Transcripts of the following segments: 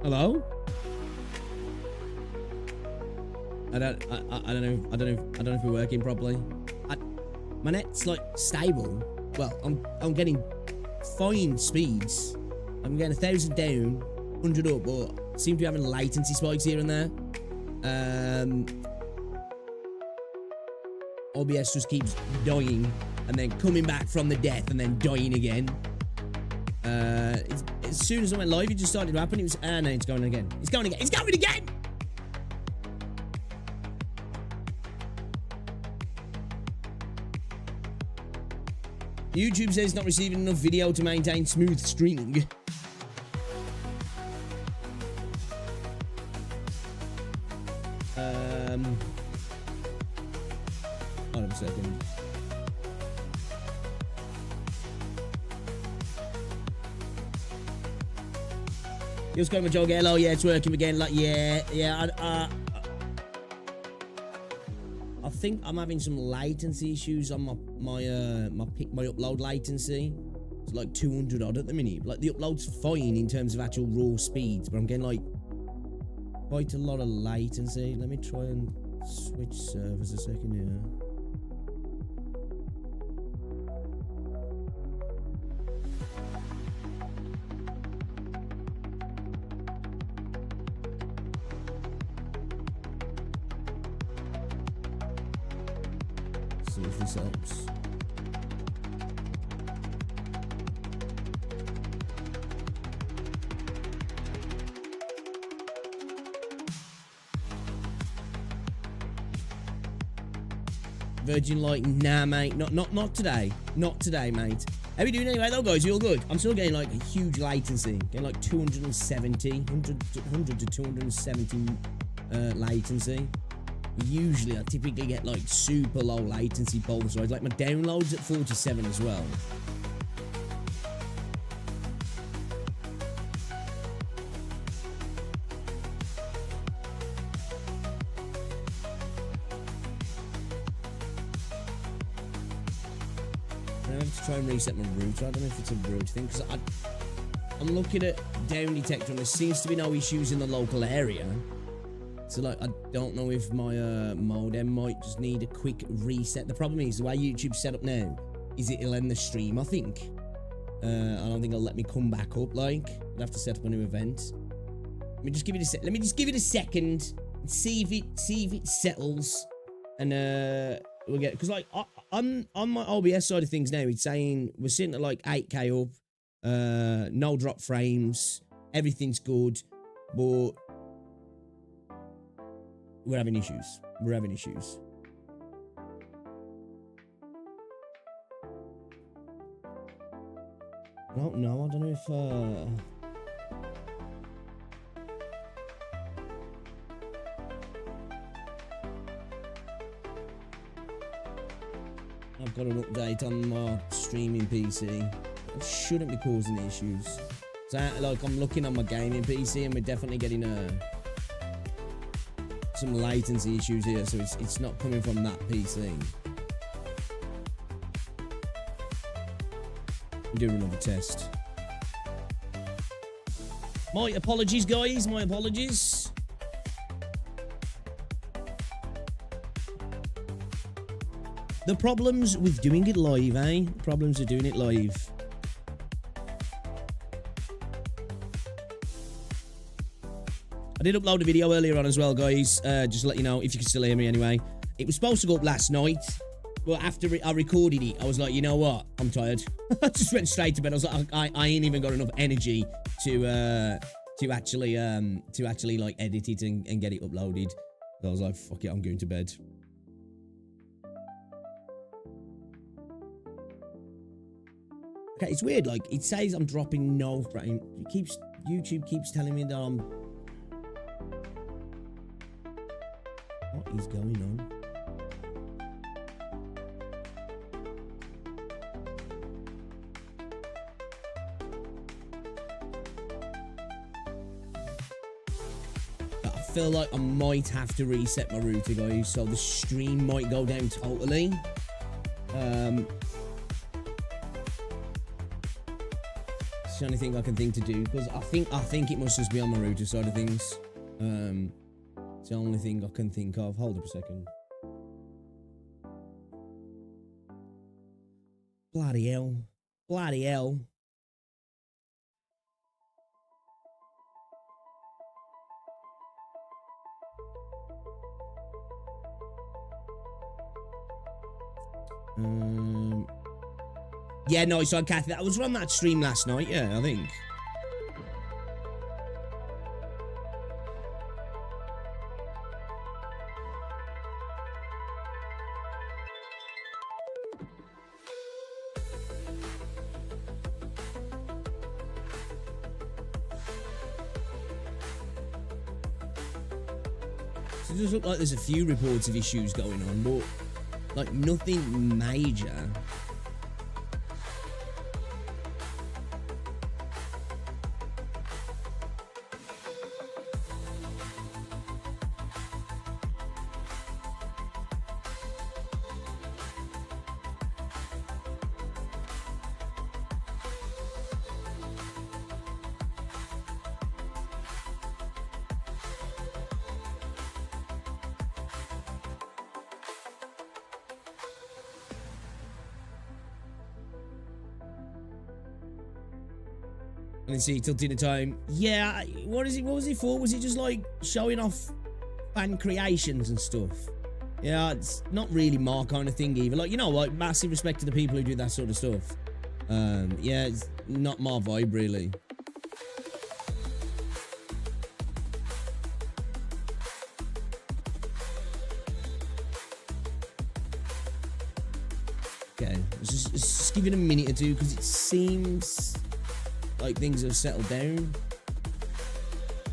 Hello? I don't know if we're working properly. My net's like stable. Well, I'm getting fine speeds. I'm getting 1,000 down, 100 up, but seem to be having latency spikes here and there. OBS just keeps dying and then coming back from the death and then dying again. As soon as I went live, it just started to happen. It was, no, it's going again. It's going again. It's going again! YouTube says it's not receiving enough video to maintain smooth streaming. Hold on a second. Just got my jog. Hello, yeah, it's working again. Like, yeah. I think I'm having some latency issues on my upload latency. It's like 200 odd at the minute. Like the upload's fine in terms of actual raw speeds, but I'm getting like quite a lot of latency. Let me try and switch servers a second here. See if this helps. Virgin Light, nah, mate, not today, not today, mate. How we doing anyway, though, guys? You all good? I'm still getting like a huge latency, getting like 270, 100 to 270 latency. Usually, I typically get like super low latency both sides. Like my downloads at 47 as well. I have to try and reset my router. I don't know if it's a router thing because I'm looking at down detector and there seems to be no issues in the local area. So like I don't know if my modem might just need a quick reset. The problem is the way YouTube's set up now is it'll end the stream, I think. I don't think it'll let me come back up. Like I'd have to set up a new event. Let me just give it a second and see if it settles, and we'll get, because like on my OBS side of things now, it's saying we're sitting at like 8K up, no drop frames, everything's good, but we're having issues. We're having issues. I don't know. I don't know if I've got an update on my streaming PC. It shouldn't be causing issues. So like I'm looking on my gaming PC and we're definitely getting some latency issues here, so it's not coming from that PC. I'm doing another test. My apologies, guys. My apologies. The problems with doing it live, eh? Problems with doing it live. I did upload a video earlier on as well, guys. Just to let you know, if you can still hear me anyway. It was supposed to go up last night, but after I recorded it, I was like, you know what? I'm tired. I just went straight to bed. I was like, I ain't even got enough energy to actually like edit it and get it uploaded. So I was like, fuck it, I'm going to bed. Okay, it's weird. Like it says I'm dropping no frame. YouTube keeps telling me that I'm. What is going on? I feel like I might have to reset my router, guys, so the stream might go down totally. It's the only thing I can think to do, because I think it must just be on my router side of things. It's the only thing I can think of. Hold up a second. Bloody hell. Bloody hell. Yeah, no, so Kathy, that was on that stream last night, yeah, I think. So it does look like there's a few reports of issues going on, but like nothing major. I didn't see it till dinner time. Yeah, what was it for? Was it just like showing off fan creations and stuff? Yeah, it's not really my kind of thing either. Like, you know, like massive respect to the people who do that sort of stuff. Yeah, it's not my vibe really. Okay, let's just give it a minute or two, because it seems like things have settled down.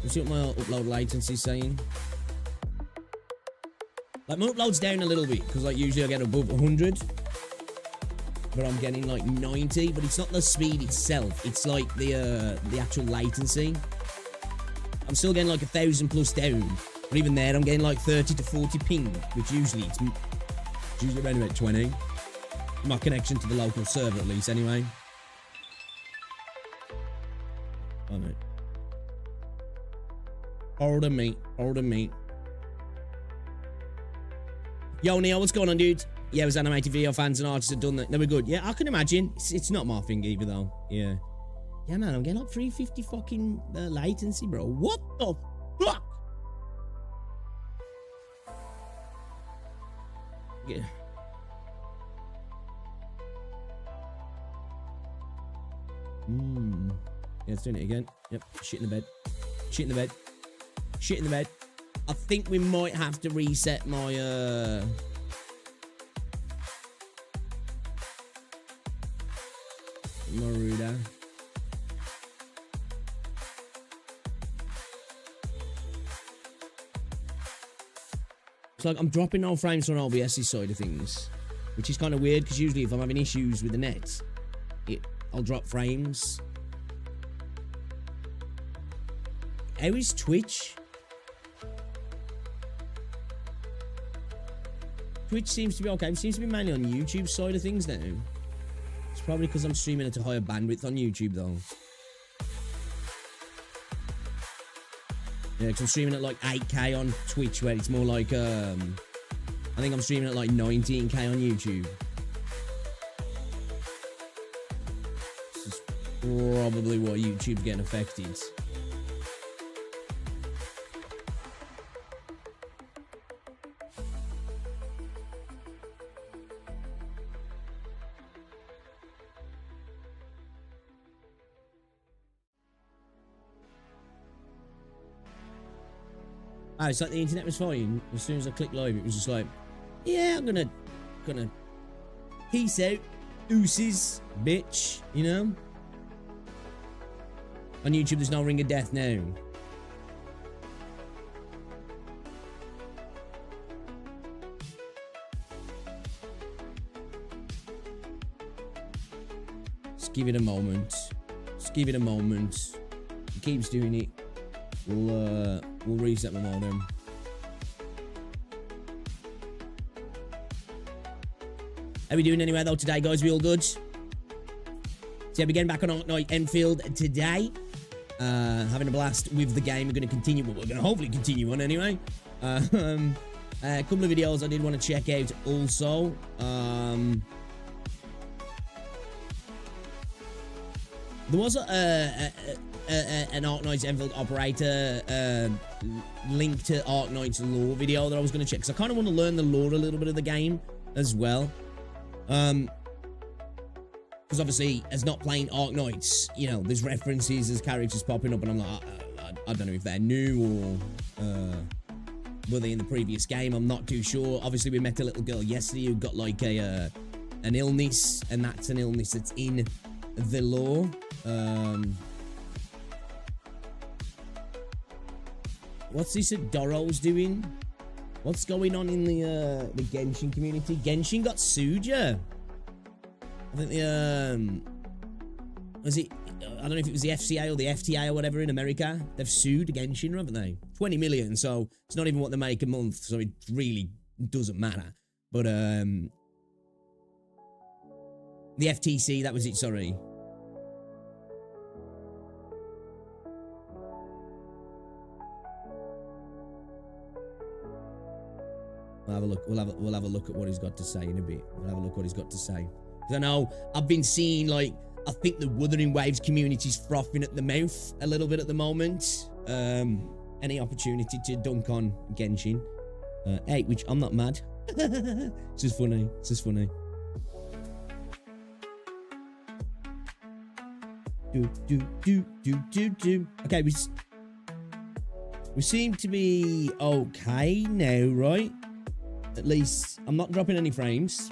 Let's see what my upload latency is saying. Like, my upload's down a little bit, because like usually I get above 100. But I'm getting like 90, but it's not the speed itself, it's like the actual latency. I'm still getting like 1,000 plus down. But even there I'm getting like 30 to 40 ping, which usually it's usually around about 20. My connection to the local server at least anyway. Oh, mate. Older mate. Yo, Neo, what's going on, dude? Yeah, it was animated video fans and artists have done that. They were good. Yeah, I can imagine. It's not my thing either, though. Yeah. Yeah, man, I'm getting like 350 fucking latency, bro. What the fuck? Yeah. Yeah, it's doing it again. Yep, shit in the bed. Shit in the bed. Shit in the bed. I think we might have to reset my router. It's like I'm dropping no frames on OBS's side of things, which is kind of weird, because usually if I'm having issues with the net, I'll drop frames. How is Twitch? Twitch seems to be okay. It seems to be mainly on YouTube side of things now. It's probably because I'm streaming at a higher bandwidth on YouTube though. Yeah, because I'm streaming at like 8K on Twitch, where it's more like I think I'm streaming at like 19K on YouTube. This is probably why YouTube's getting affected. Oh, it's like the internet was fine. As soon as I clicked live, it was just like, yeah, I'm gonna peace out, deuces, bitch, you know? On YouTube, there's no ring of death now. Just give it a moment. Just give it a moment. It keeps doing it. We'll reset my modem. How we doing anyway though today, guys? We all good? So yeah, we're getting back on Arknights Endfield today. Having a blast with the game. We're going to continue, but we're going to hopefully continue on anyway. A couple of videos I did want to check out also. There was an Arknights Enfield operator link to Arknights lore video that I was going to check, because I kind of want to learn the lore a little bit of the game as well. Because obviously, as not playing Arknights, you know, there's references, there's characters popping up, and I'm like, I don't know if they're new or were they in the previous game. I'm not too sure. Obviously, we met a little girl yesterday who got like an illness, and that's an illness that's in the lore. What's this that Doro's doing? What's going on in the Genshin community? Genshin got sued, yeah. I think was it? I don't know if it was the FCA or the FTA or whatever in America. They've sued Genshin, haven't they? 20 million. So it's not even what they make a month. So it really doesn't matter. But the FTC, that was it. Sorry. We'll have a look. We'll have a look at what he's got to say in a bit. We'll have a look what he's got to say. Because I know I've been seeing, like, I think the Wuthering Waves community's frothing at the mouth a little bit at the moment. Any opportunity to dunk on Genshin. Hey, which I'm not mad. It's just funny. It's just funny. Okay, we seem to be okay now, right? At least I'm not dropping any frames.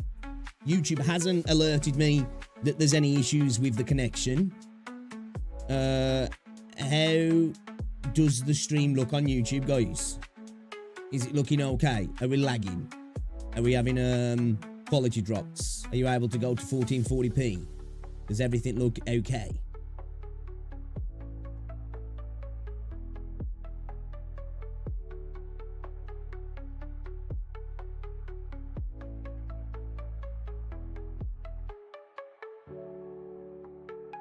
YouTube hasn't alerted me that there's any issues with the connection. How does the stream look on YouTube, guys? Is it looking okay? Are we lagging? Are we having quality drops? Are you able to go to 1440p? Does everything look okay?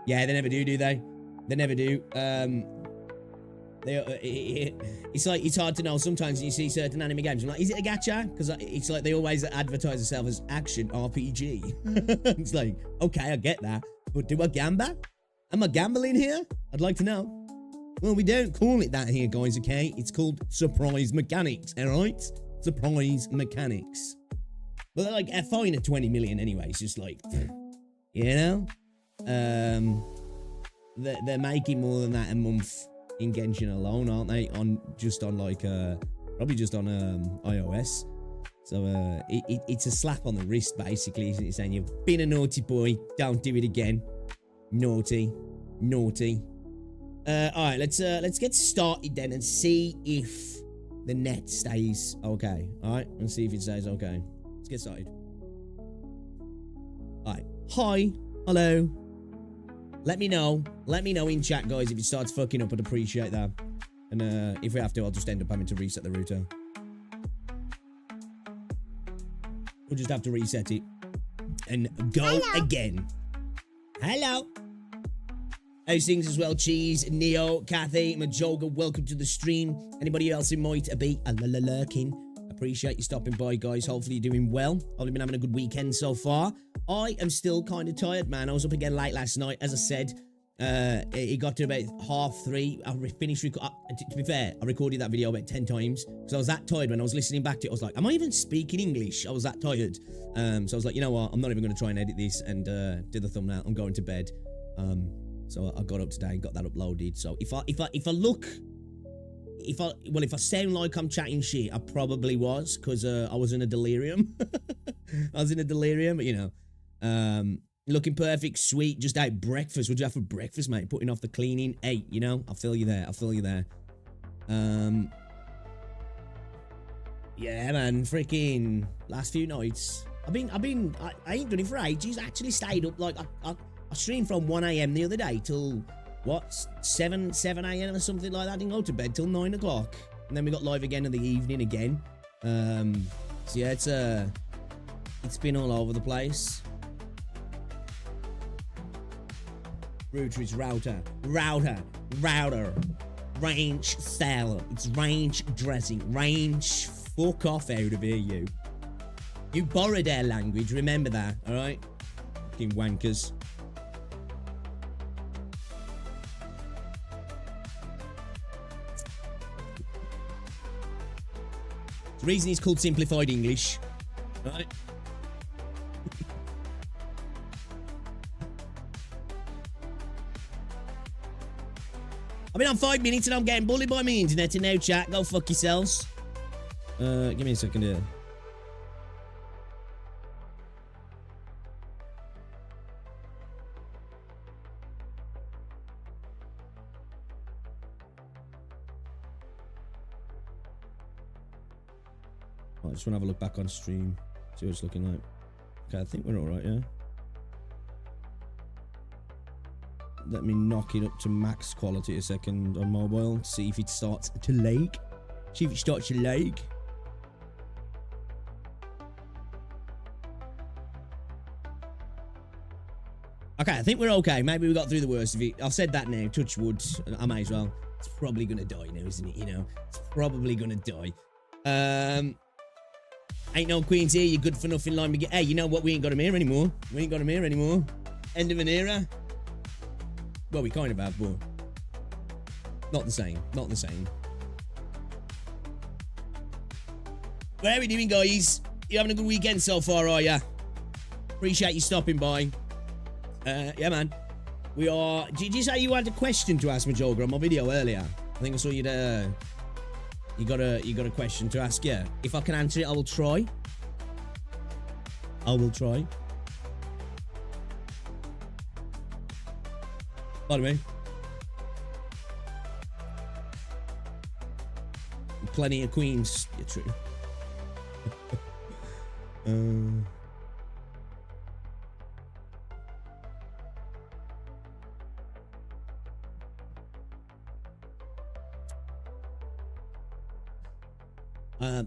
Yeah, they never do they? They never do. It's like, it's hard to know sometimes when you see certain anime games. I'm like, is it a gacha? Because it's like they always advertise themselves as action RPG. It's like, okay, I get that. But do I gamble? Am I gambling here? I'd like to know. Well, we don't call it that here, guys, okay? It's called surprise mechanics, alright? Surprise mechanics. But they're like, they're fine at 20 million anyway. It's just like, you know? They're making more than that a month in Genshin alone, aren't they? Probably just on iOS. So it's a slap on the wrist, basically, isn't it? Saying you've been a naughty boy, don't do it again. Naughty. All right, let's get started then and see if the net stays okay. All right, let's see if it stays okay. Let's get started. All right, hi, hello. Let me know in chat, guys, if it starts fucking up. I'd appreciate that. And if we have to, I'll just end up having to reset the router. We'll just have to reset it and go again. Hello. How's things as well? Cheese, Neo, Kathy, Majoga, welcome to the stream. Anybody else who might be lurking? Appreciate you stopping by, guys. Hopefully you're doing well. I've been having a good weekend so far. I am still kind of tired, man. I was up again late last night. As I said, it got to about 3:30. I finished to be fair, I recorded that video about 10 times because I was that tired when I was listening back to it. I was like, am I even speaking English? I was that tired. So I was like, you know what? I'm not even going to try and edit this and do the thumbnail. I'm going to bed. So I got up today and got that uploaded. So if I sound like I'm chatting shit, I probably was, because I was in a delirium. I was in a delirium, but you know, looking perfect, sweet, just ate breakfast. What'd you have for breakfast, mate? Putting off the cleaning, ate, you know, I feel you there. Yeah, man, freaking last few nights. I ain't done it for ages. I actually stayed up, like, I streamed from 1 AM the other day till, what, 7 AM or something like that. I didn't go to bed till 9 o'clock. And then we got live again in the evening again. So yeah, it's been all over the place. Router is router. Router. Range cell. It's range dressing. Range. Fuck off out of here, you. You borrowed our language. Remember that, alright? Fucking wankers. The reason it's called simplified English. Right? I've been on 5 minutes and I'm getting bullied by my internet and no chat. Go fuck yourselves. Give me a second here. I just want to have a look back on stream. See what it's looking like. Okay, I think we're alright, yeah? Let me knock it up to max quality a second on mobile. See if it starts to lag. See if it starts to lag. Okay, I think we're okay. Maybe we got through the worst of it. I've said that now. Touch wood. I may as well. It's probably going to die now, isn't it? You know, it's probably going to die. Ain't no queens here. You're good for nothing. Line. Hey, you know what? We ain't got him here anymore. We ain't got him here anymore. End of an era. Well, we kind of have, but not the same. Not the same. What are we doing, guys? You having a good weekend so far, are ya? Appreciate you stopping by. Yeah, man. We are. Did you say you had a question to ask Majolga on my video earlier? I think I saw you there. You got a question to ask, yeah. If I can answer it, I will try. I will try. Pardon me. Plenty of queens. Yeah, true.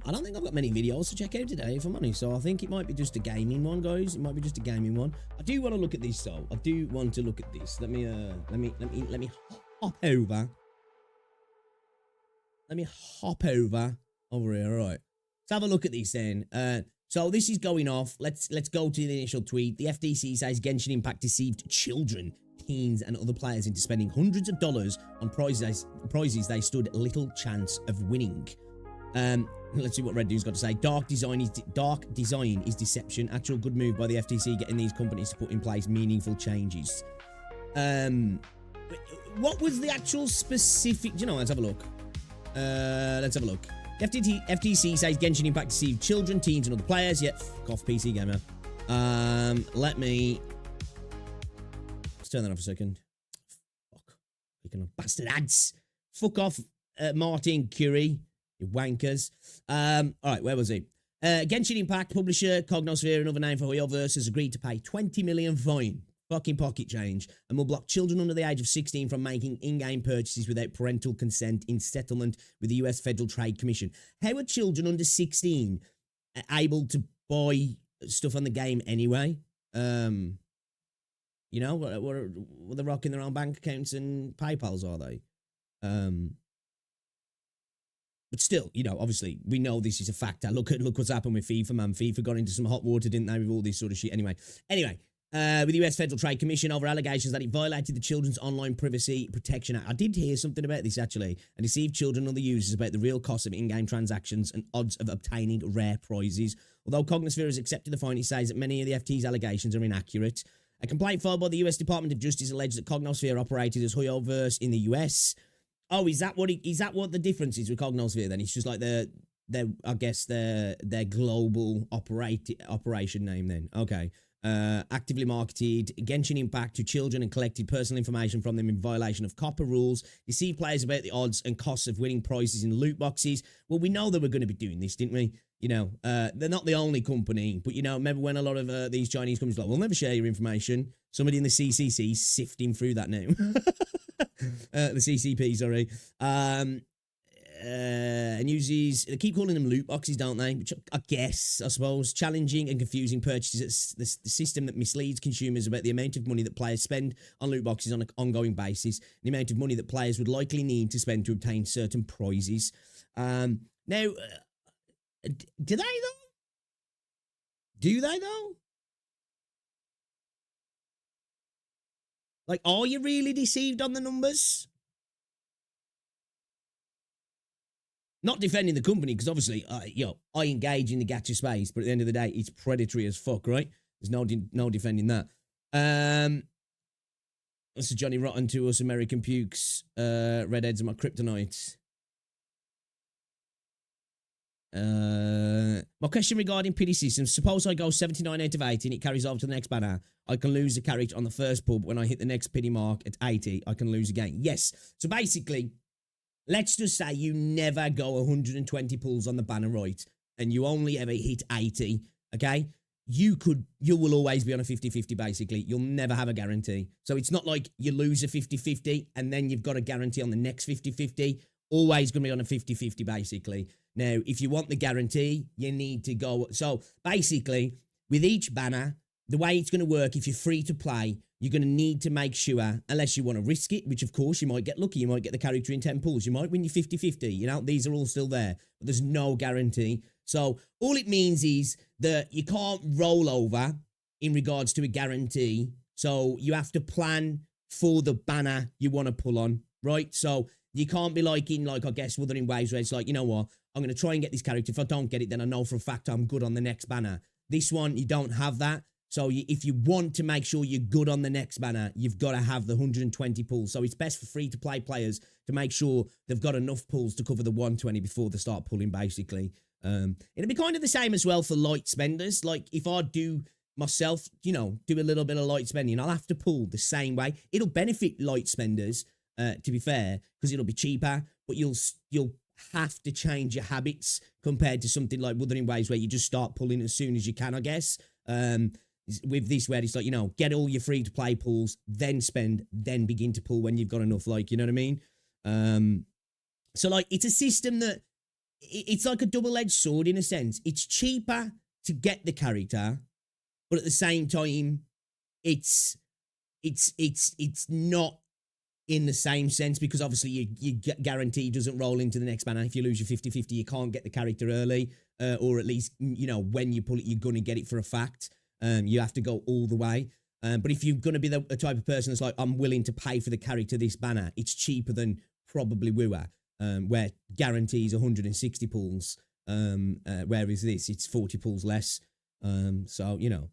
I don't think I've got many videos to check out today, if I'm honest. So I think it might be just a gaming one, guys. It might be just a gaming one. I do want to look at this, though. I do want to look at this. Let me hop over. Let me hop over here. All right. Let's have a look at this then. So this is going off. Let's go to the initial tweet. The FTC says Genshin Impact deceived children, teens, and other players into spending hundreds of dollars on prizes they stood little chance of winning. Let's see what Red Dude's got to say. Dark design is deception. Actual good move by the FTC getting these companies to put in place meaningful changes. What was the actual specific? Do you know? Let's have a look. Let's have a look. FTC says Genshin Impact deceived children, teens, and other players. Yet, fuck off, PC Gamer. Let's turn that off a second. Fuck. Clicking on bastard ads. Fuck off, Martin Curie. You wankers. Alright, where was he? Genshin Impact, publisher, Cognosphere, another name for Hoyoverse, has agreed to pay 20 million fine. Fucking pocket change. And will block children under the age of 16 from making in-game purchases without parental consent in settlement with the US Federal Trade Commission. How are children under 16 able to buy stuff on the game anyway? You know, what they're rocking their own bank accounts and PayPals, are they? But still, you know, obviously, we know this is a factor. Look what's happened with FIFA, man. FIFA got into some hot water, didn't they, with all this sort of shit? Anyway, with the US Federal Trade Commission over allegations that it violated the Children's Online Privacy Protection Act. I did hear something about this, actually, and deceived children and other users about the real cost of in-game transactions and odds of obtaining rare prizes. Although Cognosphere has accepted the fine, it says that many of the FT's allegations are inaccurate. A complaint filed by the US Department of Justice alleged that Cognosphere operated as Hoyoverse in the US. Oh, is that what the difference is with Cognosphere then? It's just like their global operation name then. Okay. Actively marketed Genshin Impact to children and collected personal information from them in violation of COPPA rules, deceived players about the odds and costs of winning prizes in loot boxes. Well, we know they were going to be doing this, didn't we? You know, they're not the only company, but you know, remember when a lot of these Chinese companies were like, we'll never share your information. Somebody in the CCC sifting through that now. The CCP, sorry. and uses, they keep calling them loot boxes, don't they? Which I guess, I suppose, challenging and confusing purchases. It's the system that misleads consumers about the amount of money that players spend on loot boxes on an ongoing basis, the amount of money that players would likely need to spend to obtain certain prizes. Now, do they though? Do they though? Like, are you really deceived on the numbers? Not defending the company, because obviously, I engage in the gacha space, but at the end of the day, it's predatory as fuck, right? There's no defending that. This is Johnny Rotten to us, American Pukes. Redheads are my kryptonite. My question regarding pity systems. Suppose I go 79 out of 80 and it carries over to the next banner. I can lose the character on the first pub. When I hit the next pity mark at 80, I can lose again. Yes. So basically, let's just say you never go 120 pulls on the banner right, and you only ever hit 80, okay? You will always be on a 50-50, basically. You'll never have a guarantee. So it's not like you lose a 50-50, and then you've got a guarantee on the next 50-50. Always going to be on a 50-50, basically. Now, if you want the guarantee, you need to go. So basically, with each banner, the way it's going to work, if you're free to play, you're going to need to make sure, unless you want to risk it, which of course you might get lucky, you might get the character in 10 pulls, you might win your 50-50, you know, these are all still there, but there's no guarantee. So all it means is that you can't roll over in regards to a guarantee. So you have to plan for the banner you want to pull on, right? So you can't be like in, like, I guess, Wuthering Waves, where it's like, you know what, I'm going to try and get this character. If I don't get it, then I know for a fact I'm good on the next banner. This one, you don't have that. So if you want to make sure you're good on the next banner, you've got to have the 120 pulls. So it's best for free-to-play players to make sure they've got enough pulls to cover the 120 before they start pulling, basically. It'll be kind of the same as well for light spenders. Like, if I do myself, you know, do a little bit of light spending, I'll have to pull the same way. It'll benefit light spenders, to be fair, because it'll be cheaper, but you'll have to change your habits compared to something like Wuthering Waves, where you just start pulling as soon as you can, I guess. With this, where it's like, you know, get all your free-to-play pulls, then spend, then begin to pull when you've got enough, like, you know what I mean? So, like, it's a system that, it's like a double-edged sword in a sense. It's cheaper to get the character, but at the same time, it's not in the same sense, because obviously you guarantee doesn't roll into the next banner. If you lose your 50-50, you can't get the character early, or at least, you know, when you pull it, you're going to get it for a fact. You have to go all the way. But if you're going to be the type of person that's like, I'm willing to pay for the character this banner, it's cheaper than probably WoW, where guarantees 160 pulls, whereas this, it's 40 pulls less. So, you know,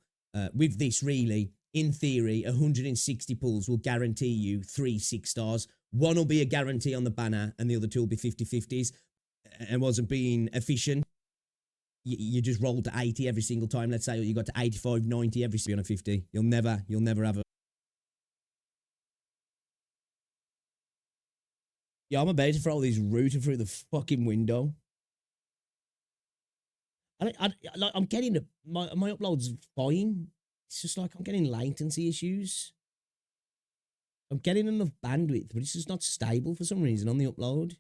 with this, really, in theory, 160 pulls will guarantee you 3 6-stars. One will be a guarantee on the banner, and the other two will be 50-50s. And wasn't being efficient, you just roll to 80 every single time, let's say, or you got to 85, 90 every single on a 50. You'll never have a... Yeah, I'm about to throw this router through the fucking window. I'm getting my upload's fine. It's just like I'm getting latency issues. I'm getting enough bandwidth, but it's just not stable for some reason on the upload.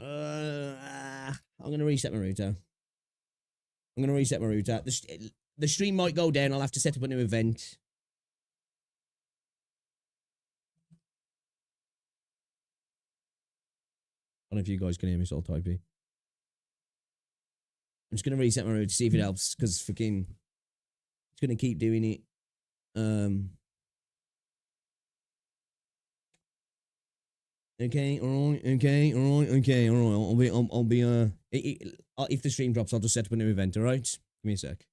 I'm going to reset my router. The stream might go down. I'll have to set up a new event. I don't know if you guys can hear me, so I'll type it. I'm just going to reset my router to see if it helps, because fucking... It's going to keep doing it. Okay, alright, okay, alright, okay, alright. I'll be, if the stream drops, I'll just set up a new event, alright? Give me a sec.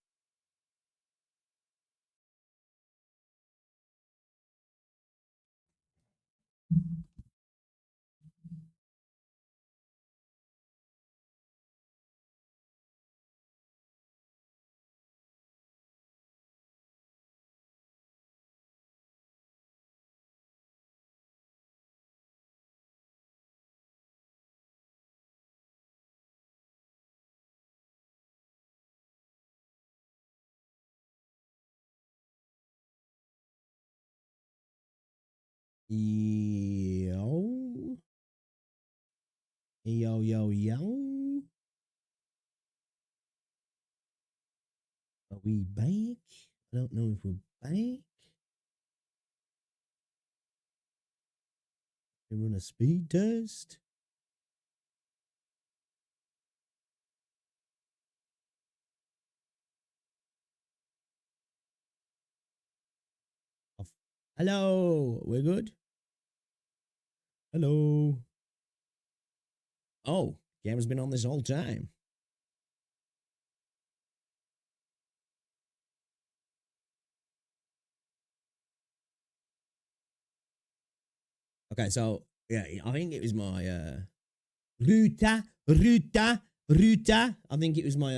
Yo. Yo, yo, yo. Are we back? I don't know if we're back. We run a speed test. Hello, we're good. Hello. Oh, camera's been on this whole time. Okay, so yeah, I think it was my Ruta. I think it was my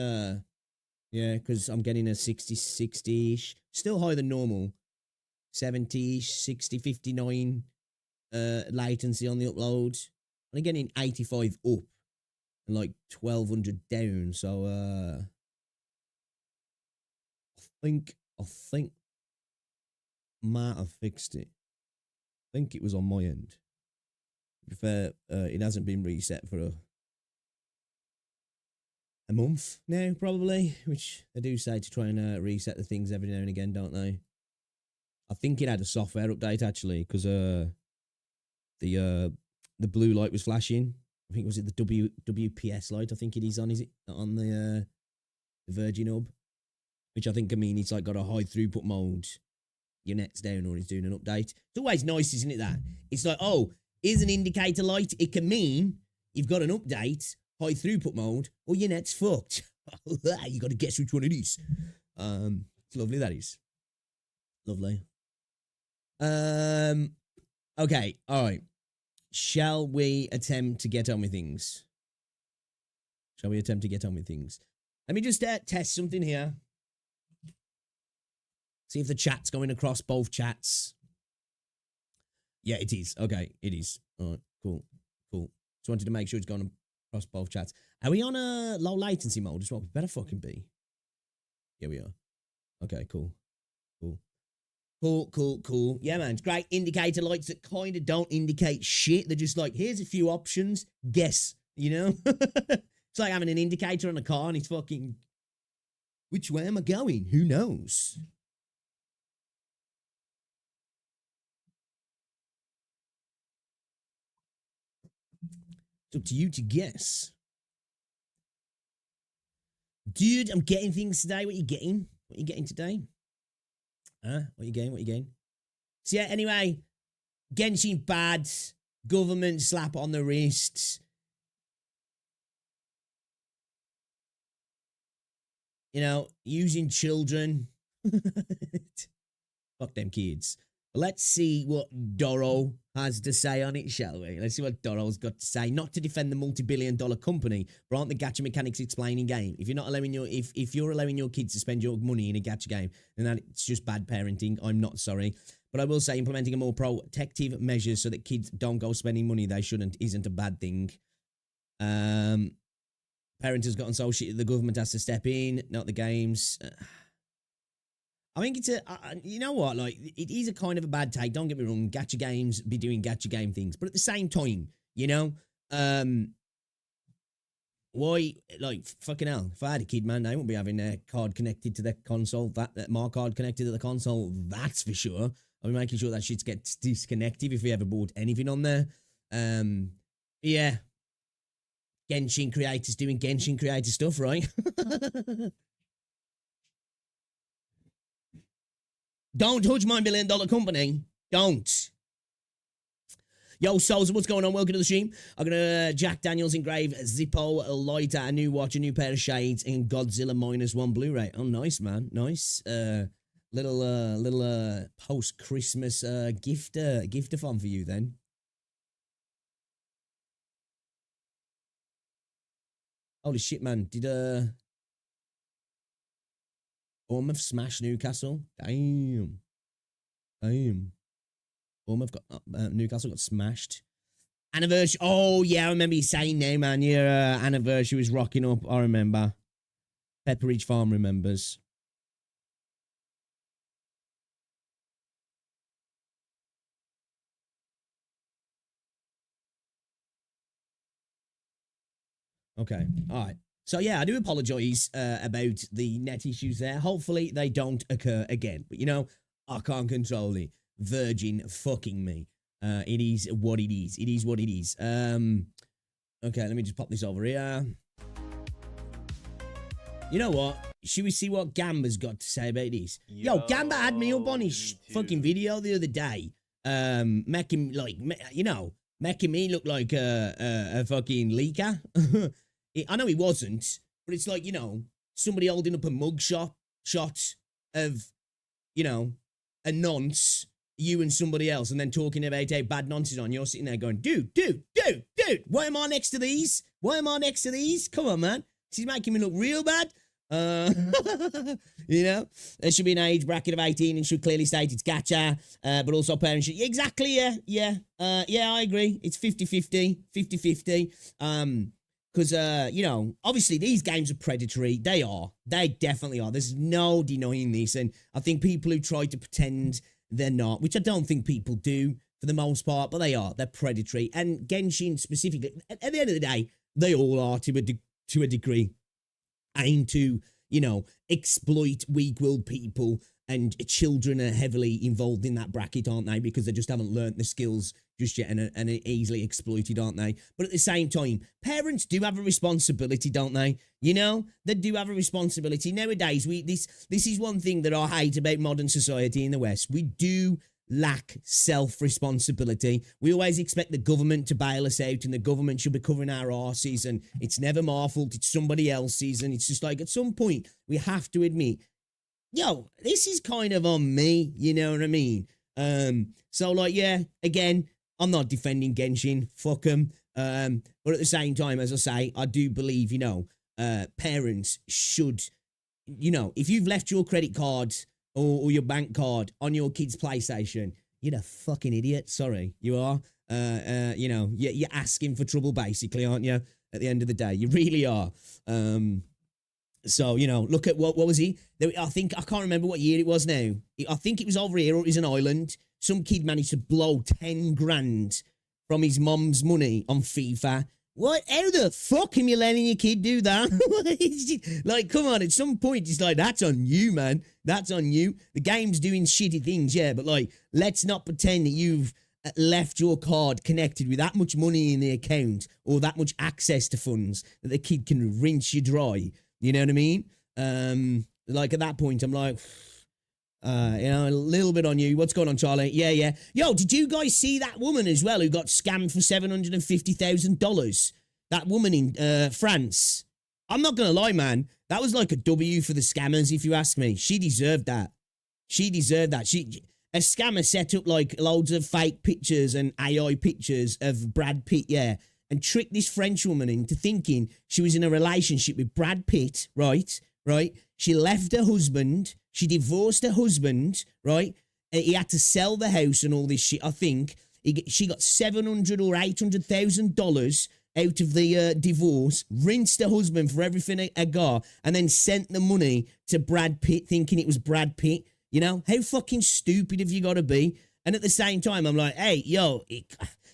yeah, because I'm getting a 60-ish. Still higher than normal. 70-ish, 60, 59 latency latency on the upload. I'm getting 85 up and like 1200 down. So I think might have fixed it. I think it was on my end. To be fair, it hasn't been reset for a month now, probably, which they do say to try and reset the things every now and again, don't they? I think it had a software update actually, because the blue light was flashing. I think was it the WPS light? I think it is on. Is it on the Virgin hub? Which I think can mean it's like got a high throughput mode. Your net's down or it's doing an update. It's always nice, isn't it? That it's like, oh, here's an indicator light. It can mean you've got an update, high throughput mode, or your net's fucked. You got to guess which one it is. It's lovely. That is lovely. Okay. All right. Shall we attempt to get on with things? Let me just test something here. See if the chat's going across both chats. Yeah, it is. Okay, it is. All right, cool. Just wanted to make sure it's going across both chats. Are we on a low latency mode as well? We better fucking be. Yeah, we are. Okay, cool. Yeah, man. It's great indicator lights that kind of don't indicate shit. They're just like, here's a few options. Guess, you know? It's like having an indicator on a car and it's fucking, which way am I going? Who knows? It's up to you to guess. Dude, I'm getting things today. What are you getting? Today? Huh? What are you getting? So yeah, anyway, Genshin bad. Government slap on the wrists. You know, using children. Fuck them kids. Let's see what Doro has to say on it, shall we? Let's see what Doro's got to say. Not to defend the multi-billion-dollar company, but aren't the gacha mechanics explaining game? If you're not allowing if you're allowing your kids to spend your money in a gacha game, then that's just bad parenting. I'm not sorry. But I will say implementing a more protective measures so that kids don't go spending money they shouldn't isn't a bad thing. Parent has gotten so shit the government has to step in, not the games. I think it's you know what, like, it is a kind of a bad take, don't get me wrong, gacha games be doing gacha game things, but at the same time, you know, why, like, fucking hell, if I had a kid, man, they wouldn't be having their card connected to their console, my card connected to the console, that's for sure. I'll be making sure that shit gets disconnected if we ever bought anything on there. Yeah. Genshin creators doing Genshin creator stuff, right? Don't touch my $1 billion company. Don't. Yo, Souls, what's going on? Welcome to the stream. I'm gonna Jack Daniels engrave Zippo, a lighter, a new watch, a new pair of shades, and Godzilla -1 Blu-ray. Oh, nice, man. Nice. Little post-Christmas gift-a-thon for you then. Holy shit, man. Did Bournemouth smash Newcastle? Damn. Bournemouth got Newcastle got smashed. Anniversary. Oh yeah, I remember you saying now, man. Your anniversary was rocking up. I remember. Pepperidge Farm remembers. Okay. All right. So yeah, I do apologise about the net issues there. Hopefully they don't occur again. But you know, I can't control it. Virgin fucking me. It is what it is. It is what it is. Okay, let me just pop this over here. You know what? Should we see what Gamba's got to say about this? Yo, Gamba had me up on his fucking video the other day. Making like, you know, making me look like a fucking leaker. I know he wasn't, but it's like, you know, somebody holding up a mugshot shot of, you know, a nonce, you and somebody else, and then talking about how bad nonce is on. You're sitting there going, dude, why am I next to these? Why am I next to these? Come on, man. She's making me look real bad. You know, there should be an age bracket of 18 and should clearly state it's gacha, but also parents should, exactly, yeah, I agree. It's 50-50, 50-50. Because, you know, obviously these games are predatory. They definitely are. There's no denying this. And I think people who try to pretend they're not, which I don't think people do for the most part, but they are. They're predatory. And Genshin specifically, at the end of the day, they all are to a degree, aim to, you know, exploit weak-willed people, and children are heavily involved in that bracket, aren't they? Because they just haven't learnt the skills just yet and are easily exploited, aren't they? But at the same time, parents do have a responsibility, don't they? You know, they do have a responsibility. Nowadays, this is one thing that I hate about modern society in the West. We do lack self-responsibility. We always expect the government to bail us out, and the government should be covering our arses, and it's never my fault, it's somebody else's. And it's just like, at some point, we have to admit, yo, this is kind of on me, you know what I mean? So like, yeah, again, I'm not defending Genshin, fuck them. But at the same time, as I say, I do believe, you know, parents should, you know, if you've left your credit card or your bank card on your kid's PlayStation, you're a fucking idiot. Sorry, you are. You know, you're asking for trouble, basically, aren't you? At the end of the day, you really are. So, you know, look at what was he? I think, I can't remember what year it was now. I think it was over here, or it was an island. Some kid managed to blow 10 grand from his mom's money on FIFA. What? How the fuck am you letting your kid do that? Like, come on, at some point, it's like, that's on you, man. That's on you. The game's doing shitty things, yeah, but like, let's not pretend that you've left your card connected with that much money in the account or that much access to funds that the kid can rinse you dry. You know what I mean? Like, at that point, I'm like, you know, a little bit on you. What's going on, Charlie? Yeah. Yo, did you guys see that woman as well who got scammed for $750,000? That woman in France. I'm not gonna lie, man. That was like a W for the scammers, if you ask me. She deserved that. A scammer set up like loads of fake pictures and AI pictures of Brad Pitt, yeah, and tricked this French woman into thinking she was in a relationship with Brad Pitt, right? She left her husband. She divorced her husband, right? He had to sell the house and all this shit. I think she got $700,000 or $800,000 out of the divorce, rinsed her husband for everything I got, and then sent the money to Brad Pitt, thinking it was Brad Pitt. You know, how fucking stupid have you got to be? And at the same time, I'm like, hey, yo,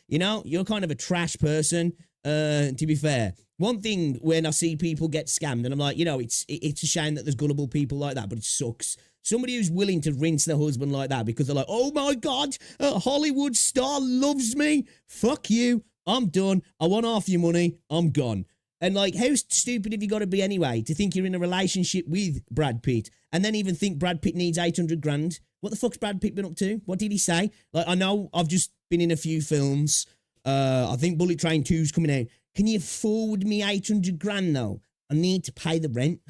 you know, you're kind of a trash person, to be fair. One thing when I see people get scammed, and I'm like, you know, it's a shame that there's gullible people like that, but it sucks. Somebody who's willing to rinse their husband like that because they're like, oh my God, a Hollywood star loves me. Fuck you. I'm done. I want half your money. I'm gone. And like, how stupid have you got to be anyway to think you're in a relationship with Brad Pitt and then even think Brad Pitt needs 800 grand? What the fuck's Brad Pitt been up to? What did he say? Like, I know I've just been in a few films. I think Bullet Train 2's coming out. Can you forward me 800 grand though? I need to pay the rent.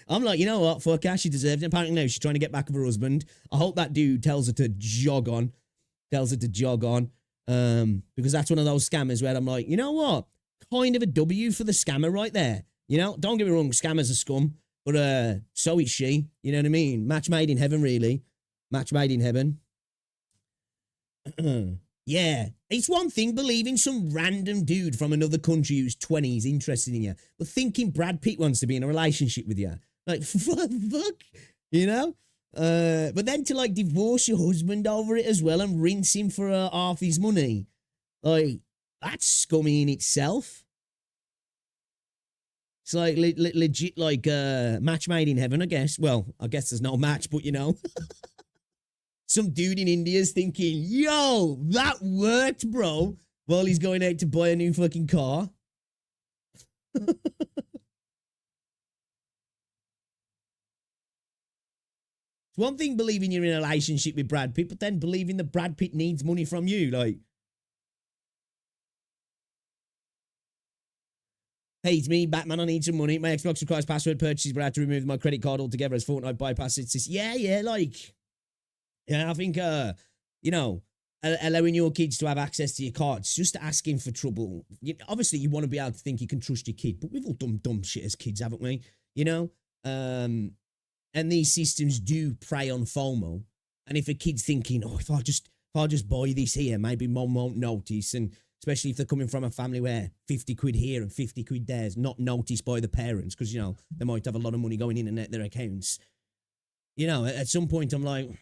I'm like, you know what? Fuck her. She deserves it. Apparently now she's trying to get back with her husband. I hope that dude tells her to jog on. Because that's one of those scammers where I'm like, you know what? Kind of a W for the scammer right there. You know, don't get me wrong, scammers are scum, but so is she. You know what I mean? Match made in heaven, really. Match made in heaven. Yeah, it's one thing believing some random dude from another country who's 20 is interested in you, but thinking Brad Pitt wants to be in a relationship with you. Like, fuck, you know? But then to, like, divorce your husband over it as well and rinse him for half his money. Like, that's scummy in itself. It's like legit, like match made in heaven, I guess. Well, I guess there's no match, but you know, some dude in India's thinking, "Yo, that worked, bro." While he's going out to buy a new fucking car. It's one thing believing you're in a relationship with Brad Pitt, but then believing that Brad Pitt needs money from you, like. Hey, it's me, Batman. I need some money. My Xbox requires password purchases, but I have to remove my credit card altogether as Fortnite bypasses this. Yeah, like, yeah, I think, you know, allowing your kids to have access to your cards, just asking for trouble. Obviously, you want to be able to think you can trust your kid, but we've all done dumb shit as kids, haven't we? You know, and these systems do prey on FOMO. And if a kid's thinking, oh, if I just buy this here, maybe mom won't notice, and especially if they're coming from a family where 50 quid here and 50 quid there is not noticed by the parents because, you know, they might have a lot of money going in and out their accounts. You know, at some point I'm like, of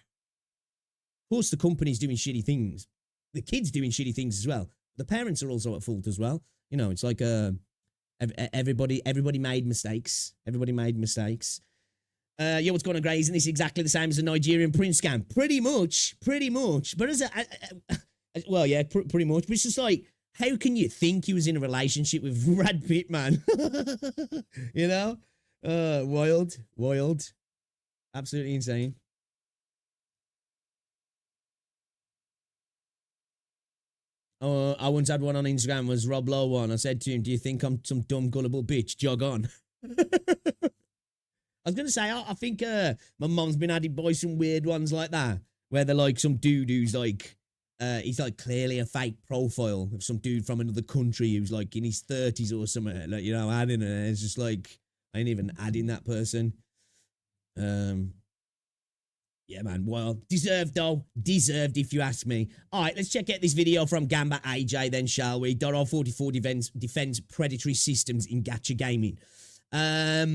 course the company's doing shitty things. The kid's doing shitty things as well. The parents are also at fault as well. You know, it's like everybody made mistakes. Everybody made mistakes. Yo, what's going on, Gray? Isn't this exactly the same as a Nigerian prince scam? Pretty much. But as well, yeah, pretty much. But it's just like, how can you think he was in a relationship with Brad Pitt, man? You know? Wild. Absolutely insane. I once had one on Instagram, was Rob Lowe one. I said to him, do you think I'm some dumb, gullible bitch? Jog on. I was going to say, I think my mom's been added by some weird ones like that, where they're like some dude who's like, he's like clearly a fake profile of some dude from another country who's like in his 30s or something, like, you know, adding it. It's just like, I ain't even adding that person. Yeah, man, well, deserved though. Deserved, if you ask me. All right, let's check out this video from Gamba AJ then, shall we? .044 defends predatory systems in gacha gaming. I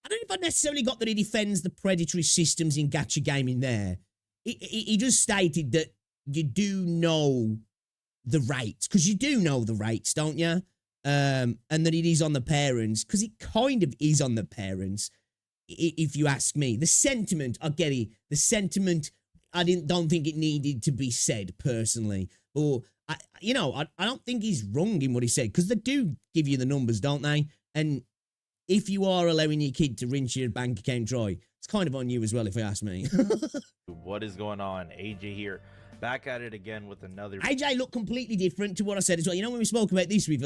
don't know if I necessarily got that he defends the predatory systems in gacha gaming there. He just stated that you do know the rates, because you do know the rates, don't you? And that it is on the parents, because it kind of is on the parents, if you ask me. The sentiment, I get it. The sentiment, don't think it needed to be said, personally. Or, I don't think he's wrong in what he said, because they do give you the numbers, don't they? And if you are allowing your kid to rinse your bank account dry, it's kind of on you as well, if you ask me. What is going on? AJ here, back at it again with another. AJ looked completely different to what I said as well. You know, when we spoke about this with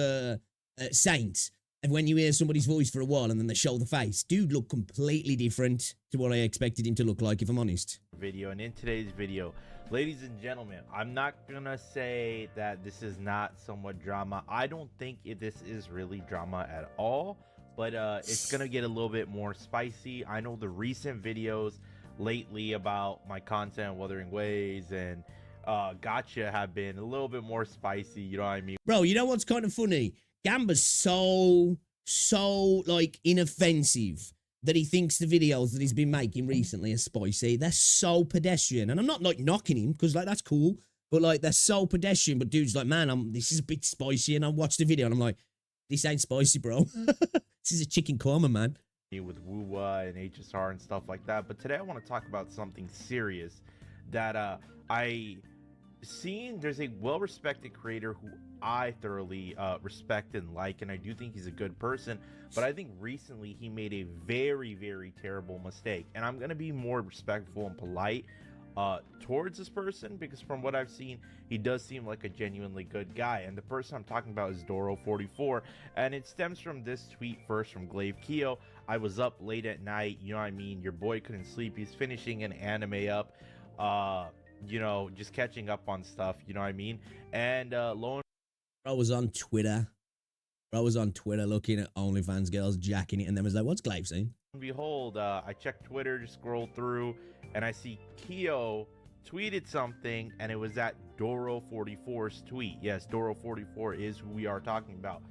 Saints, and when you hear somebody's voice for a while and then they show the face, dude looked completely different to what I expected him to look like, if I'm honest. Video, and in today's video, ladies and gentlemen, I'm not gonna say that this is not somewhat drama. I don't think this is really drama at all, but it's gonna get a little bit more spicy. I know the recent videos lately about my content, Wuthering Ways and Gacha, have been a little bit more spicy, you know what I mean? Bro, you know what's kind of funny? Gamba's so like inoffensive that he thinks the videos that he's been making recently are spicy. They're so pedestrian, and I'm not like knocking him, because like that's cool, but like they're so pedestrian. But dude's like, man, this is a bit spicy, and I watched the video and I'm like, this ain't spicy, bro. This is a chicken korma, man. With Wuwa and HSR and stuff like that. But today I want to talk about something serious that I seen. There's a well-respected creator who I thoroughly respect and like, and I do think he's a good person, but I think recently he made a very, very terrible mistake, and I'm gonna be more respectful and polite towards this person, because from what I've seen, he does seem like a genuinely good guy. And the person I'm talking about is Doro44, and it stems from this tweet first from Glaive Keo. I was up late at night, you know what I mean, your boy couldn't sleep, he's finishing an anime up, you know, just catching up on stuff, you know what I mean? And lo and I was on Twitter looking at OnlyFans girls jacking it, and then was like, what's Glaive saying? behold, I checked Twitter, just scrolled through, and I see Keo tweeted something, and it was that Doro44's tweet. Yes, Doro44 is who we are talking about.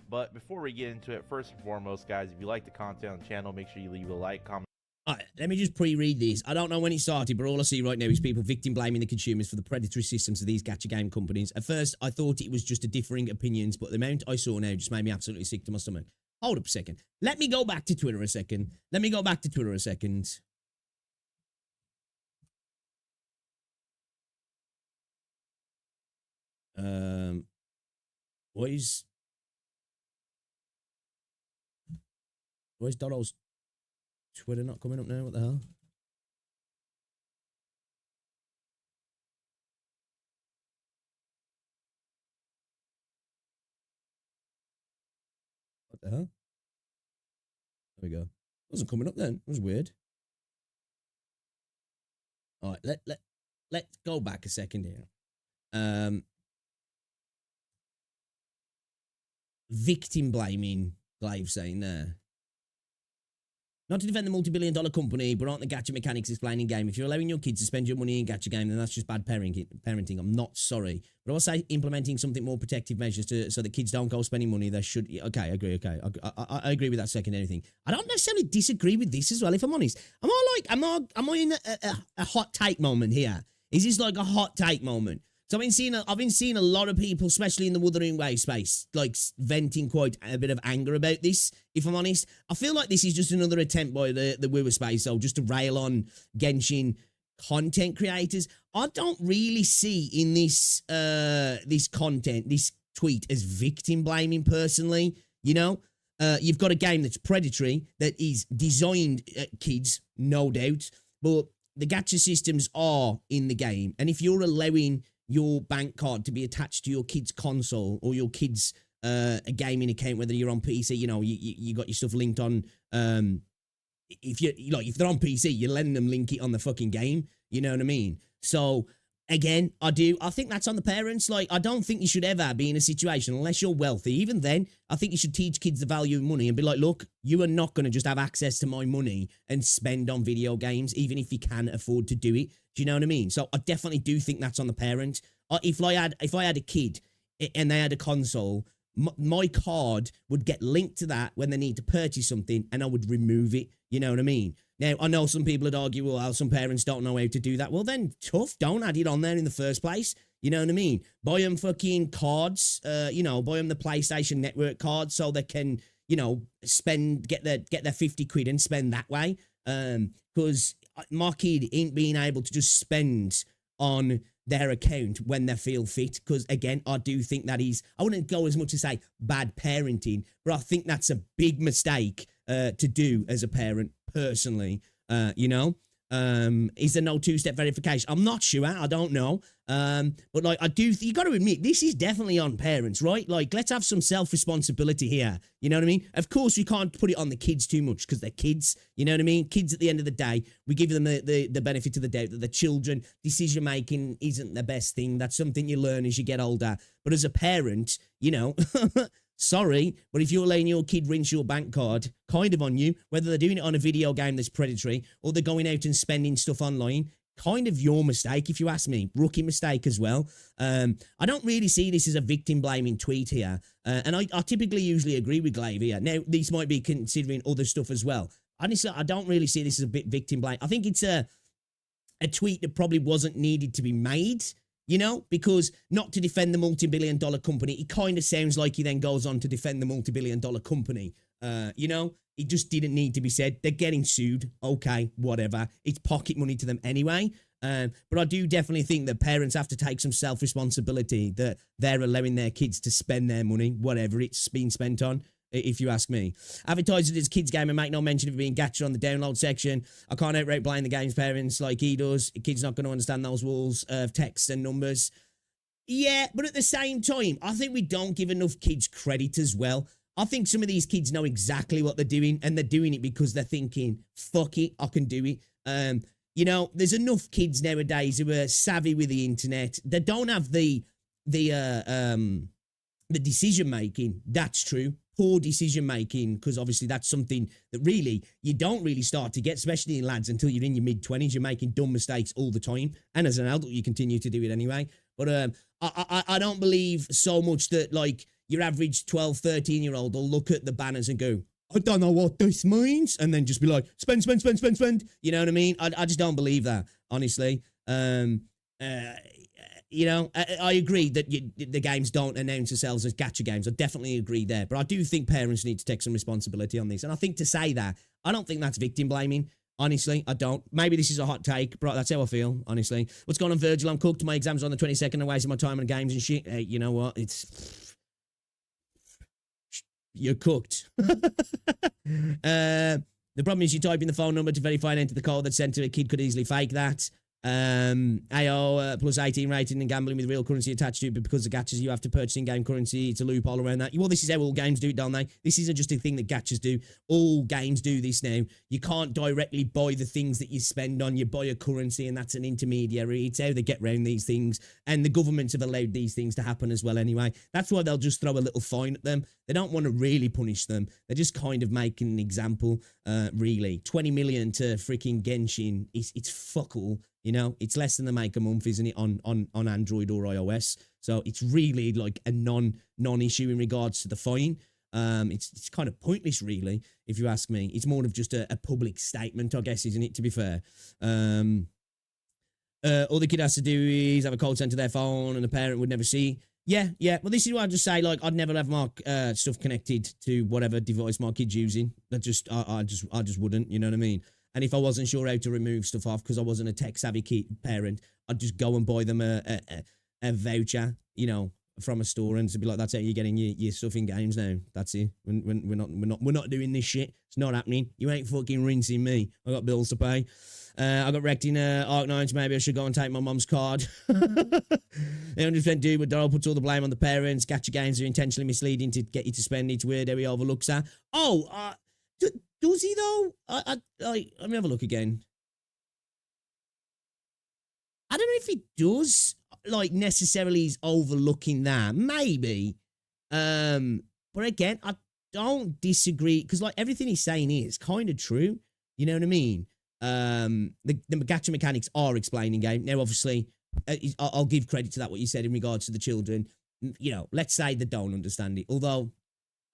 But before we get into it, first and foremost, guys, if you like the content on the channel, make sure you leave a like, comment. Alright, let me just pre-read this. I don't know when it started, but all I see right now is people victim blaming the consumers for the predatory systems of these gacha game companies. At first, I thought it was just a differing opinions, but the amount I saw now just made me absolutely sick to my stomach. Hold up a second. Let me go back to Twitter a second. Why is Dotto's Twitter not coming up now? What the hell? What the hell? There we go. It wasn't coming up then. It was weird. All right, let's go back a second here. Victim blaming, Glaive saying there. Not to defend the multi-billion-dollar company, but aren't the gacha mechanics explained in game? If you're allowing your kids to spend your money in gacha game, then that's just bad parenting. I'm not sorry. But I will say implementing something more protective measures so that kids don't go spending money. They should. Okay, I agree. Okay, I agree with that second anything. I don't necessarily disagree with this as well, if I'm honest. Am I in a hot take moment here? Is this like a hot take moment? So I've been seeing a lot of people, especially in the Wuthering Wave space, like venting quite a bit of anger about this, if I'm honest. I feel like this is just another attempt by the Woo space, so just to rail on Genshin content creators. I don't really see in this this tweet as victim blaming personally, you know? You've got a game that's predatory, that is designed at kids, no doubt, but the gacha systems are in the game, and if you're allowing your bank card to be attached to your kid's console or your kid's a gaming account, whether you're on PC, you know, you got your stuff linked on. If they're on PC, you're letting them link it on the fucking game. You know what I mean? So again, I think that's on the parents. Like, I don't think you should ever be in a situation, unless you're wealthy. Even then, I think you should teach kids the value of money and be like, look, you are not going to just have access to my money and spend on video games, even if you can afford to do it. Do you know what I mean? So I definitely do think that's on the parent. If I had a kid and they had a console, my card would get linked to that when they need to purchase something, and I would remove it. You know what I mean? Now, I know some people would argue, well, some parents don't know how to do that. Well, then, tough. Don't add it on there in the first place. You know what I mean? Buy them fucking cards. Buy them the PlayStation Network cards so they can, get their 50 quid and spend that way. Because my kid ain't being able to just spend on their account when they feel fit. Because, again, I do think that is, I wouldn't go as much as say bad parenting, but I think that's a big mistake to do as a parent, personally. Is there no two-step verification? I'm not sure. I don't know. But like, you got to admit, this is definitely on parents, right? Like, let's have some self-responsibility here. You know what I mean? Of course, we can't put it on the kids too much because they're kids. You know what I mean? Kids, at the end of the day, we give them the benefit of the doubt that the children, decision-making isn't the best thing. That's something you learn as you get older. But as a parent, sorry, but if you're letting your kid rinse your bank card, kind of on you, whether they're doing it on a video game that's predatory or they're going out and spending stuff online, kind of your mistake, if you ask me. Rookie mistake as well. I don't really see this as a victim-blaming tweet here, and I typically usually agree with Glaive here. Now, these might be considering other stuff as well. Honestly, I don't really see this as a bit victim-blame. I think it's a tweet that probably wasn't needed to be made, because not to defend the multi-billion-dollar company, it kind of sounds like he then goes on to defend the multi-billion-dollar company. It just didn't need to be said. They're getting sued. Okay, whatever. It's pocket money to them anyway. But I do definitely think that parents have to take some self-responsibility that they're allowing their kids to spend their money, whatever it's been spent on, if you ask me. Advertise it as kids' game and make no mention of it being gacha on the download section. I can't outright blame the game's parents like he does. A kid's not going to understand those walls of text and numbers. Yeah, but at the same time, I think we don't give enough kids credit as well. I think some of these kids know exactly what they're doing, and they're doing it because they're thinking, fuck it, I can do it. There's enough kids nowadays who are savvy with the internet. They don't have the decision making. That's true. Poor decision making, because obviously that's something that really you don't really start to get, especially in lads, until you're in your mid-20s. You're making dumb mistakes all the time, and as an adult, you continue to do it anyway. But I don't believe so much that, like, your average 12, 13-year-old will look at the banners and go, I don't know what this means, and then just be like, spend. You know what I mean? I just don't believe that, honestly. You know, I agree that the games don't announce themselves as gacha games. I definitely agree there. But I do think parents need to take some responsibility on this. And I think to say that, I don't think that's victim blaming. Honestly, I don't. Maybe this is a hot take, but that's how I feel, honestly. What's going on, Virgil? I'm cooked. My exams are on the 22nd. I'm wasting my time on games and shit. Hey, you know what? You're cooked. The problem is you type in the phone number to verify and enter the code that's sent to a kid could easily fake that. AO plus 18 rating and gambling with real currency attached to it, but because the gachas you have to purchase in-game currency, it's a loophole around that. Well, this is how all games do it, don't they? This isn't just a thing that gachas do. All games do this now. You can't directly buy the things that you spend on. You buy a currency, and that's an intermediary. It's how they get around these things, and the governments have allowed these things to happen as well anyway. That's why they'll just throw a little fine at them. They don't want to really punish them. They're just kind of making an example, really. 20 million to freaking Genshin, it's fuck all. You know, it's less than they make a month, isn't it, on Android or iOS? So it's really like a non-issue in regards to the fine. It's kind of pointless, really, if you ask me. It's more of just a public statement, I guess, isn't it, to be fair? All the kid has to do is have a call sent to their phone and the parent would never see. Yeah. Well, this is why I just say, like, I'd never have my stuff connected to whatever device my kid's using. I just wouldn't, you know what I mean? And if I wasn't sure how to remove stuff off because I wasn't a tech-savvy parent, I'd just go and buy them a voucher, you know, from a store and to be like, that's how you're getting your stuff in games now. That's it. We're not doing this shit. It's not happening. You ain't fucking rinsing me. I got bills to pay. I got wrecked in Arknights. Maybe I should go and take my mum's card. They 100% do, but Daryl puts all the blame on the parents. Gacha games are intentionally misleading to get you to spend. It's weird how he overlooks that. Oh, does he though? Let me have a look again. I don't know if he does, like, necessarily he's overlooking that. Maybe. But again, I don't disagree, because, like, everything he's saying is kind of true. You know what I mean? The gacha mechanics are explained in game. Now, obviously, I'll give credit to that, what you said in regards to the children. You know, let's say they don't understand it. Although,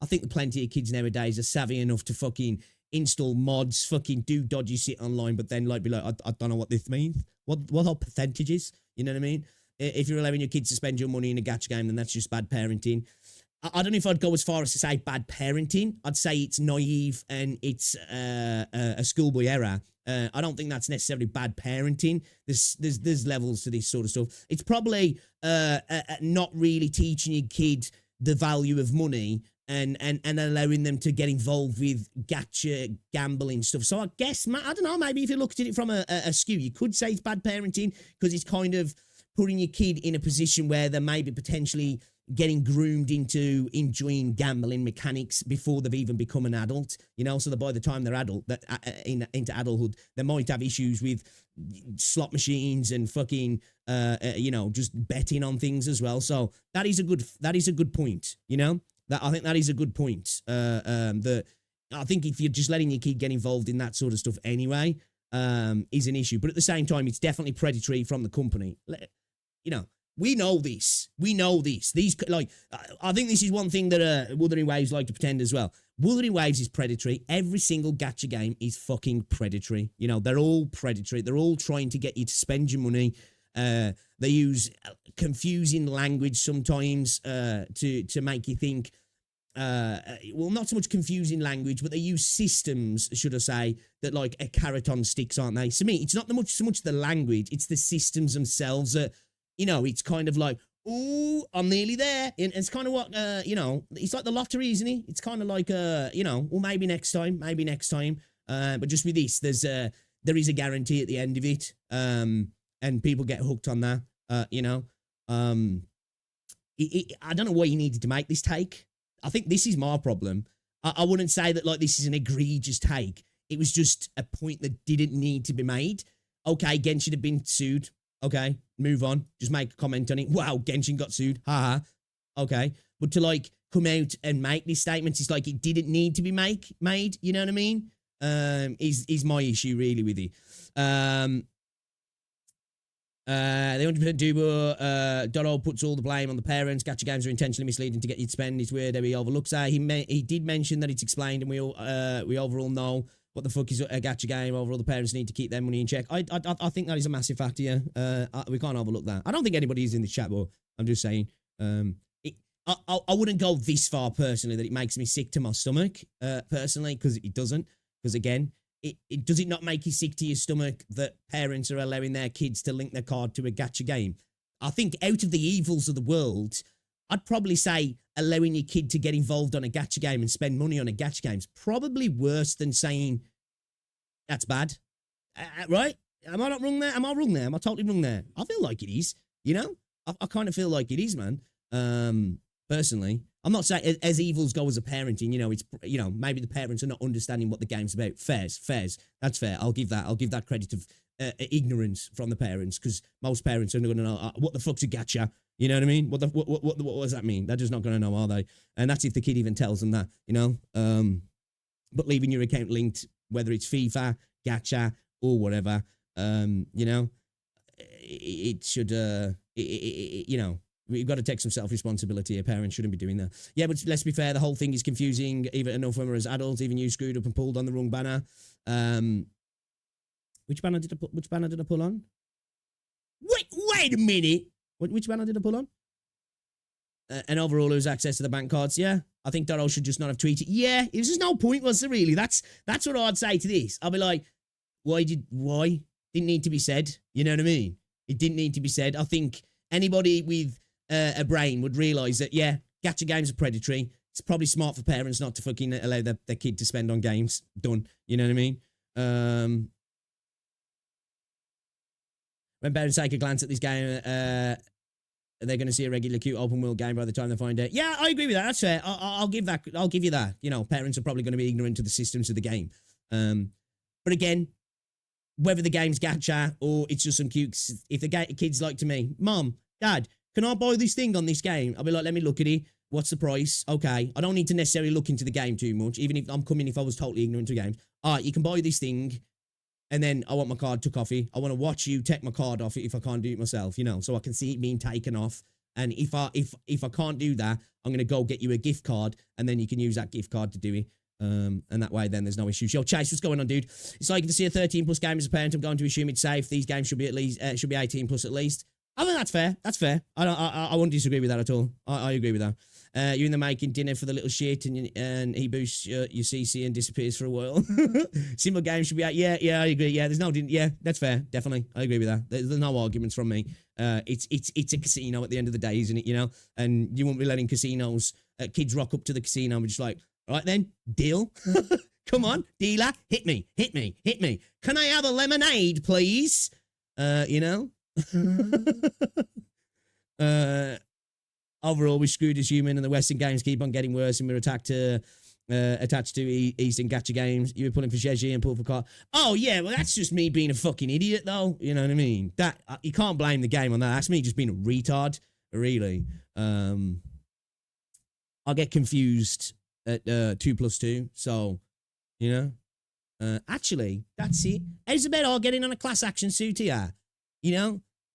I think plenty of kids nowadays are savvy enough to fucking install mods, fucking do dodgy shit online, but then, like, be like, I don't know what this means. What are percentages? You know what I mean? If you're allowing your kids to spend your money in a gacha game, then that's just bad parenting. I don't know if I'd go as far as to say bad parenting. I'd say it's naive and it's a schoolboy error. I don't think that's necessarily bad parenting. There's levels to this sort of stuff. It's probably not really teaching your kid the value of money and allowing them to get involved with gacha gambling stuff. So I guess, I don't know, maybe if you looked at it from a skew, you could say it's bad parenting because it's kind of putting your kid in a position where they may be potentially getting groomed into enjoying gambling mechanics before they've even become an adult, you know, so that by the time they're adult, into adulthood, they might have issues with slot machines and fucking, you know, just betting on things as well. So that is a good point, you know, I think that is a good point. That I think if you're just letting your kid get involved in that sort of stuff anyway, is an issue. But at the same time, it's definitely predatory from the company. You know, we know this. These, like, I think this is one thing that Wuthering Waves like to pretend as well. Wuthering Waves is predatory. Every single gacha game is fucking predatory. You know, they're all predatory. They're all trying to get you to spend your money. They use confusing language sometimes to make you think. Well, not so much confusing language, but they use systems, should I say, that like a carrot on sticks, aren't they? To me, it's not so much the language, it's the systems themselves that, you know, it's kind of like, ooh, I'm nearly there. And it's kind of what, you know, it's like the lottery, isn't it? It's kind of like, you know, well, maybe next time. But just with this, there is a guarantee at the end of it. And people get hooked on that, you know. I don't know why you needed to make this take. I think this is my problem. I wouldn't say that, like, this is an egregious take. It was just a point that didn't need to be made. Okay, Genshin have been sued. Okay, move on. Just make a comment on it. Wow, Genshin got sued. Haha. Okay. But to, like, come out and make these statements, it's like it didn't need to be made. You know what I mean? Is my issue really with it. They 100% do, but Doro puts all the blame on the parents. Gacha games are intentionally misleading to get you to spend. It's weird how he overlooks that. He did mention that it's explained, and we overall know what the fuck is a gacha game. Overall, the parents need to keep their money in check. I think that is a massive factor. Yeah. We can't overlook that. I don't think anybody is in the chat, but I'm just saying. I wouldn't go this far personally that it makes me sick to my stomach. Personally, because it doesn't. Because again, it does it not make you sick to your stomach that parents are allowing their kids to link their card to a gacha game? I think out of the evils of the world, I'd probably say allowing your kid to get involved on a gacha game and spend money on a gacha game is probably worse than saying that's bad. Right? Am I not wrong there? Am I wrong there? Am I totally wrong there? I feel like it is, you know? I kind of feel like it is, man. Personally, I'm not saying as evils go as a parenting, it's, maybe the parents are not understanding what the game's about. Fairs. That's fair. I'll give that credit of ignorance from the parents, because most parents are not going to know what the fuck's a gacha. You know what I mean? What does that mean? They're just not going to know, are they? And that's if the kid even tells them that, but leaving your account linked, whether it's FIFA, gacha, or whatever, it should, we've got to take some self-responsibility. A parent shouldn't be doing that. Yeah, but let's be fair, the whole thing is confusing. Even enough of them as adults, even you screwed up and pulled on the wrong banner. Which banner did I pull on? Wait a minute. Which banner did I pull on? And overall, it was access to the bank cards. Yeah, I think Doro should just not have tweeted. Yeah, there's just no point, was there really? That's what I'd say to this. I'll be like, why? Didn't need to be said. You know what I mean? It didn't need to be said. I think anybody with a brain would realise that, yeah, gacha games are predatory. It's probably smart for parents not to fucking allow their kid to spend on games. Done. You know what I mean? When parents take a glance at this game, they're going to see a regular cute open world game by the time they find it. Yeah, I agree with that. That's fair. I'll give you that. Parents are probably going to be ignorant to the systems of the game. But again, whether the game's gacha or it's just some cute, if the kid's like to me, Mom, Dad, can I buy this thing on this game? I'll be like, let me look at it. What's the price? Okay. I don't need to necessarily look into the game too much, even if if I was totally ignorant to games. All right, you can buy this thing, and then I want my card took off it. I want to watch you take my card off it if I can't do it myself, so I can see it being taken off. And if I can't do that, I'm going to go get you a gift card, and then you can use that gift card to do it. And that way, then there's no issues. Yo, Chase, what's going on, dude? It's like to see a 13 plus game as a parent. I'm going to assume it's safe. These games should be at least 18 plus at least. I think that's fair. That's fair. I wouldn't disagree with that at all. I agree with that. You're in the making dinner for the little shit, and he boosts your CC and disappears for a while. Similar games should be out. Yeah, I agree. Yeah, yeah, that's fair. Definitely, I agree with that. There's no arguments from me. It's a casino at the end of the day, isn't it? And you won't be letting casinos, kids rock up to the casino and just like, all right then, deal. Come on, dealer, hit me. Can I have a lemonade, please? Overall, we're screwed as human, and the Western games keep on getting worse, and we're attached to Eastern gacha games. You were pulling for Genshin and pull for car. Oh yeah, well that's just me being a fucking idiot, though. You know what I mean? That you can't blame the game on that. That's me just being a retard, really. I get confused at 2+2, so actually that's it. How's about all getting on a class action suit here?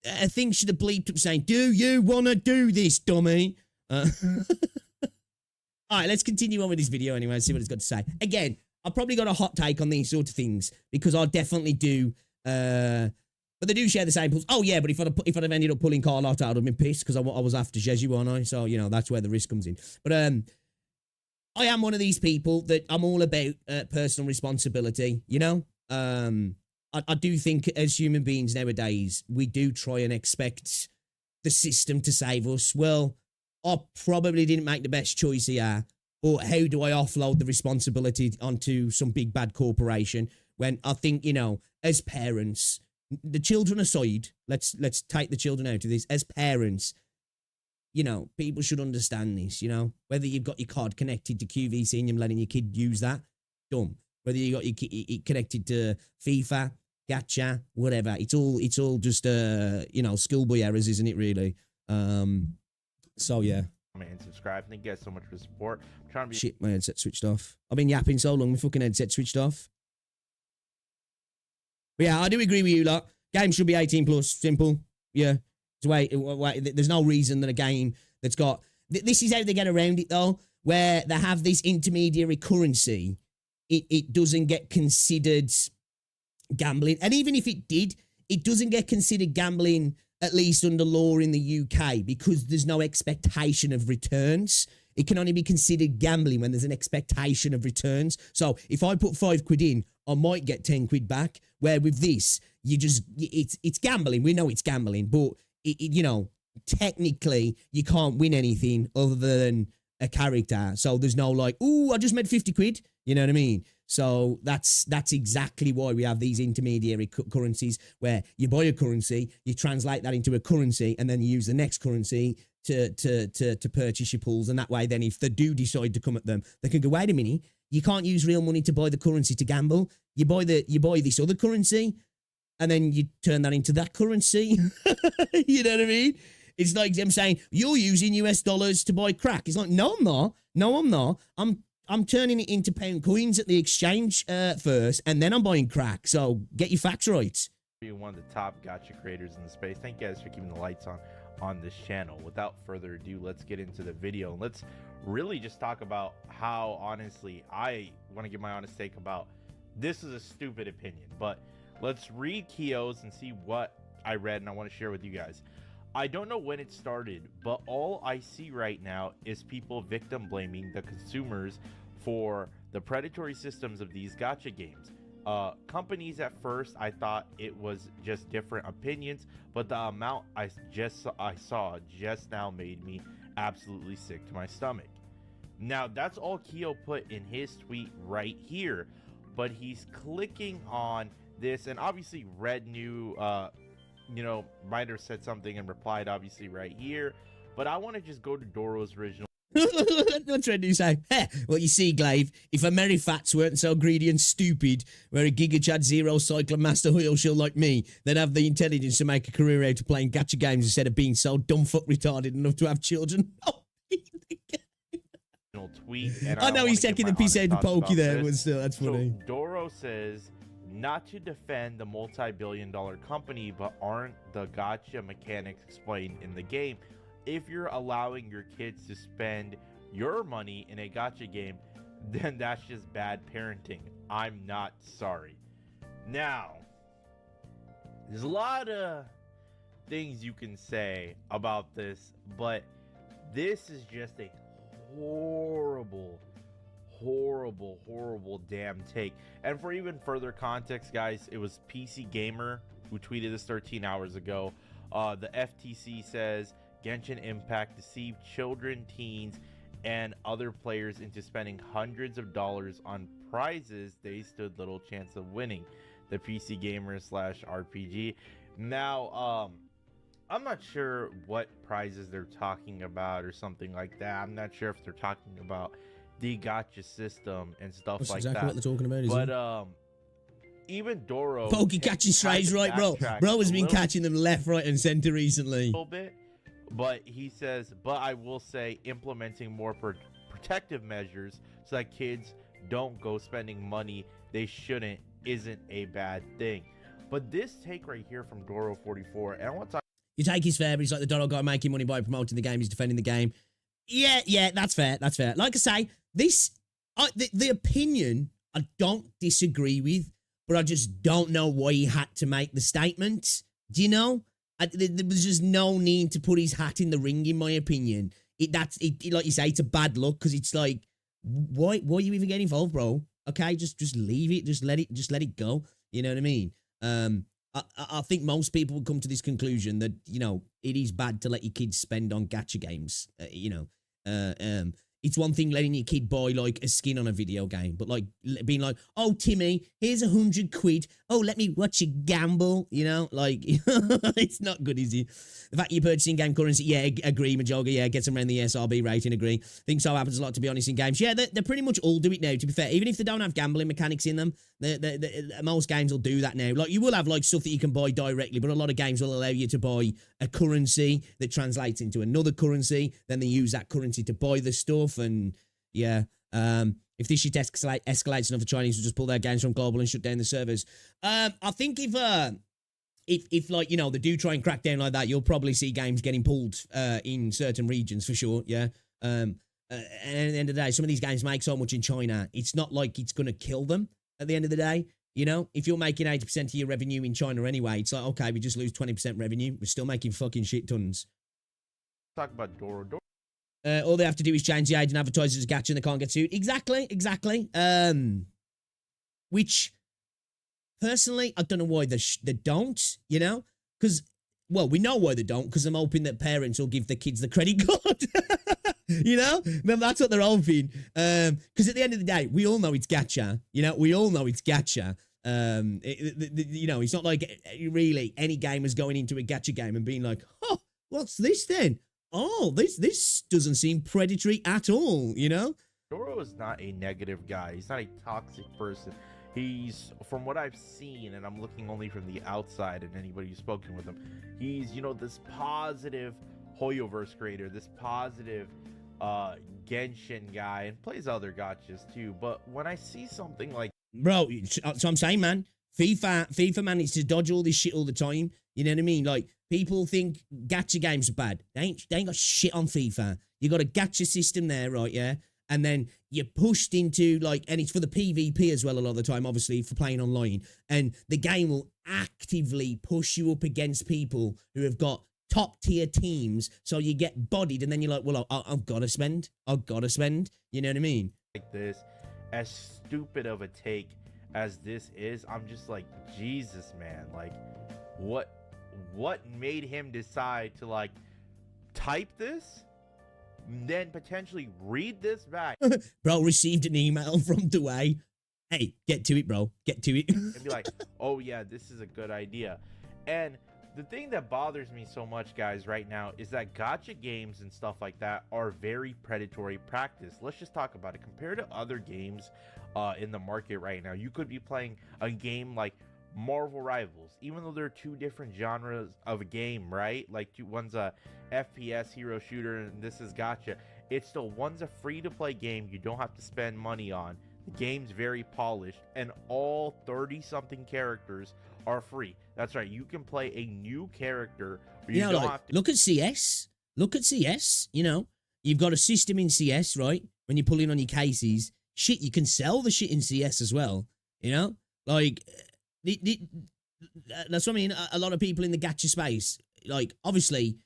A thing should have bleeped up saying, do you want to do this, dummy? All right, let's continue on with this video anyway and see what it's got to say. Again, I've probably got a hot take on these sort of things because I definitely do, but they do share the same pulls. Oh, yeah, but if I'd have ended up pulling Carlotta, I would have been pissed because I was after Jeju, weren't I? So, that's where the risk comes in. But I am one of these people that I'm all about personal responsibility, I do think as human beings nowadays, we do try and expect the system to save us. Well, I probably didn't make the best choice here, or how do I offload the responsibility onto some big bad corporation when I think, as parents, the children aside, let's take the children out of this. As parents, people should understand this, whether you've got your card connected to QVC and you're letting your kid use that, dumb. Whether you got your connected to FIFA, gacha, whatever, it's all just schoolboy errors, isn't it? Really. So yeah. And subscribe. Thank you guys so much for the support. I'm trying to be. Shit, my headset switched off. I've been yapping so long, my fucking headset switched off. But yeah, I do agree with you lot. Game should be 18 plus. Simple. Yeah. So wait, there's no reason that a game that's got... This is how they get around it, though, where they have this intermediary currency. It doesn't get considered gambling. And even if it did, it doesn't get considered gambling, at least under law in the UK, because there's no expectation of returns. It can only be considered gambling when there's an expectation of returns. So if I put £5 in, I might get 10 quid back. Where with this, it's gambling. We know it's gambling, but you know, technically you can't win anything other than a character. So there's no like, ooh, I just made 50 quid. You know what I mean? So that's exactly why we have these intermediary currencies where you buy a currency, you translate that into a currency, and then you use the next currency to purchase your pools. And that way, then if they do decide to come at them, they can go, wait a minute, you can't use real money to buy the currency to gamble. You buy this other currency, and then you turn that into that currency. You know what I mean? It's like them saying, you're using US dollars to buy crack. It's like, no, I'm not. No, I'm not. I'm turning it into pound coins at the exchange first, and then I'm buying crack. So get your facts right. You're one of the top gacha creators in the space. Thank you guys for keeping the lights on this channel. Without further ado, let's get into the video. And let's really just talk about how, honestly, I want to give my honest take about this. Is a stupid opinion, but let's read Keo's and see what I read, and I want to share with you guys. I don't know when it started, but all I see right now is people victim blaming the consumers for the predatory systems of these gacha games. Companies, at first I thought it was just different opinions, but the amount I saw just now made me absolutely sick to my stomach. Now that's all Keo put in his tweet right here, but he's clicking on this, and obviously Red New you know, might have said something and replied obviously right here, but I want to just go to Doro's original. What's Red New say? Well, you see, Glaive, if a merry fats weren't so greedy and stupid, where a Giga Chad Zero Cycler Master Wheel Shill like me, they'd have the intelligence to make a career out of playing gacha games instead of being so dumb fuck retarded enough to have children. Tweet, and I know he's taking the piece out of Pokey there, but still, that's funny. So Doro says, not to defend the multi-billion-dollar company, but aren't the gacha mechanics explained in the game? If you're allowing your kids to spend your money in a gacha game, then that's just bad parenting. I'm not sorry. Now, there's a lot of things you can say about this, but this is just a horrible damn take. And for even further context, guys, it was PC Gamer who tweeted this 13 hours ago. The FTC says Genshin Impact deceived children, teens, and other players into spending hundreds of dollars on prizes they stood little chance of winning. The PC Gamer / RPG. Now, I'm not sure what prizes they're talking about or something like that. I'm not sure if they're talking about the gacha system and stuff That's like exactly that. what they're talking about, isn't but even Doro, Pokey catching strays, right, bro? Bro has been catching them left, right, and center recently. A little bit, but he says, but I will say implementing more protective measures so that kids don't go spending money they shouldn't isn't a bad thing. But this take right here from Doro44, and I want to talk. Your take is fair, but it's like the Doro guy making money by promoting the game. He's defending the game. Yeah, that's fair. That's fair. Like I say, the opinion I don't disagree with, but I just don't know why he had to make the statement. Do you know? There was just no need to put his hat in the ring, in my opinion. Like you say, it's a bad look, because it's like, why you even get involved, bro? Okay, just leave it. Just let it go. You know what I mean? I think most people would come to this conclusion that, you know, it is bad to let your kids spend on gacha games. It's one thing letting your kid buy like a skin on a video game, but like being like, oh, Timmy, here's 100 quid. Oh, let me watch you gamble. You know, like it's not good, is it? The fact you're purchasing game currency, yeah, agree, Majoga, yeah, get them around the SRB rating, agree. Think so happens a lot, to be honest, in games. Yeah, they pretty much all do it now, to be fair. Even if they don't have gambling mechanics in them, most games will do that now. Like, you will have like stuff that you can buy directly, but a lot of games will allow you to buy a currency that translates into another currency. Then they use that currency to buy the stuff, and yeah. If this shit escalates enough, the Chinese will just pull their games from global and shut down the servers. I think if if like, you know, they do try and crack down like that, you'll probably see games getting pulled in certain regions for sure, yeah. And at the end of the day, some of these games make so much in China, it's not like it's going to kill them at the end of the day. You know, if you're making 80% of your revenue in China anyway, it's like, okay, we just lose 20% revenue. We're still making fucking shit tons. Talk about Doro. All they have to do is change the age and advertise it as gacha and they can't get sued. Exactly. Which, personally, I don't know why they don't, you know? Because, well, we know why they don't, because I'm hoping that parents will give their kids the credit card. You know? That's what they're hoping. Because at the end of the day, we all know it's gacha. You know? We all know it's gacha. You know, it's not like really any gamer's going into a gacha game and being like, oh, what's this then? Oh, this doesn't seem predatory at all, you know? Doro is not a negative guy. He's not a toxic person. He's, from what I've seen, and I'm looking only from the outside and anybody who's spoken with him, he's, you know, this positive Hoyoverse creator, this positive Genshin guy, and plays other gachas too. But when I see something like... Bro, so I'm saying, man, FIFA managed to dodge all this shit all the time. You know what I mean? Like, people think gacha games are bad. They ain't got shit on FIFA. You got a gacha system there, right, yeah? And then you're pushed into, like, and it's for the PvP as well a lot of the time, obviously, for playing online. And the game will actively push you up against people who have got top-tier teams, so you get bodied, and then you're like, well, I've got to spend. You know what I mean? Like this, as stupid of a take as this is, I'm just like, Jesus, man. Like, what made him decide to, like, type this, then potentially read this back? Bro, received an email from Dwayne. Hey, get to it, bro. Get to it. And be like, oh yeah, this is a good idea. And the thing that bothers me so much, guys, right now is that gacha games and stuff like that are very predatory practice. Let's just talk about it. Compared to other games in the market right now, you could be playing a game like Marvel Rivals, even though they're two different genres of a game, right? Like, one's a FPS hero shooter and this is gacha. It's still, one's a free-to-play game you don't have to spend money on. The game's very polished, and all 30-something characters are free. That's right, you can play a new character. You know, like, look at CS. Look at CS, you know. You've got a system in CS, right? When you pull in on your cases, shit, you can sell the shit in CS as well, you know? Like, that's what I mean. A lot of people in the gacha space, like, obviously,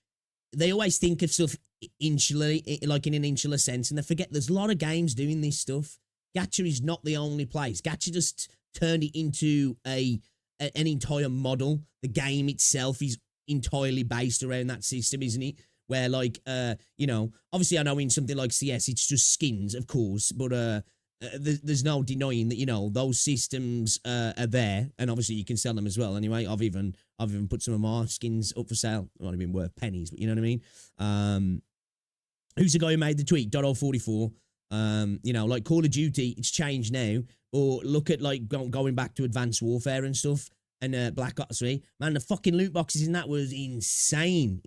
they always think of stuff insularly, like in an insular sense, and they forget there's a lot of games doing this stuff. Gacha is not the only place. Gacha just turned it into an entire model. The game itself is entirely based around that system, isn't it? Where, like, you know, obviously I know in something like CS, it's just skins, of course, but there's no denying that, you know, those systems are there, and obviously you can sell them as well. Anyway, I've even put some of my skins up for sale. It might have been worth pennies, but you know what I mean. Who's the guy who made the tweet? .044. You know, like Call of Duty, it's changed now. Or look at, like, going back to Advanced Warfare and stuff, and Black Ops 3. Man, the fucking loot boxes in that was insane.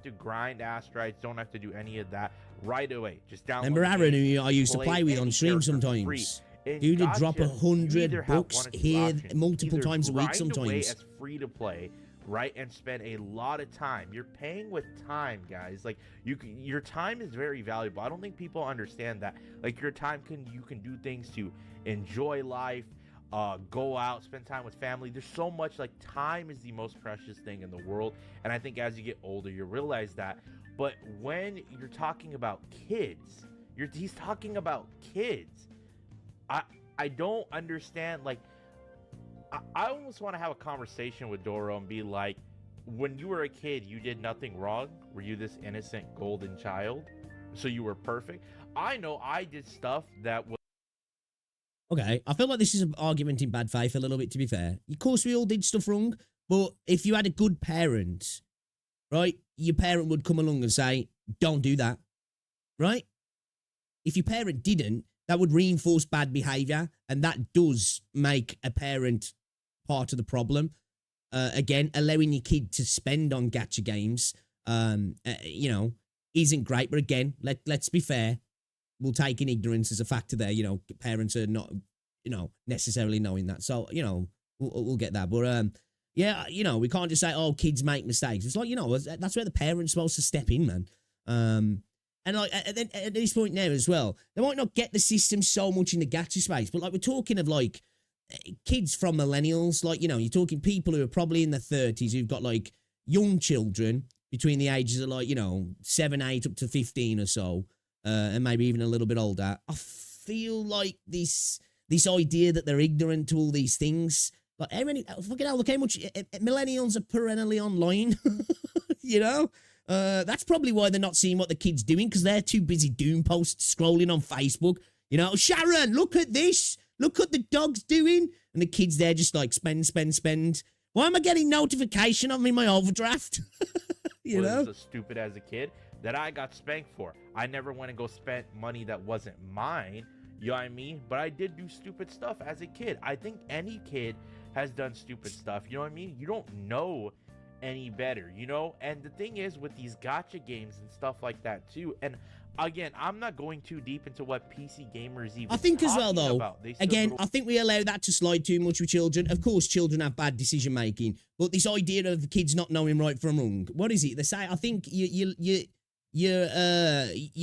To grind asteroids, don't have to do any of that right away. Just download. Remember Aaron, who I used to play with on stream sometimes? Dude would drop 100 bucks here multiple times a week sometimes. Away as free to play, right, and spend a lot of time. You're paying with time, guys. Like, your time is very valuable. I don't think people understand that. Like, your time you can do things to enjoy life, go out, spend time with family. There's so much, like, time is the most precious thing in the world, and I think as you get older you realize that. But when you're talking about kids, he's talking about kids. I don't understand. Like, I almost want to have a conversation with Doro and be like, when you were a kid, you did nothing wrong. Were you this innocent golden child? So you were perfect? I know I did stuff that was... Okay, I feel like this is an argument in bad faith a little bit, to be fair. Of course, we all did stuff wrong, but if you had a good parent, right, your parent would come along and say, don't do that, right? If your parent didn't, that would reinforce bad behavior, and that does make a parent part of the problem. Again, allowing your kid to spend on gacha games, you know, isn't great. But again, let's be fair. We'll take in ignorance as a factor there. You know, parents are not, you know, necessarily knowing that. So, you know, we'll get that. But Yeah, you know, we can't just say, oh, kids make mistakes. It's like, you know, that's where the parent's supposed to step in, man. And like at this point now as well, they might not get the system so much in the gacha space, but like we're talking of like kids from millennials, like, you know, you're talking people who are probably in their 30s who've got like young children between the ages of like, you know, 7, 8 up to 15 or so, and maybe even a little bit older. I feel like this idea that they're ignorant to all these things. Like, how many, fucking hell, look how much millennials are perennially online, you know? That's probably why they're not seeing what the kids doing, because they're too busy doing posts, scrolling on Facebook. You know, Sharon, look at this. Look what the dog's doing. And the kids there just like spend. Why am I getting notification of me in my overdraft? You know? So stupid as a kid that I got spanked for. I never went and go spend money that wasn't mine. You know what I mean? But I did do stupid stuff as a kid. I think any kid has done stupid stuff. You know what I mean? You don't know any better, you know? And the thing is with these gacha games and stuff like that too, and again, I'm not going too deep into what PC gamers even I think as well though, again, go. I think we allow that to slide too much with children. Of course, children have bad decision making, but this idea of kids not knowing right from wrong, what is it? They say, I think you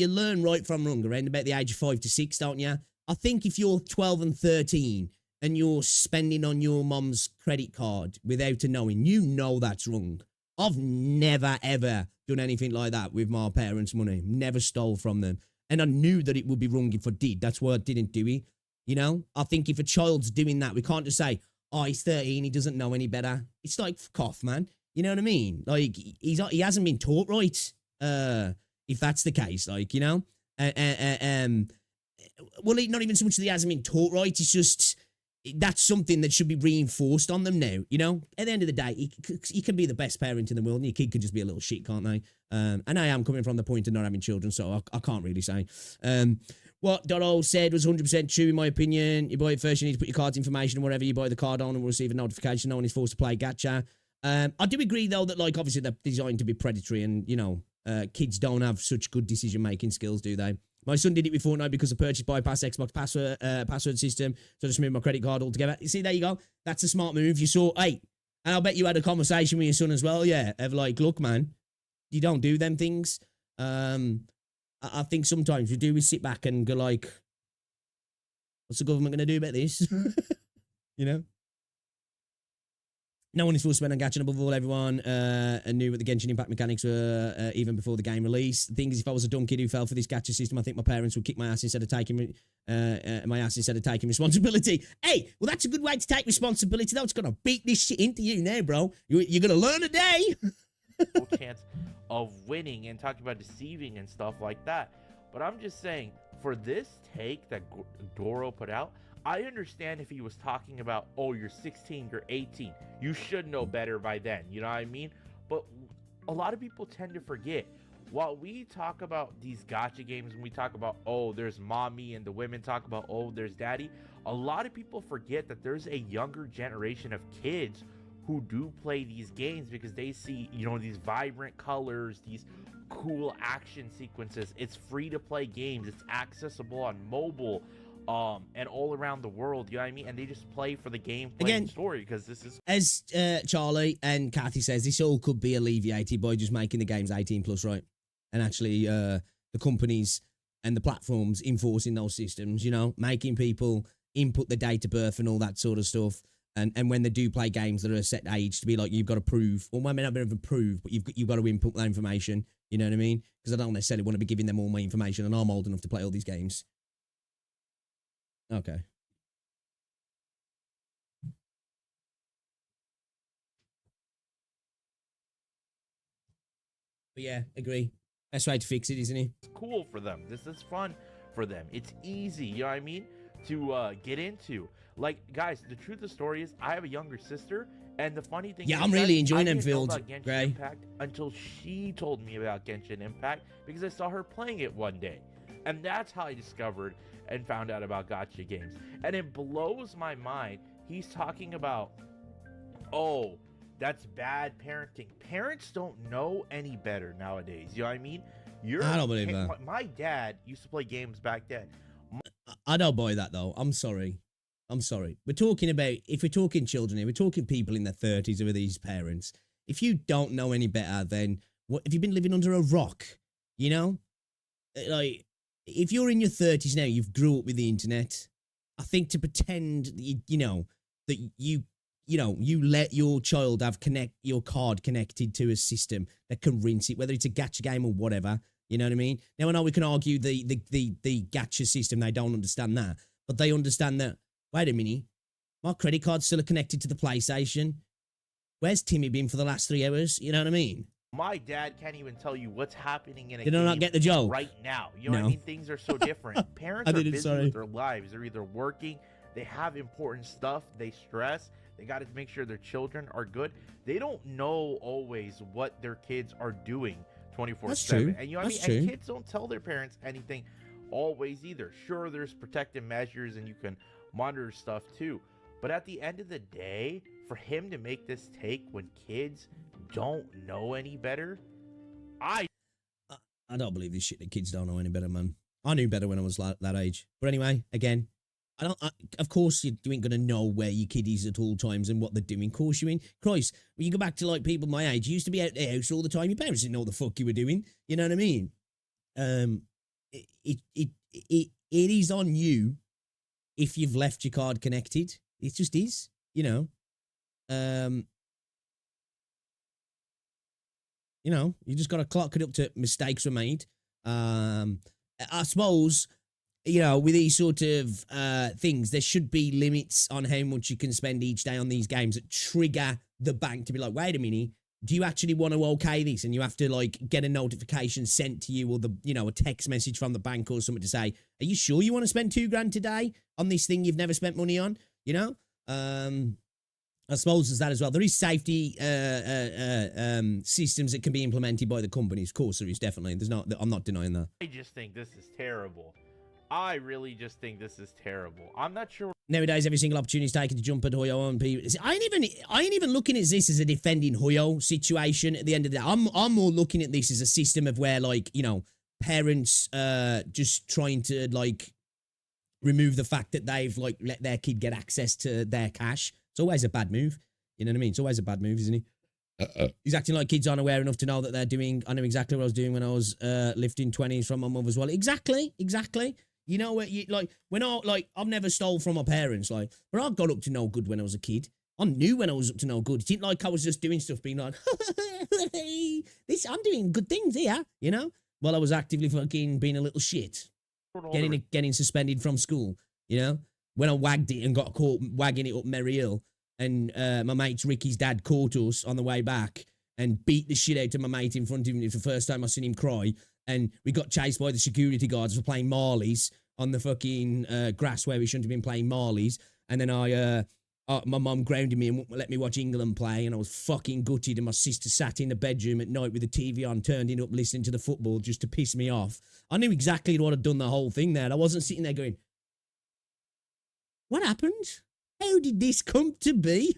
learn right from wrong around about the age of 5 to 6, don't you? I think if you're 12 and 13 and you're spending on your mom's credit card without her knowing, you know that's wrong. I've never, ever done anything like that with my parents' money. Never stole from them. And I knew that it would be wrong if I did. That's why I didn't do it. You know? I think if a child's doing that, we can't just say, oh, he's 13, he doesn't know any better. It's like, fuck off, man. You know what I mean? Like, he hasn't been taught right, if that's the case, like, you know? Well, not even so much that he hasn't been taught right, it's just that's something that should be reinforced on them now, you know? At the end of the day, you can be the best parent in the world and your kid can just be a little shit, can't they? And I am coming from the point of not having children, so I can't really say. What Dotto said was 100% true in my opinion. You buy it first, you need to put your card's information and whatever you buy the card on and will receive a notification. No one is forced to play gacha. I do agree, though, that, like, obviously they're designed to be predatory and, you know, kids don't have such good decision-making skills, do they? My son did it with Fortnite because of purchase bypass Xbox password system, so I just moved my credit card altogether. You see, there you go. That's a smart move. You saw, hey, and I'll bet you had a conversation with your son as well, yeah, of like, look, man, you don't do them things. I think sometimes we do, we sit back and go like, what's the government going to do about this? You know? No one is forced to spend on Gacha, above all, everyone knew what the Genshin impact mechanics were even before the game release. The thing is, if I was a dumb kid who fell for this Gacha system, I think my parents would kick my ass instead of taking responsibility. Hey, well, that's a good way to take responsibility, though. It's going to beat this shit into you now, bro. You're going to learn today. No chance of winning and talking about deceiving and stuff like that. But I'm just saying, for this take that Doro put out, I understand if he was talking about, oh, you're 16, you're 18, you should know better by then, you know what I mean? But a lot of people tend to forget, while we talk about these gacha games and we talk about, oh, there's mommy, and the women talk about, oh, there's daddy, a lot of people forget that there's a younger generation of kids who do play these games because they see, you know, these vibrant colors, these cool action sequences. It's free to play games, it's accessible on mobile, and all around the world, you know what I mean? And they just play for the gameplay and story because this is... As Charlie and Kathy says, this all could be alleviated by just making the games 18 plus, right? And actually the companies and the platforms enforcing those systems, you know, making people input the date of birth and all that sort of stuff. And when they do play games that are a set age, to be like, you've got to prove, or might not be able to prove, but you've got to input that information, you know what I mean? Because I don't necessarily want to be giving them all my information, and I'm old enough to play all these games. Okay. But yeah, agree. Best way to fix it, isn't it? It's cool for them. This is fun for them. It's easy, you know what I mean, to get into. Like, guys, the truth of the story is, I have a younger sister, and the funny thing is, I'm really enjoying Enfield, Gray. Impact until she told me about Genshin Impact because I saw her playing it one day. And that's how I discovered and found out about gacha games. And it blows my mind. He's talking about, oh, that's bad parenting. Parents don't know any better nowadays. You know what I mean? I don't believe that. My dad used to play games back then. I don't buy that, though. I'm sorry. I'm sorry. We're talking about, if we're talking children here, we're talking people in their 30s who are these parents. If you don't know any better, then what have you been living under a rock? You know? Like, if you're in your 30s now, you've grew up with the internet. I think to pretend that you let your child have your card connected to a system that can rinse it, whether it's a gacha game or whatever. You know what I mean? Now I know we can argue the gacha system, they don't understand that. But they understand that, wait a minute, my credit card's still connected to the PlayStation. Where's Timmy been for the last 3 hours? You know what I mean? My dad can't even tell you what's happening in a Did I not get the joke? right now. You know what I mean? Things are so different. Parents are busy with their lives. They're either working, they have important stuff, they stress, they got to make sure their children are good. They don't know always what their kids are doing 24/7. That's true. And you know what I mean? And kids don't tell their parents anything always either. Sure, there's protective measures and you can monitor stuff too. But at the end of the day, for him to make this take when kids don't know any better, I don't believe this shit that kids don't know any better, man. I knew better when I was that age. But anyway, again, of course you ain't gonna know where your kid is at all times and what they're doing. Of course you ain't. Christ, when you go back to like people my age, you used to be out the house all the time. Your parents didn't know what the fuck you were doing. You know what I mean? It is on you if you've left your card connected. It just is, you know. You know, you just got to clock it up to mistakes were made. I suppose, you know, with these sort of things, there should be limits on how much you can spend each day on these games that trigger the bank to be like, wait a minute, do you actually want to okay this? And you have to like get a notification sent to you or a text message from the bank or something to say, are you sure you want to spend $2,000 today on this thing you've never spent money on? You know? I suppose there's that as well. There is safety systems that can be implemented by the companies. Of course, there is definitely. I'm not denying that. I just think this is terrible. I really just think this is terrible. I'm not sure. Nowadays, every single opportunity is taken to jump at Hoyo and people. I ain't even looking at this as a defending Hoyo situation. At the end of the day, I'm more looking at this as a system of where, like, you know, parents just trying to like remove the fact that they've like let their kid get access to their cash. It's always a bad move. You know what I mean? It's always a bad move, isn't he? He's acting like kids aren't aware enough to know that they're doing. I know exactly what I was doing when I was lifting 20s from my mother's wallet. Exactly. You know what? I've never stole from my parents. Like, but I got up to no good when I was a kid. I knew when I was up to no good. It didn't like I was just doing stuff, being like, I'm doing good things here. You know, while I was actively fucking being a little shit, getting suspended from school. You know. When I wagged it and got caught wagging it up Merry Hill, and my mate Ricky's dad caught us on the way back and beat the shit out of my mate in front of him. It was the first time I seen him cry, and we got chased by the security guards for playing Marlies on the fucking grass where we shouldn't have been playing Marlies. And then my mum grounded me and wouldn't let me watch England play, and I was fucking gutted. And my sister sat in the bedroom at night with the TV on, turned it up, listening to the football just to piss me off. I knew exactly what I'd done the whole thing there. I wasn't sitting there going, what happened? How did this come to be?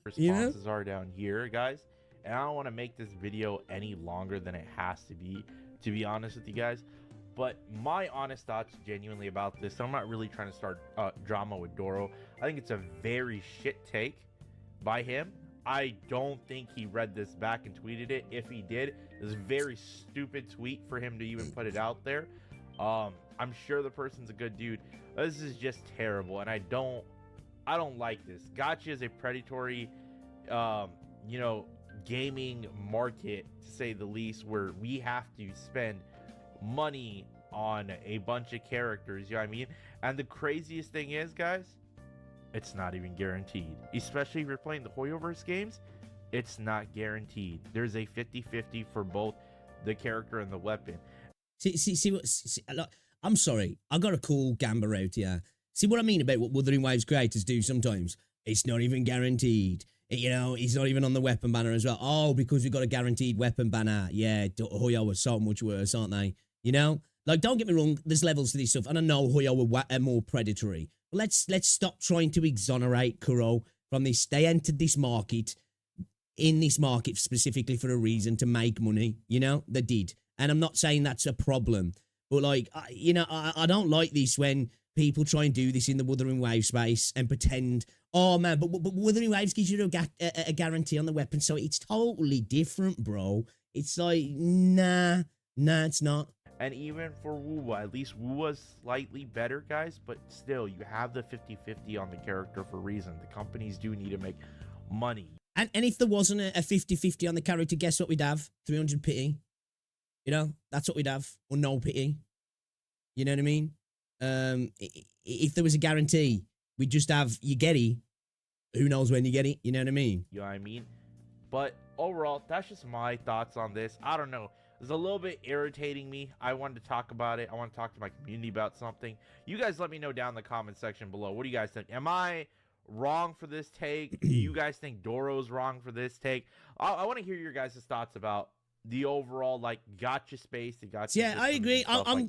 Responses are down here, guys. And I don't want to make this video any longer than it has to be honest with you guys. But my honest thoughts genuinely about this, I'm not really trying to start drama with Doro. I think it's a very shit take by him. I don't think he read this back and tweeted it. If he did, it was a very stupid tweet for him to even put it out there. I'm sure the person's a good dude. This is just terrible, and I don't like this. Gacha is a predatory, gaming market, to say the least, where we have to spend money on a bunch of characters, you know what I mean? And the craziest thing is, guys, it's not even guaranteed. Especially if you're playing the Hoyoverse games, it's not guaranteed. There's a 50-50 for both the character and the weapon. I'm sorry, I got a cool Gamba out here. See what I mean about what Wuthering Waves creators do sometimes? It's not even guaranteed. It's not even on the weapon banner as well. Oh, because we got a guaranteed weapon banner. Yeah, Hoyo are so much worse, aren't they? You know? Like, don't get me wrong, there's levels to this stuff, and I know Hoyo are more predatory. But let's stop trying to exonerate Kuro from this. They entered this market, in this market specifically for a reason, to make money. You know? They did. And I'm not saying that's a problem. But, like, I don't like this when people try and do this in the Wuthering Wave space and pretend, oh man, but Wuthering Waves gives you a guarantee on the weapon, so it's totally different, bro. It's like, nah, it's not. And even for Wuwa, at least Wuwa's slightly better, guys, but still, you have the 50-50 on the character for a reason. The companies do need to make money. And if there wasn't a 50-50 on the character, guess what we'd have? 300 pity. You know, that's what we'd have. Or no pity. You know what I mean? If there was a guarantee, we'd just have, you get it. Who knows when you get it? You know what I mean? You know what I mean? But overall, that's just my thoughts on this. I don't know. It's a little bit irritating me. I wanted to talk about it. I want to talk to my community about something. You guys let me know down in the comment section below. What do you guys think? Am I wrong for this take? Do you guys think Doro's wrong for this take? I want to hear your guys' thoughts about the overall like gacha space. The gacha yeah, I agree. I'm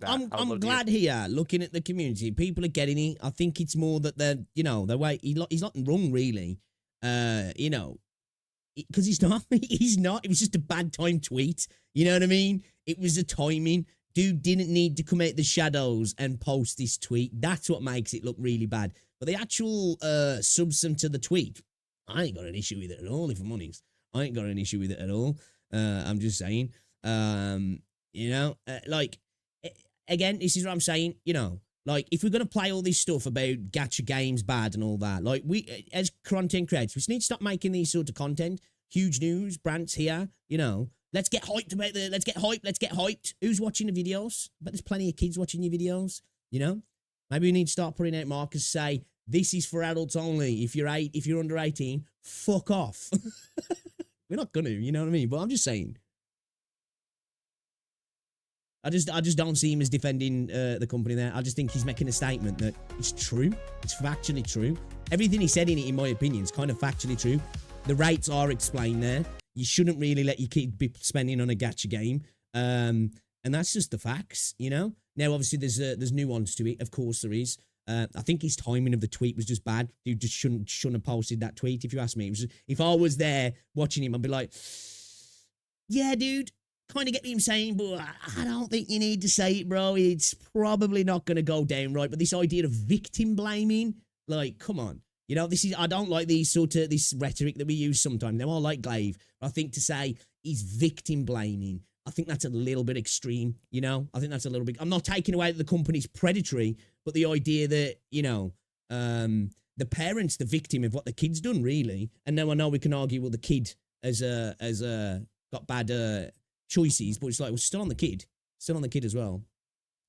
glad here looking at the community. People are getting it. I think it's more that they're, you know, the way he's not wrong really. You know, because he's not. He's not. It was just a bad time tweet. You know what I mean? It was the timing. Dude didn't need to come out the shadows and post this tweet. That's what makes it look really bad. But the actual substance to the tweet, I ain't got an issue with it at all, if I'm honest. I ain't got an issue with it at all. I'm just saying. You know, like, again, this is what I'm saying. You know, like, if we're going to play all this stuff about gacha games bad and all that, like, we, as content creators, we just need to stop making these sort of content. Huge news, brands here, you know. Let's get hyped about let's get hyped. Who's watching the videos? But there's plenty of kids watching your videos, you know? Maybe we need to start putting out markers, say, this is for adults only. If you're under 18, fuck off. We're not gonna, you know what I mean? But I'm just saying. I just don't see him as defending the company there. I just think he's making a statement that it's true. It's factually true. Everything he said in it, in my opinion, is kind of factually true. The rates are explained there. You shouldn't really let your kid be spending on a gacha game. And that's just the facts, you know? Now, obviously, there's nuance to it. Of course, there is. I think his timing of the tweet was just bad. Dude just shouldn't have posted that tweet, if you ask me. It was just, if I was there watching him, I'd be like, yeah, dude, kind of get what I'm saying, but I don't think you need to say it, bro. It's probably not going to go down right. But this idea of victim blaming, like, come on. You know, I don't like this rhetoric that we use sometimes. Now, I like Glaive, but I think to say he's victim blaming, I think that's a little bit extreme, you know? I think that's a little bit, I'm not taking away that the company's predatory, but the idea that, you know, the parent's the victim of what the kid's done, really. And now I know we can argue, well, the kid has got bad choices, but it's like, we're still on the kid as well.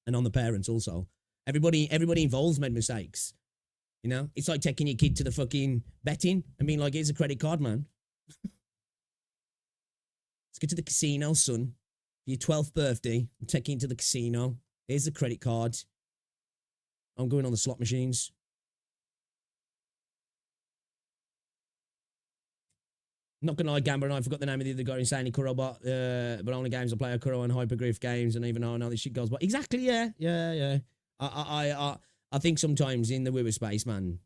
And on the parents also. Everybody involved's made mistakes. You know, it's like taking your kid to the fucking betting and being like, here's a credit card, man. Let's get to the casino, son. For your 12th birthday, I'm taking you to the casino. Here's the credit card. I'm going on the slot machines. I'm not going to lie, Gambler, and I forgot the name of the other guy insane Kuro, but only games I play are Kuro and HYPERGRYPH games, and even though I know this shit goes, but exactly, yeah. I think sometimes in the Wibber space, man,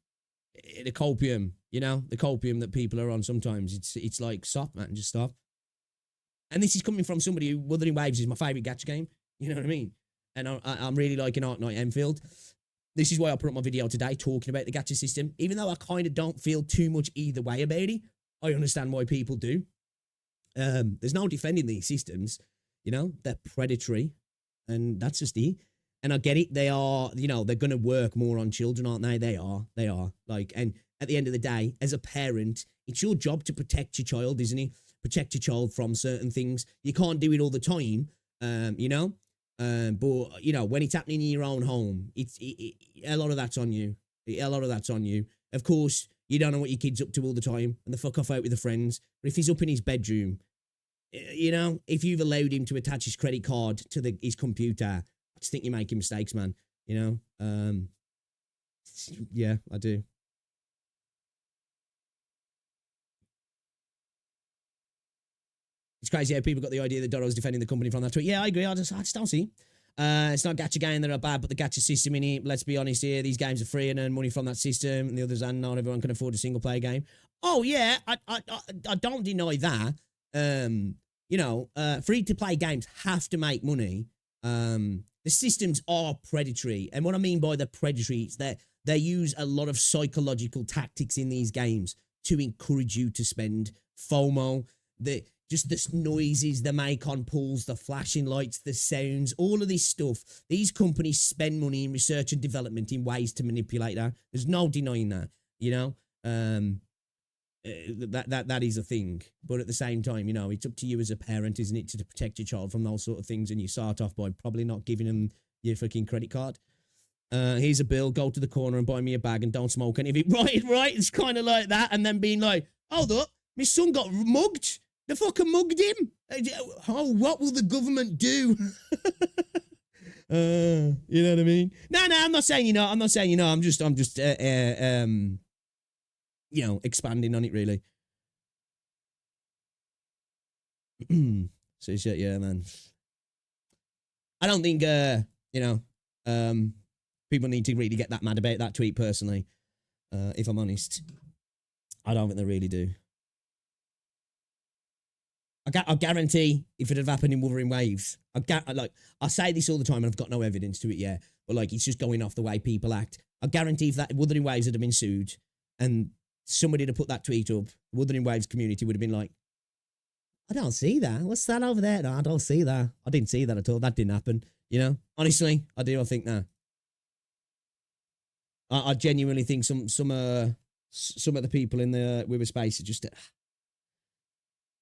the copium, you know, the copium that people are on sometimes, it's like, stop, man, just stop. And this is coming from somebody who, Wuthering Waves is my favourite gacha game, you know what I mean? And I'm really liking Arknights Endfield. This is why I put up my video today talking about the gacha system. Even though I kind of don't feel too much either way about it, I understand why people do. There's no defending these systems, you know, they're predatory, and that's just it. And I get it. They are, you know, they're going to work more on children, aren't they? They are. Like, and at the end of the day, as a parent, it's your job to protect your child, isn't it? Protect your child from certain things. You can't do it all the time, you know? But, you know, when it's happening in your own home, a lot of that's on you. A lot of that's on you. Of course, you don't know what your kid's up to all the time, and the fuck off out with the friends. But if he's up in his bedroom, you know, if you've allowed him to attach his credit card to his computer, I just think you're making mistakes, man. You know? Yeah, I do. It's crazy how people got the idea that Doro's defending the company from that tweet. Yeah, I agree. I just don't see. It's not gacha game that are bad, but the gacha system in it, let's be honest here, these games are free and earn money from that system, and the others are not. Everyone can afford a single-player game. Oh, yeah, I don't deny that. You know, free-to-play games have to make money. The the systems are predatory. And what I mean by the predatory is that they use a lot of psychological tactics in these games to encourage you to spend. FOMO, just the noises they make on pools, the flashing lights, the sounds, all of this stuff. These companies spend money in research and development in ways to manipulate that. There's no denying that, you know. That is a thing. But at the same time, you know, it's up to you as a parent, isn't it, to protect your child from those sort of things. And you start off by probably not giving them your fucking credit card. Here's a bill, go to the corner and buy me a bag and don't smoke any of it. Right. It's kind of like that. And then being like, hold up, my son got mugged. The fucker mugged him. Oh, what will the government do? You know what I mean? No, I'm not saying you know. I'm just you know, expanding on it really. So yeah, man. I don't think you know, people need to really get that mad about that tweet personally. If I'm honest, I don't think they really do. I guarantee if it had happened in Wuthering Waves, I say this all the time and I've got no evidence to it yet, but like it's just going off the way people act. I guarantee if that Wuthering Waves had been sued and somebody to put that tweet up, Wuthering Waves community would have been like, I don't see that. What's that over there? No, I don't see that. I didn't see that at all. That didn't happen. You know, honestly, I do. I think that. I genuinely think some of the people in the Wibber space are just,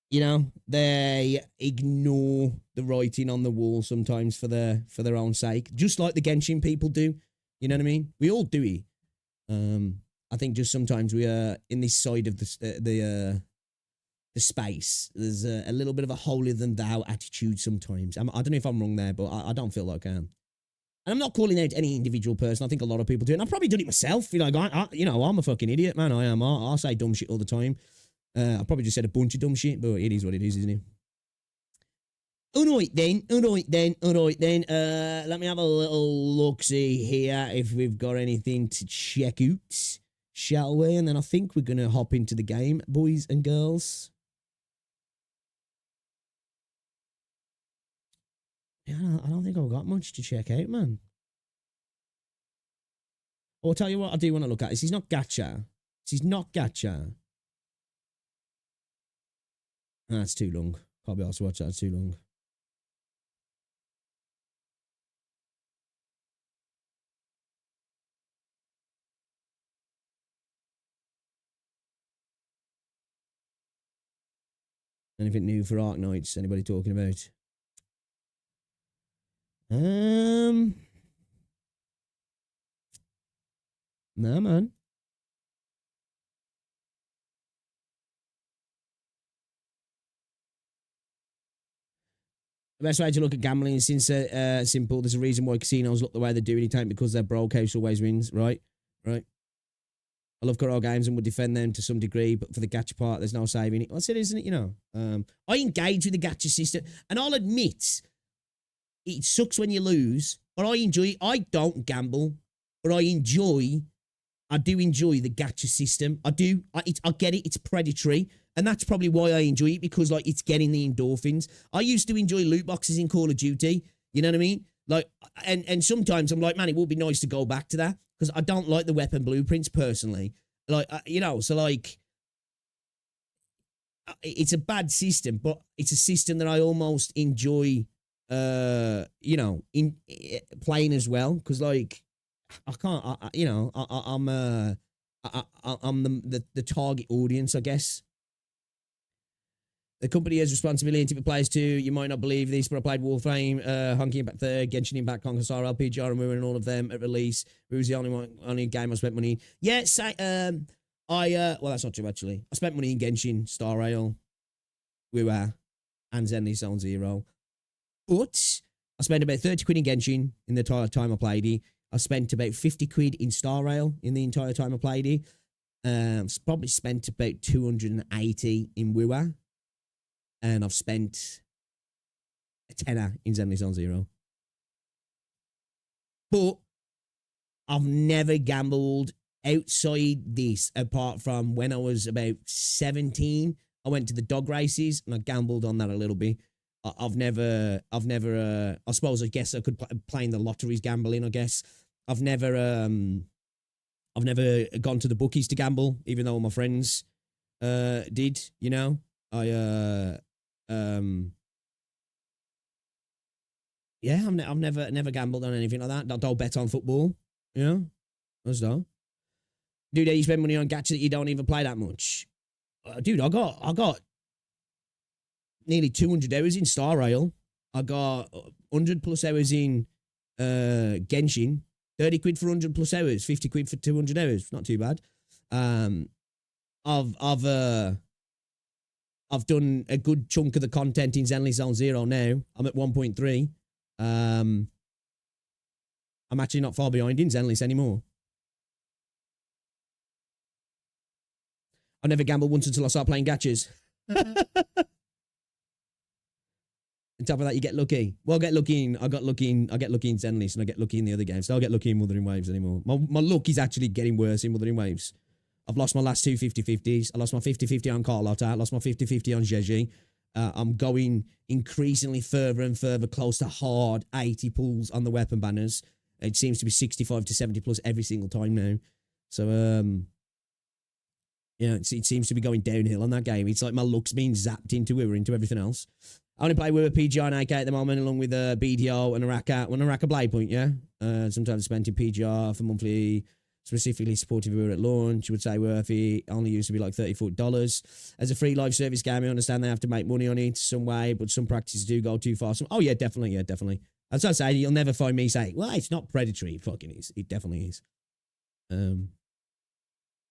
you know, they ignore the writing on the wall sometimes for their own sake, just like the Genshin people do. You know what I mean? We all do it. I think just sometimes we are in this side of the space. There's a little bit of a holier than thou attitude sometimes. I don't know if I'm wrong there, but I don't feel like I am. And I'm not calling out any individual person. I think a lot of people do it. And I've probably done it myself. You know, you know, I'm a fucking idiot, man. I am. I say dumb shit all the time. I probably just said a bunch of dumb shit, but it is what it is, isn't it? All right then. Let me have a little look-see here if we've got anything to check out, shall we? And then I think we're going to hop into the game, boys and girls. Yeah, I don't think I've got much to check out, man. I'll tell you what I do want to look at. This is not Gacha. That's too long. Can't be asked to watch that. It's too long. Anything new for Arknights? Anybody talking about? No, man. The best way to look at gambling is simple. There's a reason why casinos look the way they do anytime, because they're broke. House always wins, right? I love Corel games and would defend them to some degree, but for the gacha part, there's no saving it. That's it, isn't it? You know, I engage with the gacha system, and I'll admit it sucks when you lose, but I enjoy it. I don't gamble, but I do enjoy the gacha system. I do. I get it. It's predatory. And that's probably why I enjoy it, because like it's getting the endorphins. I used to enjoy loot boxes in Call of Duty. You know what I mean? Like, and sometimes I'm like, man, it would be nice to go back to that, because I don't like the weapon blueprints personally. Like, you know, so like, it's a bad system, but it's a system that I almost enjoy, you know, in playing as well. Because like, I can't, you know, I'm the target audience, I guess. The company has responsibility for players too. You might not believe this, but I played Warframe, Honky Impact 3rd, Genshin Impact, Conquer Star, LPGR, and we were in all of them at release. It was the only game I spent money in. Yeah, well, that's not true, actually. I spent money in Genshin, Star Rail, WoW, and Zenly Zone Zero. But I spent about 30 quid in Genshin in the entire time I played it. I spent about 50 quid in Star Rail in the entire time I played it. Probably spent about 280 in WoW. And I've spent a tenner in Zenly Zone Zero. But I've never gambled outside this, apart from when I was about 17. I went to the dog races and I gambled on that a little bit. I've never. I suppose I guess I could play in the lotteries, gambling. I guess I've never gone to the bookies to gamble, even though all my friends did. You know, yeah, I've never gambled on anything like that. Don't bet on football. You know, that's all. Dude, you spend money on gacha that you don't even play that much. Dude, I got nearly 200 hours in Star Rail. I got 100 plus hours in Genshin. 30 quid for 100 plus hours, 50 quid for 200 hours. Not too bad. I've done a good chunk of the content in Zenly Zone Zero now. I'm at 1.3. I'm actually not far behind in Zenless anymore. I never gambled once until I started playing gachas. On top of that, you get lucky. Well, I get lucky in Zenless, and I get lucky in the other games. So I'll get lucky in Wuthering Waves anymore. My luck is actually getting worse in Wuthering Waves. I've lost my last two 50-50s. I lost my 50-50 on Carlotta. I lost my 50-50 on Jeji. I'm going increasingly further and further close to hard 80 pulls on the weapon banners. It seems to be 65 to 70 plus every single time now. So, yeah, it seems to be going downhill on that game. It's like my luck's being zapped into everything else. I only play with a PGR and AK at the moment, along with a BDO and a Raka. Well, a Raka Blade Point, yeah. Sometimes spent in PGR for monthly, specifically supportive we were at launch. Would say worth it. Only used to be like $30-40. As a free live service game, I understand they have to make money on it some way, but some practices do go too far. Oh yeah, definitely, yeah, definitely. As I say, you'll never find me saying, well, it's not predatory. It fucking is. It definitely is. You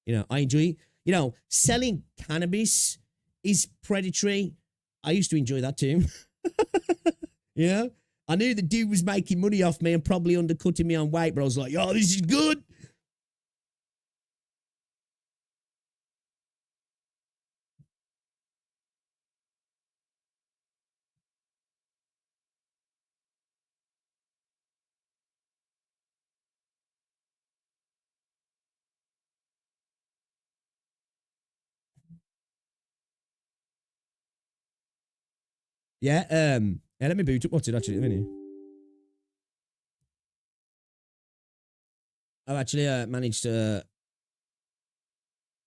know, I enjoy, you know, selling cannabis is predatory. I used to enjoy that too. You know, I knew the dude was making money off me and probably undercutting me on weight, but I was like, oh, this is good. Yeah, yeah, let me boot up. What's it actually? I've actually managed to,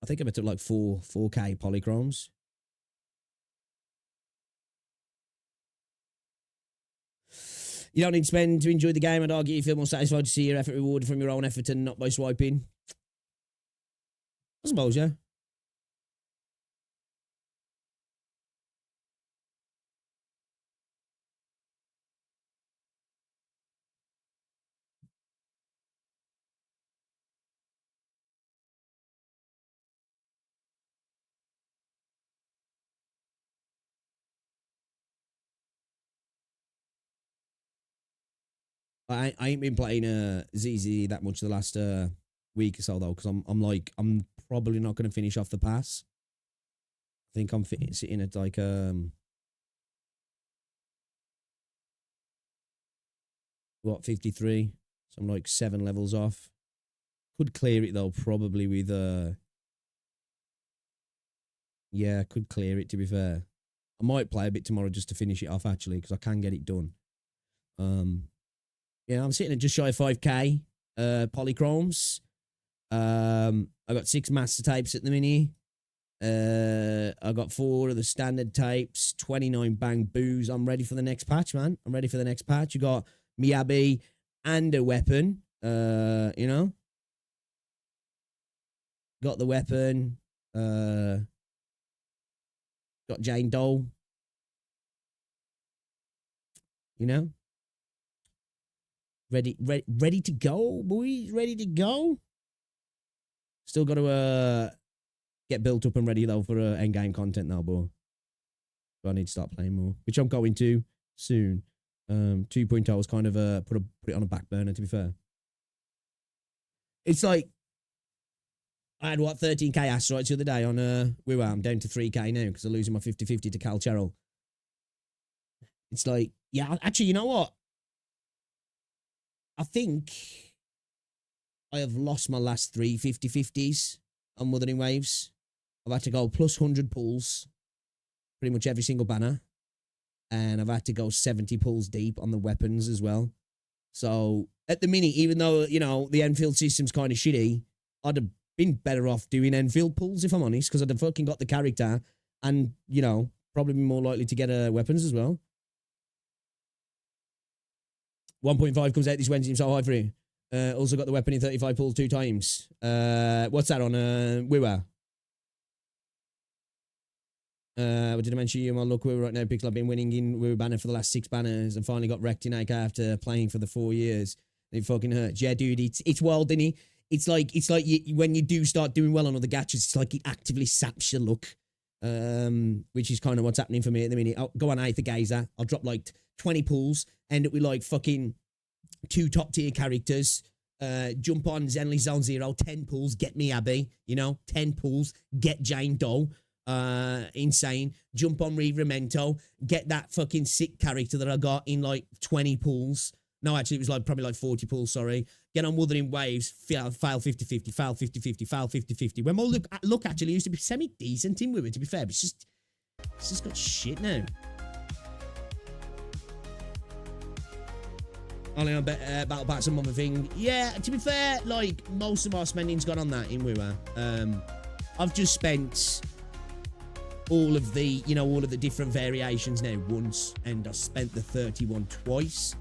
I think I'm at like 4K polychromes. You don't need to spend to enjoy the game. I'd argue you feel more satisfied to see your effort rewarded from your own effort and not by swiping. I suppose, yeah. I ain't been playing ZZ that much the last week or so though, because I'm probably not going to finish off the pass. I think I'm sitting at like what 53, so I'm like 7 levels off. Could clear it though, probably with yeah, could clear it to be fair. I might play a bit tomorrow just to finish it off actually, because I can get it done. Yeah, I'm sitting at just shy of 5K polychromes. I got 6 master types at the mini. I got 4 of the standard types, 29 bang boos. I'm ready for the next patch, man. I'm ready for the next patch. You got Miyabi and a weapon. You know, got the weapon. Got Jane Doe. You know, ready to go, boys. Ready to go. Still got to get built up and ready though for end game content now, boy. So I need to start playing more, which I'm going to soon. 2.0 was kind of put it on a back burner, to be fair. It's like I had what 13K asteroids the other day on I'm down to 3K now because I'm losing my 50-50 to Cal Cheryl. It's like, yeah, actually, you know what? I think I have lost my last 3 50-50s on Wuthering Waves. I've had to go plus 100 pulls, pretty much every single banner. and I've had to go 70 pulls deep on the weapons as well. So at the minute, even though, you know, the Enfield system's kind of shitty, I'd have been better off doing Enfield pulls, if I'm honest, because I'd have fucking got the character and, you know, probably be more likely to get weapons as well. 1.5 comes out this Wednesday, I'm so high for you. Also got the weapon in 35 pulls 2 times. What's that on Wiwa? What did I mention you? Look, we were right now. Pixel, I've been winning in we were banner for the last 6 banners and finally got wrecked in AK after playing for the 4 years. It fucking hurts. Yeah, dude, it's wild, isn't it? It's like when you do start doing well on other gachas, it's like it actively saps your luck. Which is kind of what's happening for me at the minute. I'll go on Aether Gazer. I'll drop like 20 pulls, end up with like fucking 2 top tier characters. Jump on Zenly Zone Zero, 10 pulls, get me Abby, you know, 10 pulls, get Jane Doe. Insane. Jump on Revramento, get that fucking sick character that I got in like 20 pulls. No, actually, it was like probably like 40 pulls, sorry. Get on Wuthering Waves, fail 50-50, fail 50-50, fail 50-50. When my look actually used to be semi-decent in women, to be fair, but it's just got shit now. Only on Battle Pass and one thing. Yeah, to be fair, like, most of our spending's gone on that in WoW. I've just spent all of the, you know, all of the different variations now once, and I spent the 31 twice.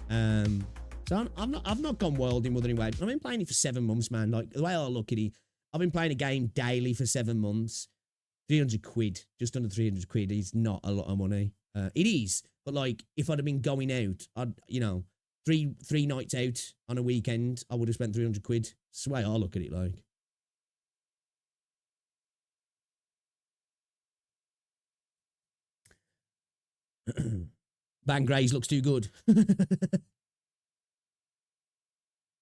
So I've not gone wild in Wuthering Waves. I've been playing it for 7 months, man. Like, the way I look at it, I've been playing a game daily for 7 months. 300 quid, just under 300 quid is not a lot of money. It is, but like, if I'd have been going out, I'd, you know, three nights out on a weekend, I would have spent 300 quid. That's the way I look at it, like. Bang Grays looks too good. I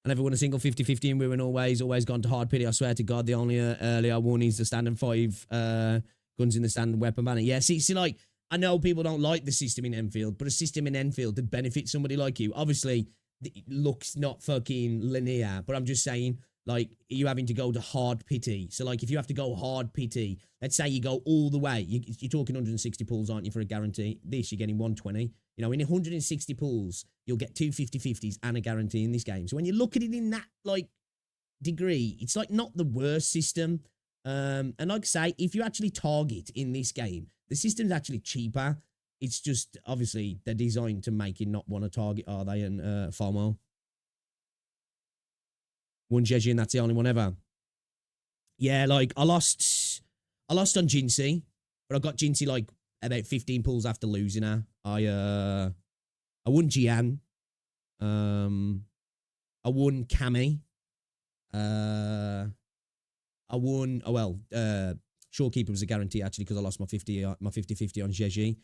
never won a single 50-50 and we were always gone to hard pity. I swear to God, the only early I won is the standard 5 guns in the standard weapon banner. Yeah, see, like, I know people don't like the system in Enfield, but a system in Enfield that benefits somebody like you. Obviously, it looks not fucking linear, but I'm just saying, like, you having to go to hard pity. So, like, if you have to go hard pity, let's say you go all the way, you're talking 160 pulls, aren't you, for a guarantee? This, you're getting 120. You know, in 160 pulls, you'll get 2 50-50s and a guarantee in this game. So when you look at it in that, like, degree, it's, like, not the worst system. And like I say, if you actually target in this game, the system's actually cheaper. It's just, obviously, they're designed to make you not want to target, are they, and FOMO. One Jeji, and that's the only one ever. Yeah, like, I lost on Jinsey, but I got Jinsey, like, about 15 pulls after losing her. I won Jian. I won Cammy. I won, Shorekeeper was a guarantee, actually, because I lost my 50-50 on Jeji.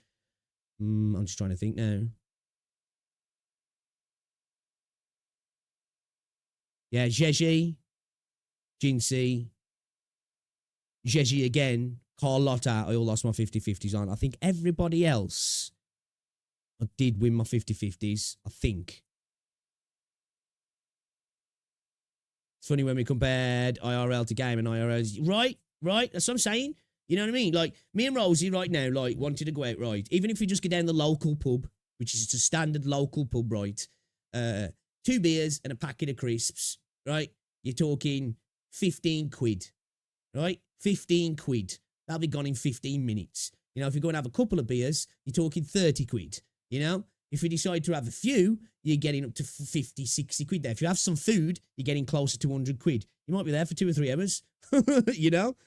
I'm just trying to think now. Yeah, Jeji, Jinsey, Jeji again, Carlotta, I all lost my 50-50s on. I think everybody else, I did win my 50-50s, I think. It's funny when we compared IRL to game and IRL. Right, that's what I'm saying. You know what I mean? Like, me and Rosie right now, like, wanted to go out, right? Even if we just go down the local pub, which is just a standard local pub, right? 2 beers and a packet of crisps, right? You're talking 15 quid, right? 15 quid. That'll be gone in 15 minutes. You know, if you go and have a couple of beers, you're talking 30 quid, you know? If you decide to have a few, you're getting up to 50, 60 quid there. If you have some food, you're getting closer to 100 quid. You might be there for 2 or 3 hours, you know?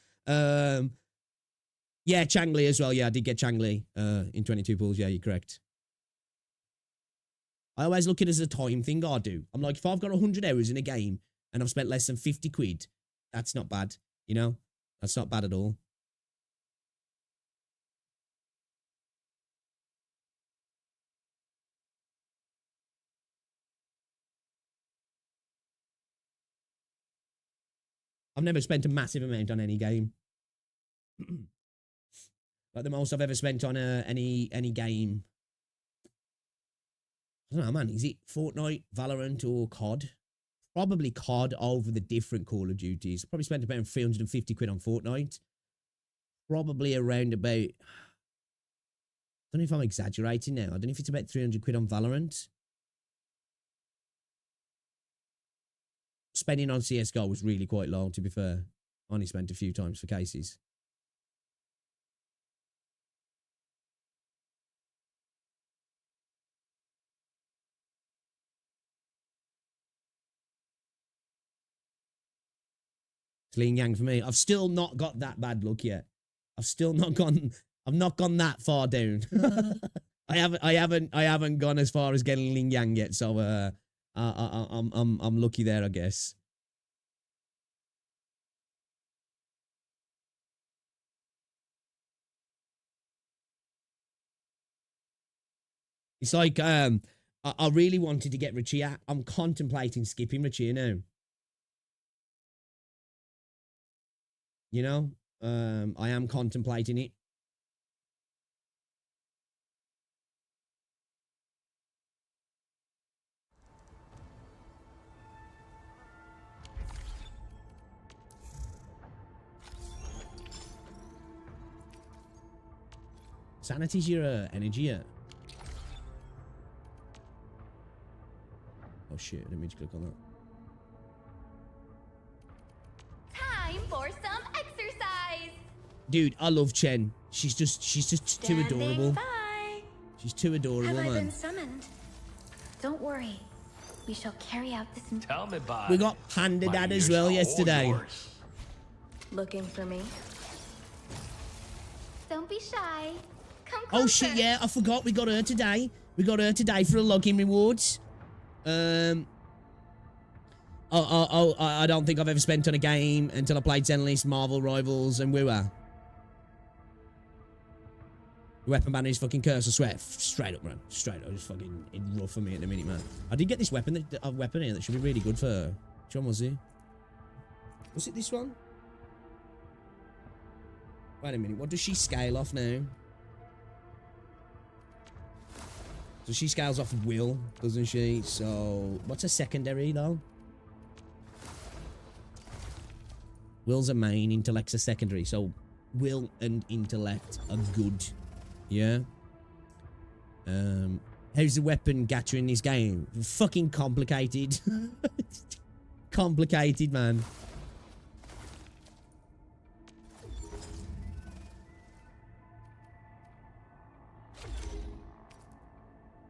Yeah, Changli as well. Yeah, I did get Changli in 22 pulls. Yeah, you're correct. I always look at it as a time thing, I do. I'm like, if I've got 100 hours in a game and I've spent less than 50 quid, that's not bad, you know? That's not bad at all. I've never spent a massive amount on any game. Like, the most I've ever spent on any game, I don't know, man. Is it Fortnite, Valorant, or COD? Probably COD over the different Call of Duties. Probably spent about 350 quid on Fortnite. Probably around about, I don't know if I'm exaggerating now. I don't know if it's about 300 quid on Valorant. Spending on CSGO was really quite low, to be fair. I only spent a few times for cases. Ling Yang for me. I've still not got that bad luck yet. I've not gone that far down. I haven't gone as far as getting Ling Yang yet, so I'm lucky there, I guess. It's like I really wanted to get Rachia. I'm contemplating skipping Rachia now. You know, I am contemplating it. Sanity's your energy, yeah. Oh shit, I didn't mean to click on that. Time for some exercise. Dude, I love Chen. She's just too adorable. By. She's too adorable, Have man. I been summoned? Don't worry. We shall carry out this. Tell me, bud. We got Panda Dad as well yesterday. Looking for me? Don't be shy. Come closer. Oh shit, yeah, I forgot we got her today. We got her today for a login rewards. I don't think I've ever spent on a game until I played Zenless, Marvel Rivals, and WoA. The weapon banner is fucking Curse of Sweat. Straight up, man. Straight up. It's fucking rough for me at the minute, man. I did get this weapon here that should be really good for... Which one was it? Was it this one? Wait a minute. What does she scale off now? So she scales off will, doesn't she? So, what's a secondary, though? Will's a main, intellect's a secondary. So, will and intellect are good. Yeah? How's the weapon gacha in this game? Fucking complicated. Complicated, man.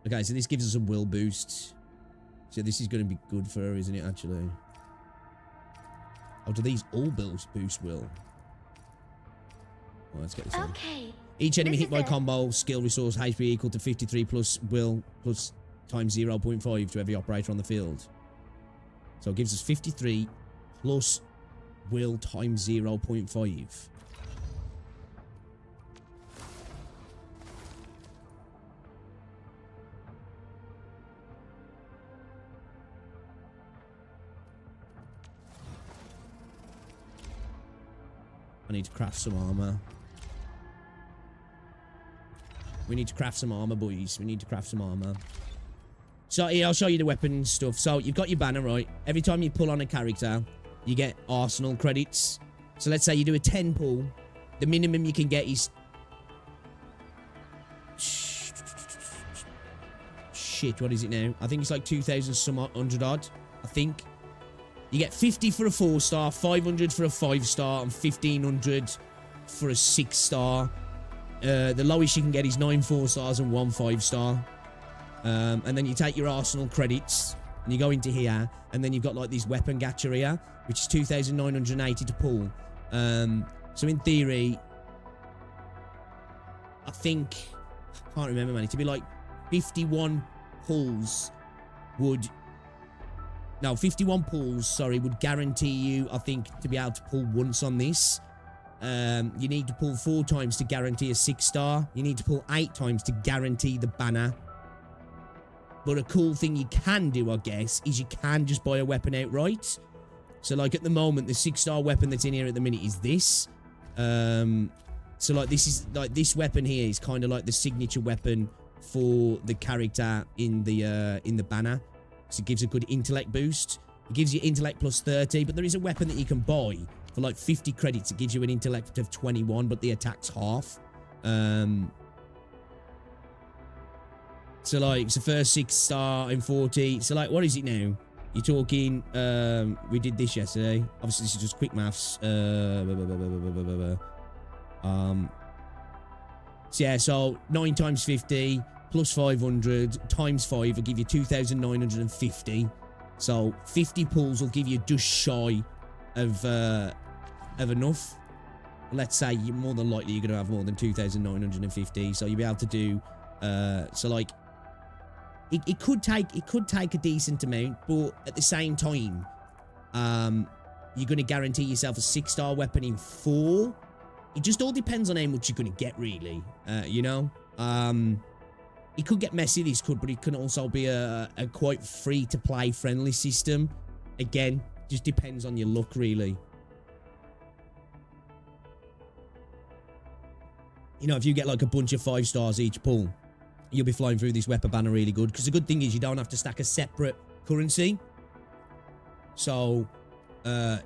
Okay, so this gives us a will boost. So this is going to be good for her, isn't it, actually? Oh, do these all boost will? Well, let's get this on. Okay. Each enemy hit by it. combo, skill resource, HP equal to 53 plus will plus times 0.5 to every operator on the field. So it gives us 53 plus will times 0.5. I need to craft some armor. We need to craft some armor, boys. We need to craft some armor. So, here, I'll show you the weapon stuff. So, you've got your banner, right? Every time you pull on a character, you get arsenal credits. So, let's say you do a 10 pull. The minimum you can get is... Shit, what is it now? I think it's like 2,000 some hundred odd. I think. You get 50 for a 4-star, 500 for a 5-star, and 1,500 for a 6-star. The lowest you can get is 9 4-stars and 1 5-star. And then you take your arsenal credits, and you go into here, and then you've got like this weapon gacha here, which is 2,980 to pull. So in theory, I think, I can't remember, man, to be like 51 pulls would... No, 51 pulls, sorry, would guarantee you, I think, to be able to pull once on this. You need to pull 4 times to guarantee a 6-star. You need to pull 8 times to guarantee the banner. But a cool thing you can do, I guess, is you can just buy a weapon outright. So, like, at the moment, the 6-star weapon that's in here at the minute is this. So, like, this is, like, this weapon here is kind of like the signature weapon for the character in the banner. So it gives a good intellect boost. It gives you intellect plus 30, but there is a weapon that you can buy for like 50 credits. It gives you an intellect of 21, but the attack's half. So like, it's the first 6-star in 40. So like, what is it now? You're talking, we did this yesterday. Obviously, this is just quick maths. So yeah, so 9 times 50 plus 500 times 5 will give you 2,950. So 50 pulls will give you just shy of enough. Let's say you're more than likely you're going to have more than 2,950. So you'll be able to do, so like, it could take a decent amount, but at the same time, you're going to guarantee yourself a 6-star weapon in 4. It just all depends on how much you're going to get, really. You know, it could get messy. This could, but it can also be a quite free-to-play friendly system. Again, just depends on your luck, really. You know, if you get like a bunch of 5 stars each pull, you'll be flying through this weapon banner really good. Because the good thing is you don't have to stack a separate currency. So,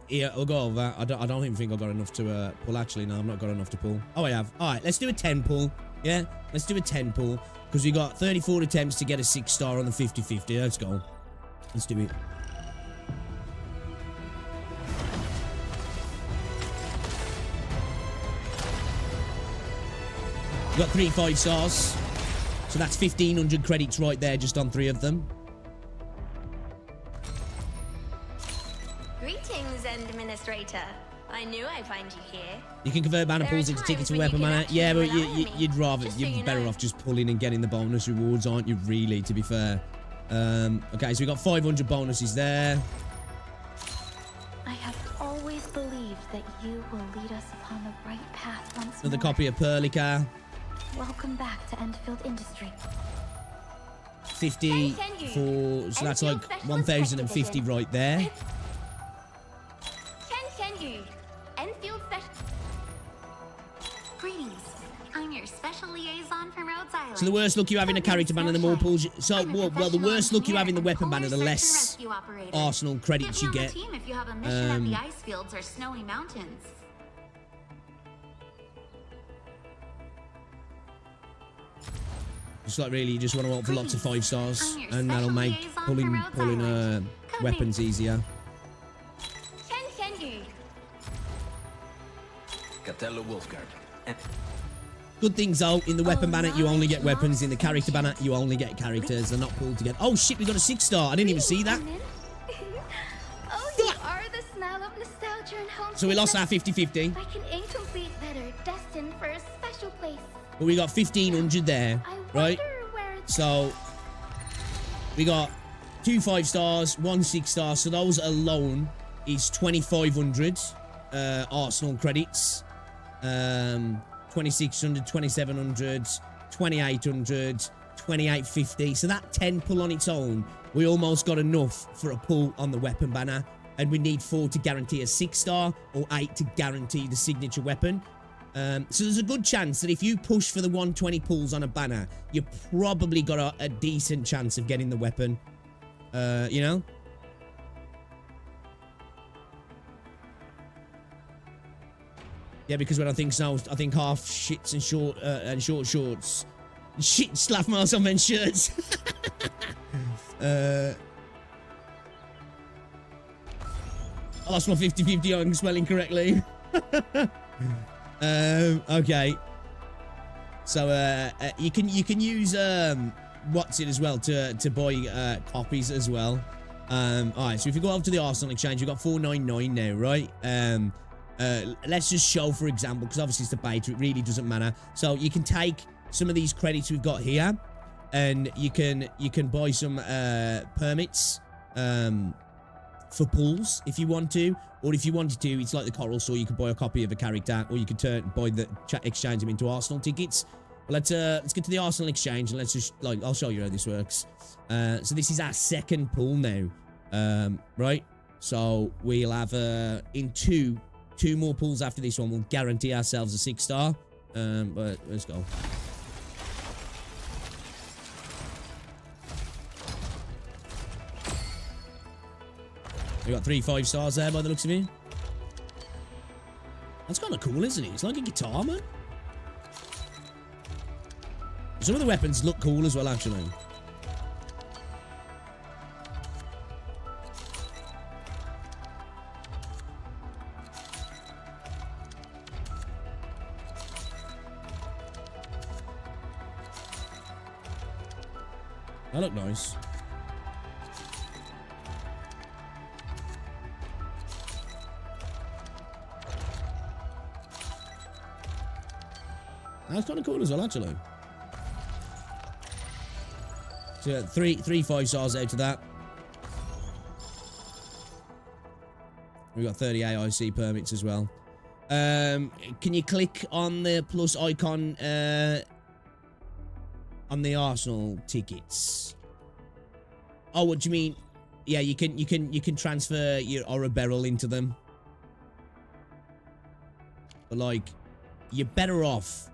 yeah, we'll go over that. I don't even think I've got enough to pull. Actually, no, I've not got enough to pull. Oh, I have. All right, let's do a 10 pull. Yeah, let's do a 10 pull. Because we got 34 attempts to get a 6-star on the 50-50. Let's go. Let's do it. We got 3 5-stars. So that's 1,500 credits right there, just on 3 of them. Greetings, Administrator. I knew I'd find you here. You can convert banner pulls into tickets for weapon banner. Yeah, but you'd rather, you're better off just pulling and getting the bonus rewards, aren't you, really, to be fair? Okay, so we got 500 bonuses there. I have always believed that you will lead us upon the right path once Another more. copy of Perlica. Welcome back to Enfield Industry. 50 for, so that's like 1,050 right there. Enfield Greetings. I'm your special liaison from Rhodes Island. So the worse luck you have in a character banner, the more pulls you... So, well, the worse luck you have in the weapon banner, the less Arsenal credits you get. If you have a mission at the ice fields or snowy mountains. Just like really, you just want to opt for lots of 5 stars, and that'll make pulling weapons easier. Good things though, in the weapon banner you only get weapons, in the character banner you only get characters. They're not pulled together. Oh shit, we got a 6-star. I didn't even see that. Oh, you are the smell of nostalgia and home. So we lost our 50-50. Like an incomplete letter destined for a special place. But we got 1,500 there, right? So we got 2 5-stars, 1 6-star. So those alone is 2,500 Arsenal credits. 2,600, 2,700, 2,800, 2,850. So that 10 pull on its own, we almost got enough for a pull on the weapon banner. And we need 4 to guarantee a 6-star or 8 to guarantee the signature weapon. So there's a good chance that if you push for the 120 pulls on a banner, you probably got a decent chance of getting the weapon. You know? Yeah, because when I think snow, I think half shits and short shorts. Shit, slav miles on men's shirts. I lost my 50-50 on spelling correctly. Okay. So you can use what's it as well to buy copies as well. Alright, so if you go over to the Arsenal Exchange, you've got 499 now, right? Let's just show, for example, because obviously it's the beta, it really doesn't matter. So you can take some of these credits we've got here, and you can buy some permits for pulls if you want to, or if you wanted to, it's like the Coral Store, you could buy a copy of a character, or you could exchange them into Arsenal tickets. Let's get to the Arsenal Exchange, and let's just, like, I'll show you how this works. So this is our second pull now, right? So we'll have in two more pulls after this one, we'll guarantee ourselves a 6-star. But let's go. We got 3 5-stars there by the looks of it. That's kind of cool, isn't it? It's like a guitar, man. Some of the weapons look cool as well, actually. That look nice. That's kind of cool as well, actually. So three 5-stars out of that. We've got 30 AIC permits as well. Can you click on the plus icon on the Arsenal tickets? Oh, what do you mean? Yeah, you can transfer your Aura Beryl into them. But like, you're better off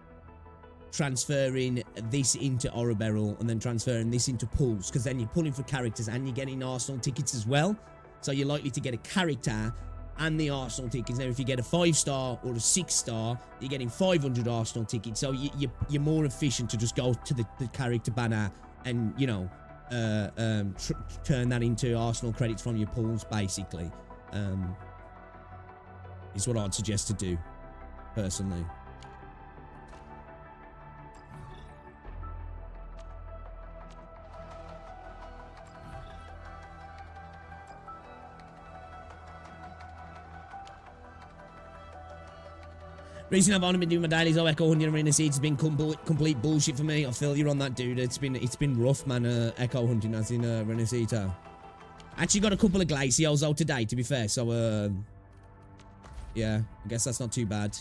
transferring this into Aura Beryl and then transferring this into pools, because then you're pulling for characters and you're getting Arsenal tickets as well. So you're likely to get a character and the Arsenal tickets. Now, if you get a 5-star or a 6-star, you're getting 500 Arsenal tickets. So you're more efficient to just go to the character banner and, you know, turn that into Arsenal credits from your pools, basically. Is what I'd suggest to do, personally. Reason I've only been doing my dailies, Echo Hunting Arena Seeds has been complete bullshit for me. I feel you're on that, dude. It's been rough, man. Echo Hunting as in Renacita. Actually got a couple of Glacios out today, to be fair. So yeah, I guess that's not too bad.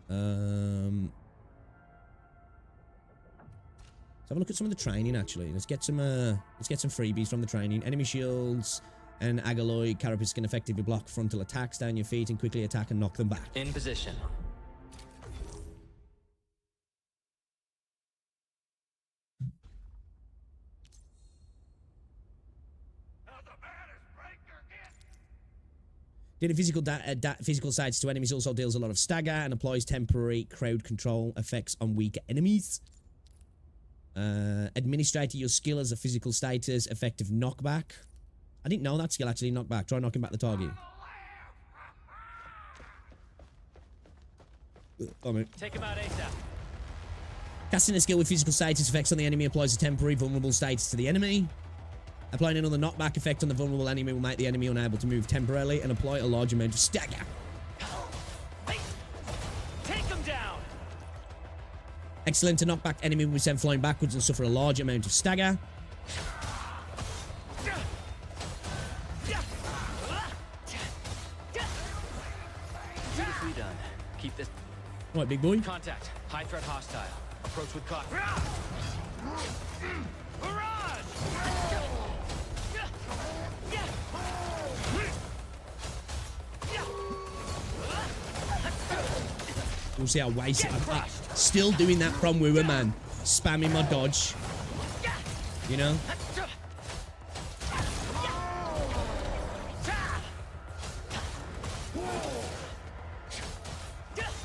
Let's have a look at some of the training. Actually, let's get some freebies from the training. Enemy shields. And Agaloy Carapace can effectively block frontal attacks down your feet and quickly attack and knock them back. In position. Dealing physical sides to enemies also deals a lot of stagger and applies temporary crowd control effects on weaker enemies. Administrate your skill as a physical status, effective knockback. I didn't know that skill actually knocked back. Try knocking back the target. Oh, mate. Take him out ASAP. Casting a skill with physical status effects on the enemy applies a temporary vulnerable status to the enemy. Applying another knockback effect on the vulnerable enemy will make the enemy unable to move temporarily and apply a large amount of stagger. Hey. Take him down. Excellent. To knock back enemy will be sent flying backwards and suffer a large amount of stagger. Keep this. Right, big boy. Contact. High threat hostile. Approach with caution. We'll see how wasted. I'm still doing that from Wooer, man. Spamming my dodge. You know?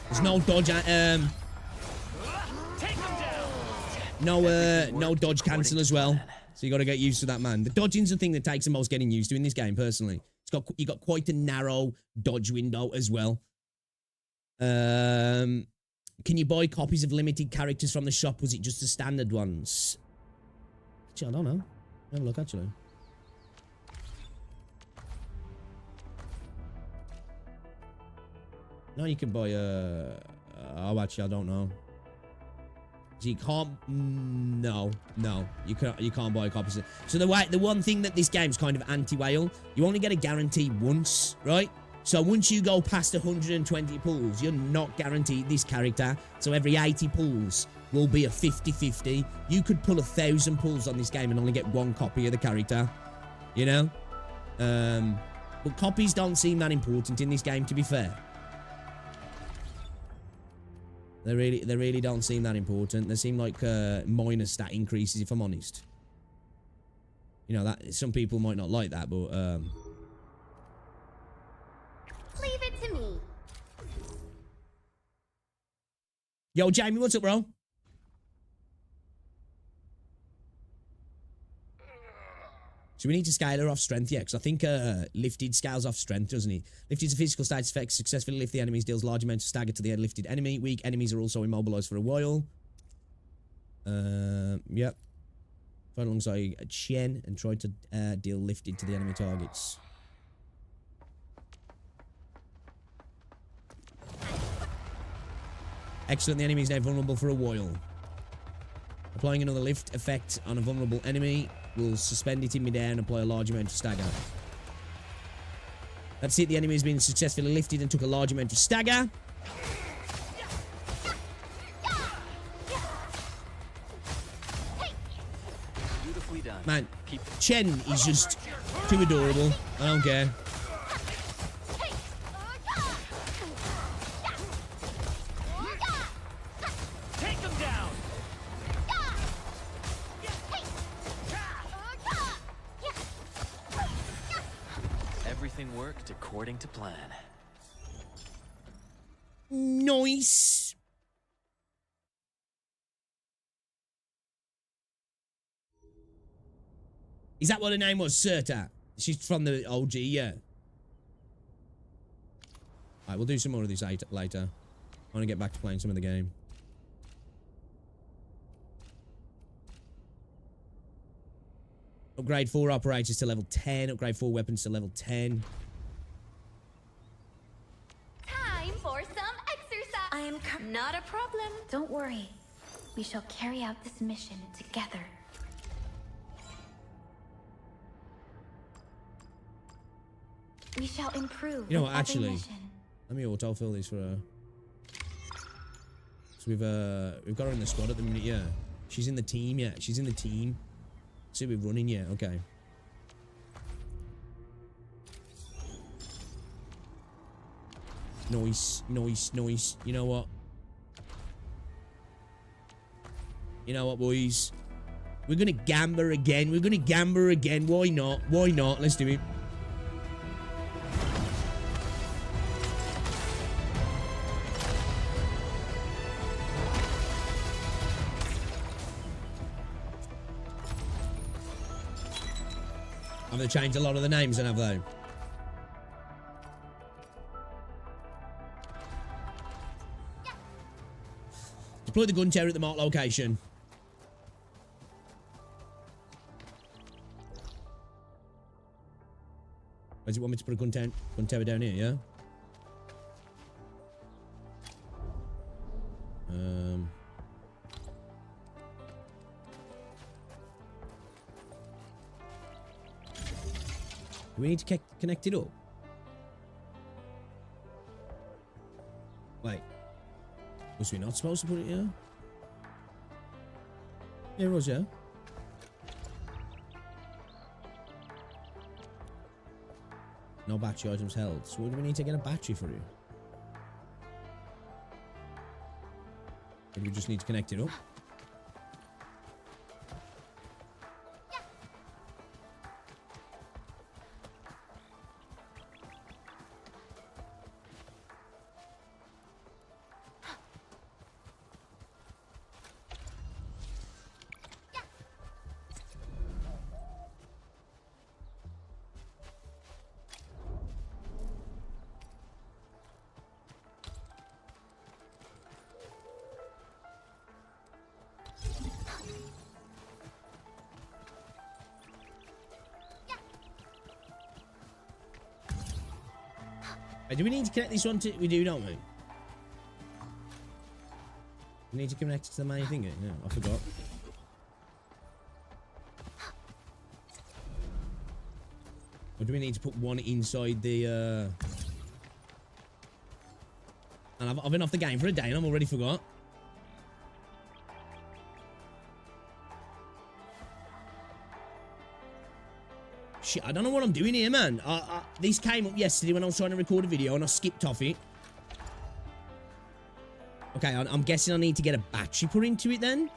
There's no dodge, no dodge cancel as well. So you got to get used to that, man. The dodging's the thing that takes the most getting used to in this game, personally. You got quite a narrow dodge window as well. Can you buy copies of limited characters from the shop? Was it just the standard ones? Actually, I don't know. Have a look, actually. No, you can buy oh, actually, I don't know. So you can't. No, you can't buy copies. So the one thing that this game's kind of anti-whale, you only get a guarantee once, right? So once you go past 120 pulls, you're not guaranteed this character. So every 80 pulls will be a 50-50. You could pull 1,000 pulls on this game and only get one copy of the character. You know? But copies don't seem that important in this game, to be fair. They really don't seem that important. They seem like minor stat increases, if I'm honest. You know, that some people might not like that, but Leave it to me. Yo, Jamie, what's up, bro? So we need to scale her off strength, yeah, because I think lifted scales off strength, doesn't he? Lifted is a physical status effect. Successfully lift the enemies, deals large amounts of stagger to the lifted enemy. Weak enemies are also immobilized for a while. Yep. Fight alongside Chen and try to deal lifted to the enemy targets. Excellent, the enemy is now vulnerable for a while. Applying another lift effect on a vulnerable enemy will suspend it in midair and apply a large amount of stagger. That's it, the enemy has been successfully lifted and took a large amount of stagger. Beautifully done. Man, Chen is just too adorable. I don't care. Take him down. Everything worked according to plan. Nice. Is that what her name was? Serta? She's from the OG, yeah. Alright, we'll do some more of this later. I want to get back to playing some of the game. Upgrade 4 operators to level 10. Upgrade 4 weapons to level 10. Time for some exercise. I'm not a problem. Don't worry. We shall carry out this mission together. We shall improve. You know with what, every actually, mission. let me autofill these for her. So we've got her in the squad at the minute, yeah. She's in the team, yeah. She's in the team. So we're running, yeah, okay. Nice, nice, nice. You know what? You know what, boys? We're gonna gamble again. We're gonna gamble again. Why not? Why not? Let's do it. Have they changed a lot of the names then, have they? Deploy the gun tower at the marked location. Does it want me to put a gun tower down here, yeah? Do we need to connect it up? Wait. Was we not supposed to put it here? Yeah, it was, yeah. No battery items held. So what do we need to get a battery for you? Or do we just need to connect it up? Do we need to connect this one to... We do, don't we? We need to connect it to the main thing. No, I forgot. Or do we need to put one inside the... And I've been off the game for a day and I'm already forgot. Shit, I don't know what I'm doing here, man. This came up yesterday when I was trying to record a video and I skipped off it. Okay, I'm guessing I need to get a battery put into it then.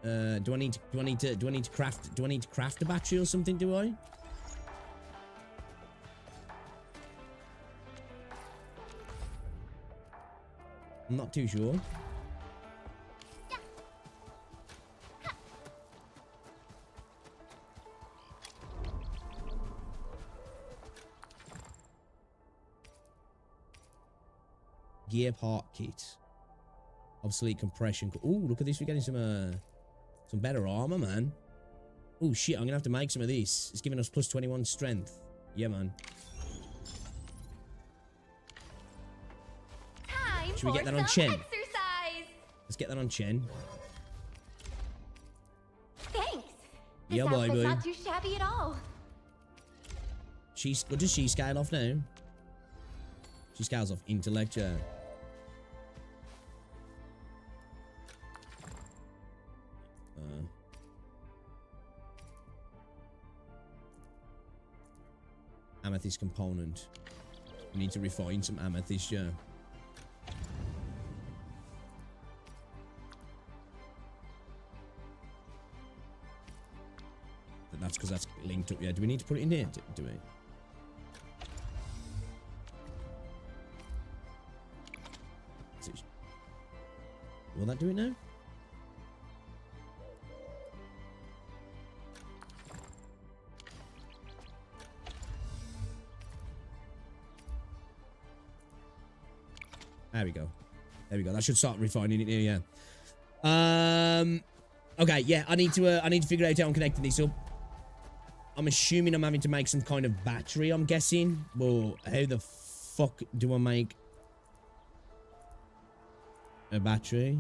Do I need to craft a battery or something, do I? I'm not too sure. Gear part kit. Obsolete compression. Ooh, look at this. We're getting some better armor, man. Oh shit, I'm gonna have to make some of this. It's giving us plus 21 strength. Yeah, man. Time Should we get for that on some Chen? exercise. Let's get that on Chen. Thanks. This Yeah, boy, outfit's boy. not too shabby at all. What does she scale off now? She scales off intellect, yeah. Amethyst component. We need to refine some amethyst, yeah. But that's because that's linked up, yeah. Do we need to put it in here? Do we? Will that do it now? There we go. There we go. That should start refining it here, yeah. Okay, yeah, I need to figure out how I'm connecting this up. I'm assuming I'm having to make some kind of battery, I'm guessing. Well, how the fuck do I make a battery?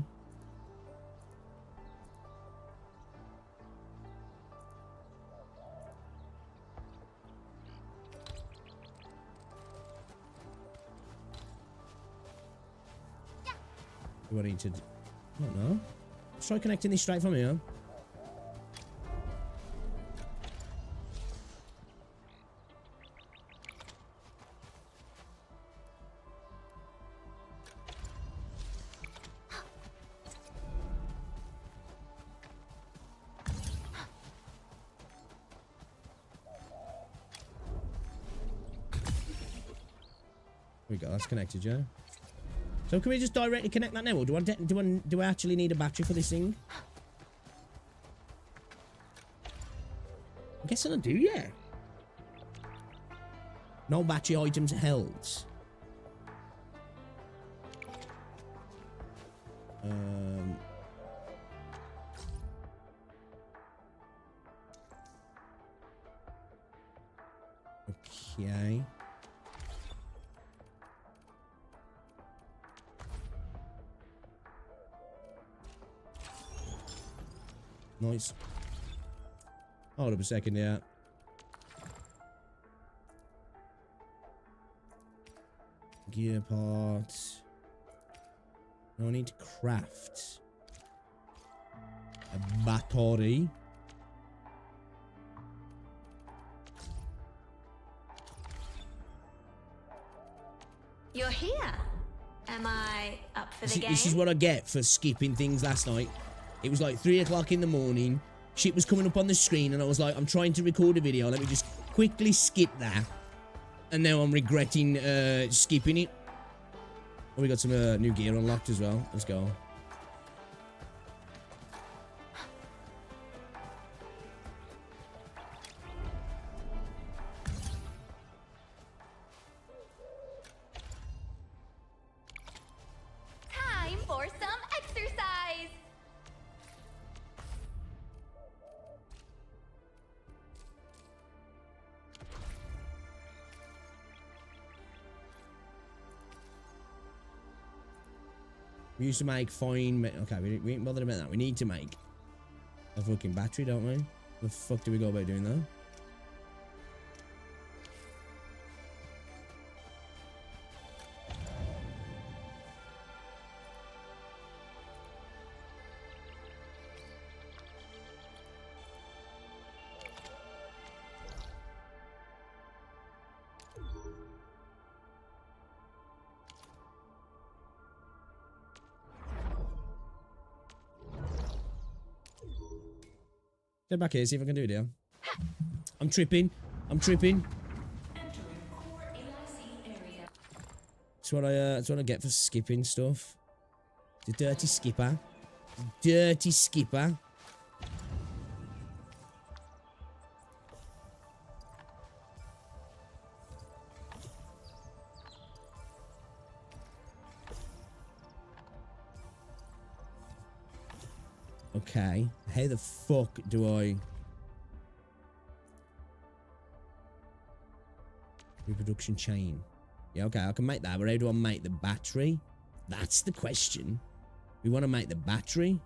Do I need to... I don't know. Let's try connecting this straight from here. There we go, that's connected, yeah. So can we just directly connect that now, or do I actually need a battery for this thing? I'm guessing I do, yeah. No battery items held. Okay. Nice. Hold up a second, yeah. Gear parts. Now I need to craft a battery. You're here. Am I up for the game? This is what I get for skipping things last night. It was like 3 o'clock in the morning. Shit was coming up on the screen and I was like, I'm trying to record a video. Let me just quickly skip that. And now I'm regretting skipping it. Oh, we got some new gear unlocked as well. Let's go. Time for some exercise. We used to make fine... Okay, we ain't bothered about that. We need to make a fucking battery, don't we? The fuck do we go about doing that? Get back here, see if I can do it here. I'm tripping. I'm tripping. That's what I get for skipping stuff. The dirty skipper. Dirty skipper. Okay. How the fuck do I... Reproduction chain. Yeah, okay, I can make that, but how do I make the battery? That's the question. We want to make the battery.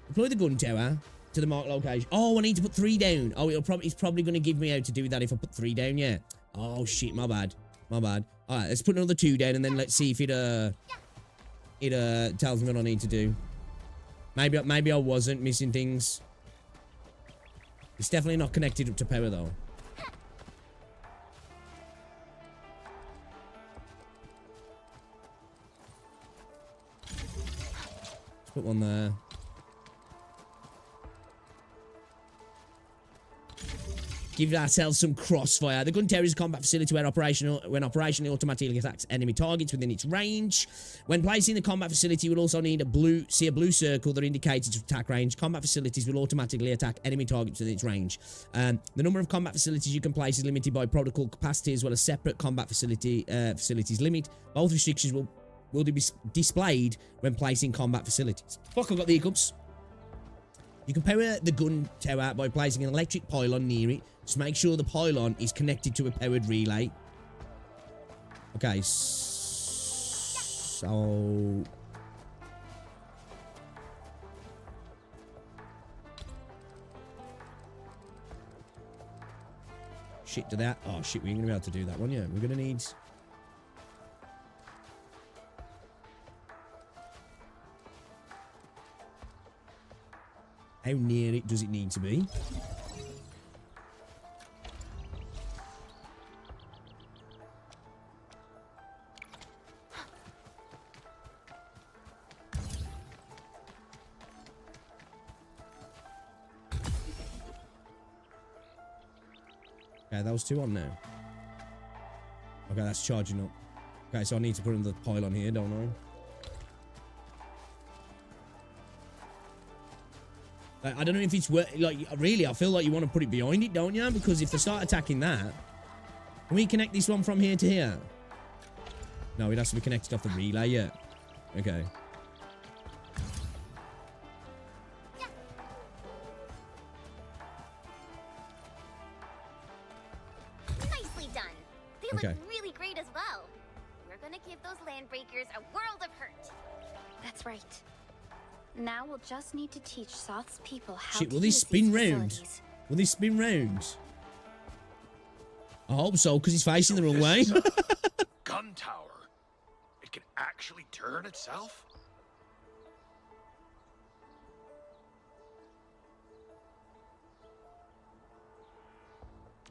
Deploy the gun tower to the marked location. Oh, I need to put 3 down. Oh, it's probably going to give me how to do that if I put 3 down, yeah. Oh, shit, my bad. My bad. All right, let's put another 2 down, and then let's see if it tells me what I need to do. Maybe I wasn't missing things. It's definitely not connected up to power, though. Let's put one there. Give ourselves some crossfire. The gun tower is a combat facility when operationally automatically attacks enemy targets within its range. When placing the combat facility, you will also need a blue circle that indicates its attack range. Combat facilities will automatically attack enemy targets within its range. The number of combat facilities you can place is limited by protocol capacity as well as separate combat facilities limit. Both restrictions will be displayed when placing combat facilities. Fuck, I've got the hiccups. You can power the gun tower by placing an electric pylon near it. Just make sure the pylon is connected to a powered relay. Okay, so... Shit, do that. Oh, shit, we ain't gonna be able to do that one, yeah. We're gonna need... How near it does it need to be? Okay, that was 2 on now. Okay, that's charging up. Okay, so I need to put another pylon here, don't I? I don't know if it's worth, like, really, I feel like you want to put it behind it, don't you? Because if they start attacking that, can we connect this one from here to here? No, it has to be connected off the relay, yeah. Okay. Nicely done. They look really great as well. We're gonna give those landbreakers a world of hurt. That's right. Now we'll just need to teach Soth's people how Shit, to will this use spin these round? facilities. Will this spin round? I hope so, because he's facing the wrong way. Gun tower. It can actually turn itself?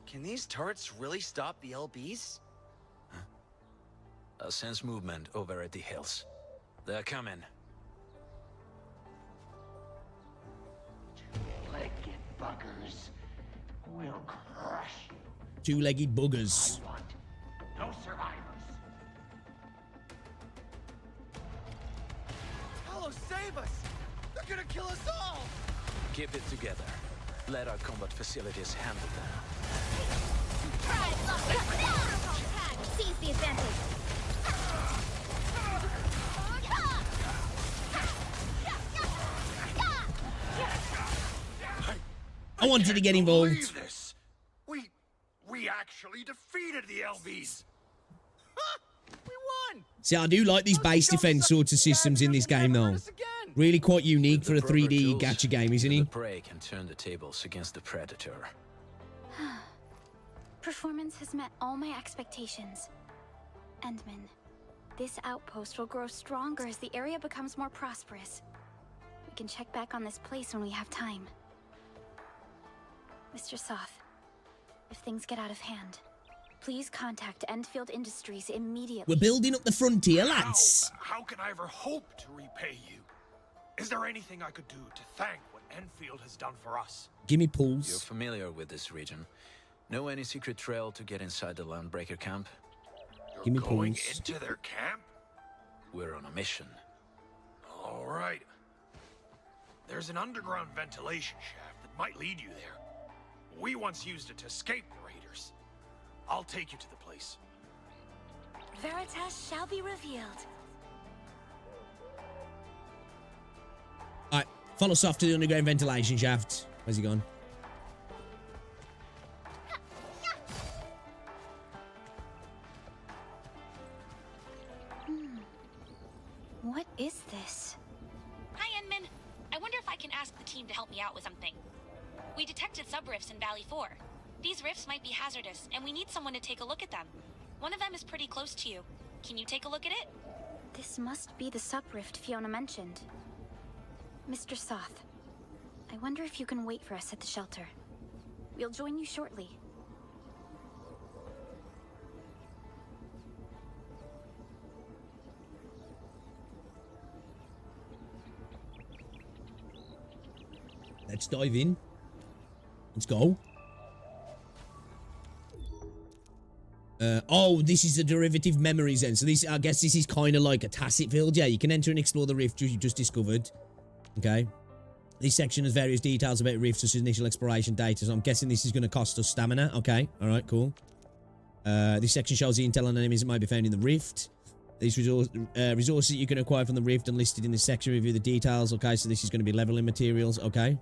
Can these turrets really stop the LBs? Huh? I sense movement over at the hills. They're coming. Two-legged buggers will crush you. 2-legged buggers. I want no survivors. Hello, save us! They're gonna kill us all! Keep it together. Let our combat facilities handle them. Seize the advantage. I wanted to get involved. Believe this. We actually defeated the LBs. We won. See, I do like these base defense sorts of systems in this game, though. Really quite unique for a 3D gacha game, isn't he? The prey can turn the tables against the predator. Performance has met all my expectations. Endman, this outpost will grow stronger as the area becomes more prosperous. We can check back on this place when we have time. Mr. Soth, if things get out of hand, please contact Enfield Industries immediately. We're building up the frontier, lads. How can I ever hope to repay you? Is there anything I could do to thank what Enfield has done for us? Give me You're pulls. familiar with this region. Know any secret trail to get inside the Landbreaker camp? You're Give me going pulls. into their camp? We're on a mission. All right. There's an underground ventilation shaft that might lead you there. We once used it to escape the raiders. I'll take you to the place. Veritas shall be revealed. Alright, follow Soft to the underground ventilation shaft. Where's he gone? What is this? Hi, Enman. I wonder if I can ask the team to help me out with something. We detected subrifts in Valley 4. These rifts might be hazardous, and we need someone to take a look at them. One of them is pretty close to you. Can you take a look at it? This must be the subrift Fiona mentioned. Mr. Soth, I wonder if you can wait for us at the shelter. We'll join you shortly. Let's dive in. Let's go. Oh, this is a derivative memories then. So this, I guess this is kind of like a tacit field. Yeah, you can enter and explore the rift you just discovered. Okay. This section has various details about rifts such as initial exploration data. So I'm guessing this is going to cost us stamina. Okay. All right, cool. This section shows the intel on enemies that might be found in the rift. These resources that you can acquire from the rift and listed in this section. Review the details. Okay, so this is going to be leveling materials. Okay.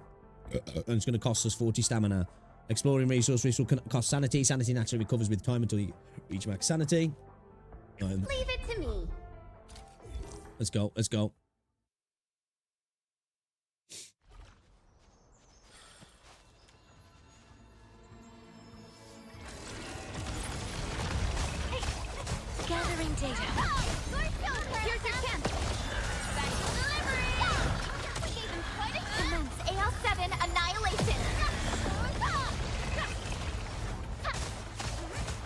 And it's going to cost us 40 stamina. Exploring resource rifts will cost sanity. Sanity naturally recovers with time until you reach max sanity. Leave it to me. Let's go. Let's go. Gathering data. Here's your chance. Special delivery. We gave him quite a immense AL7 annihilation.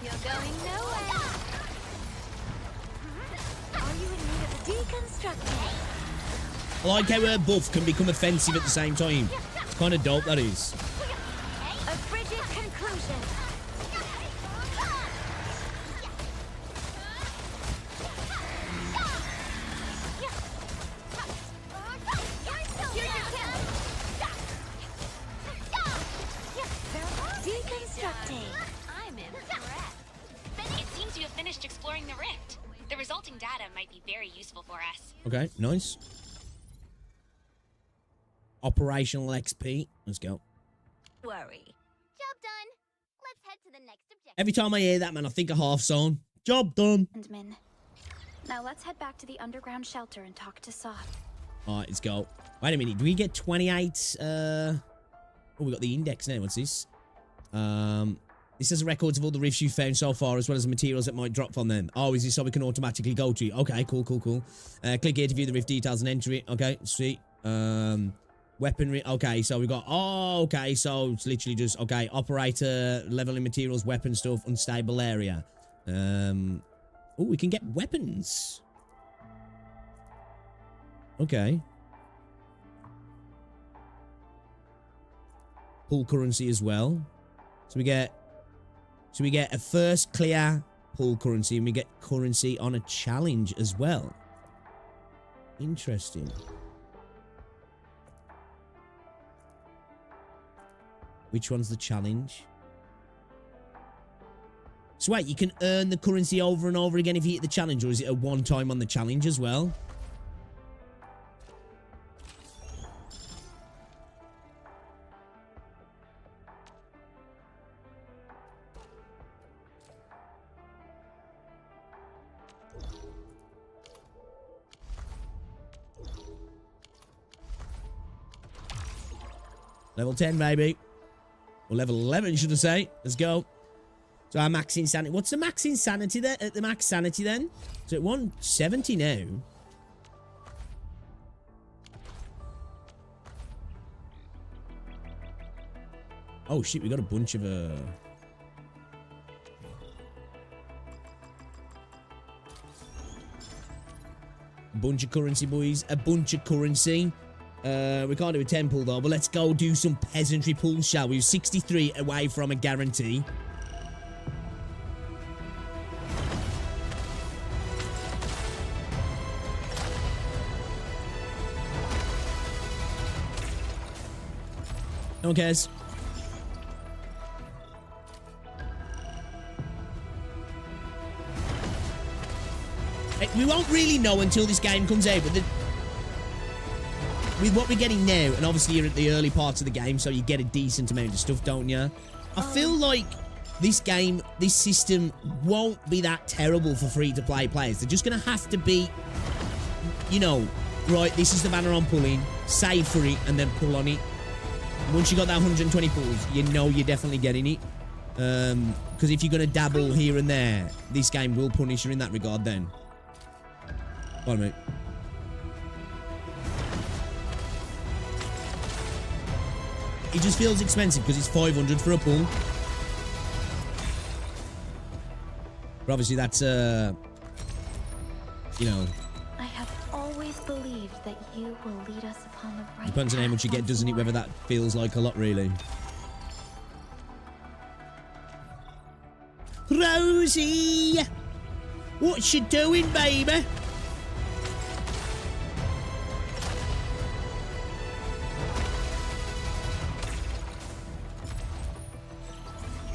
You're going nowhere. Are you in need of a deconstructing? I like how her buff can become offensive at the same time. It's kind of dope, that is. A frigid conclusion. Deconstructing. I'm impressed. It seems you have finished exploring the rift. The resulting data might be very useful for us. Okay, nice. Operational XP. Let's go. Worry. Job done. Let's head to the next objective. Every time I hear that, man, I think of Hearthstone. Job done. Endman. Now let's head back to the underground shelter and talk to Soth. Alright, let's go. Wait a minute. Do we get 28? Oh, we got the index now. What's this? This has records of all the rifts you've found so far, as well as the materials that might drop from them. Oh, is this so we can automatically go to it? Okay, cool. Click here to view the rift details and enter it. Okay, sweet. Weaponry. Okay, so we got... Oh, okay, so it's literally just... Okay, operator, leveling materials, weapon stuff, unstable area. Oh, we can get weapons. Okay. Pull currency as well. So we get a first clear pull currency, and we get currency on a challenge as well. Interesting. Which one's the challenge? So wait, you can earn the currency over and over again if you hit the challenge, or is it a one time on the challenge as well? Level 10, baby. Or level 11, should I say. Let's go. So our max insanity. What's the max insanity there? At the max sanity then? So at 170 now. Oh shit, we got a bunch of a bunch of currency, boys. A bunch of currency. We can't do a 10 pull though, but let's go do some peasantry pulls, shall we? 63 away from a guarantee. No one cares. we won't really know until this game comes out, but with what we're getting now, and obviously you're at the early parts of the game, so you get a decent amount of stuff, don't you? I feel like this game, this system won't be that terrible for free-to-play players. They're just going to have to be, you know, right, this is the banner I'm pulling, save for it, and then pull on it. Once you got that 120 pulls, you know you're definitely getting it. Because if you're going to dabble here and there, this game will punish you in that regard then. Hold on, mate. It just feels expensive because it's 500 for a pull. But obviously that's, you know... I have always believed that you will lead us upon the right Depends on how much you get, doesn't it? Whether that feels like a lot, really. Rosie! What you doing, baby?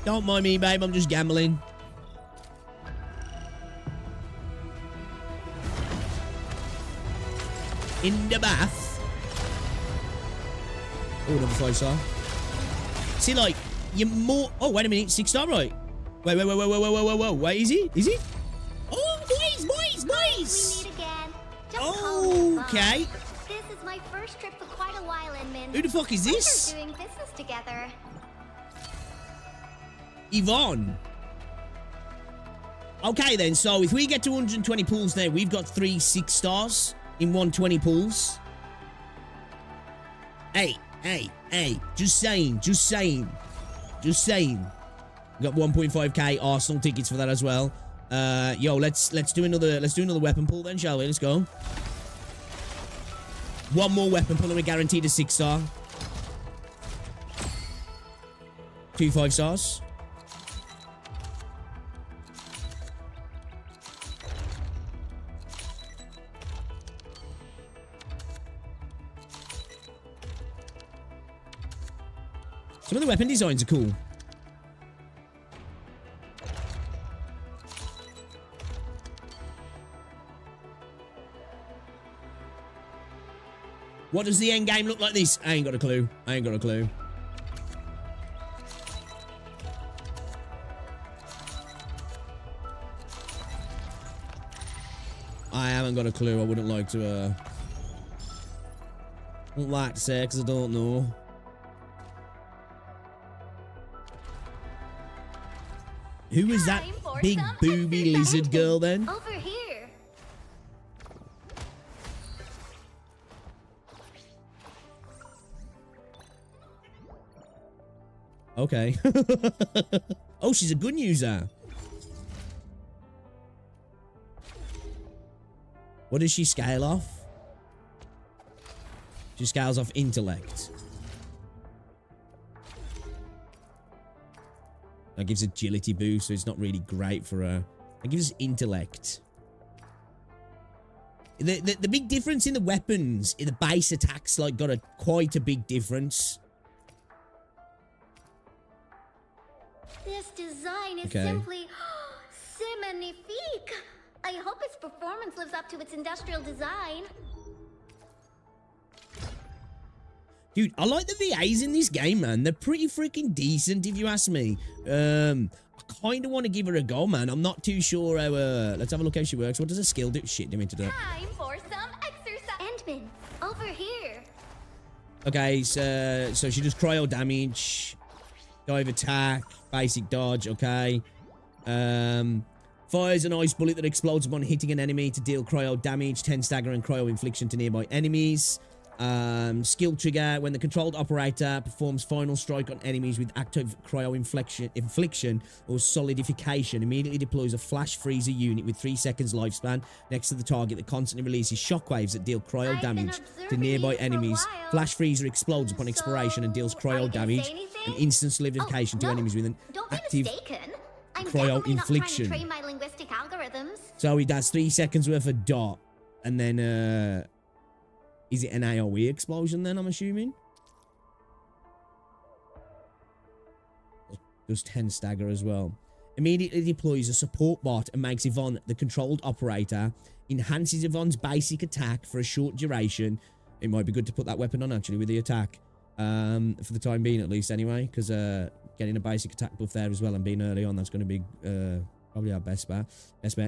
Don't mind me, babe. I'm just gambling. In the bath. Oh, another 5-star. See, like, you're more... Oh, wait a minute. 6-star, right? Wait. Wait, is he? Is he? Oh, boys! We meet again. Just call me Bob. Okay. This is my first trip for quite a while, Inman. Who the fuck is this? We're doing business together. Yvonne. Okay, then. So, if we get to 120 pulls now, we've got 3 6-stars in 120 pulls. Hey. Just saying. We got 1.5k Arsenal tickets for that as well. Yo, let's do another weapon pull then, shall we? Let's go. One more weapon pull and we're guaranteed a 6-star. 2 5-stars. Some of the weapon designs are cool. What does the end game look like this? I ain't got a clue. I haven't got a clue. I wouldn't like to, wouldn't like to say because I don't know. Who is that big booby lizard girl then? Over here. Okay. Oh, she's a good user. What does she scale off? She scales off intellect. That gives agility boost, so it's not really great for her. That gives us intellect. The big difference in the weapons, in the base attacks, like, got quite a big difference. This design is simply magnifique. I hope its performance lives up to its industrial design. Dude, I like the VAs in this game, man. They're pretty freaking decent, if you ask me. I kind of want to give her a go, man. I'm not too sure how... let's have a look how she works. What does a skill do? Shit, didn't mean to do it. Time for some exercise. Endman, over here. Okay, so she does cryo damage, dive attack, basic dodge, okay. Fires an ice bullet that explodes upon hitting an enemy to deal cryo damage, 10 stagger and cryo infliction to nearby enemies. Skill trigger, when the controlled operator performs final strike on enemies with active cryo infliction or solidification, immediately deploys a flash freezer unit with 3 seconds lifespan next to the target that constantly releases shockwaves that deal cryo damage to nearby enemies. Flash freezer explodes upon expiration and deals cryo damage and instant solidification to enemies with an active cryo infliction. So he does 3 seconds worth of dot, and then is it an AoE explosion then, I'm assuming? Does 10 stagger as well. Immediately deploys a support bot and makes Yvonne the controlled operator. Enhances Yvonne's basic attack for a short duration. It might be good to put that weapon on, actually, with the attack. For the time being, at least, anyway. Because getting a basic attack buff there as well and being early on, that's going to be probably our best bet.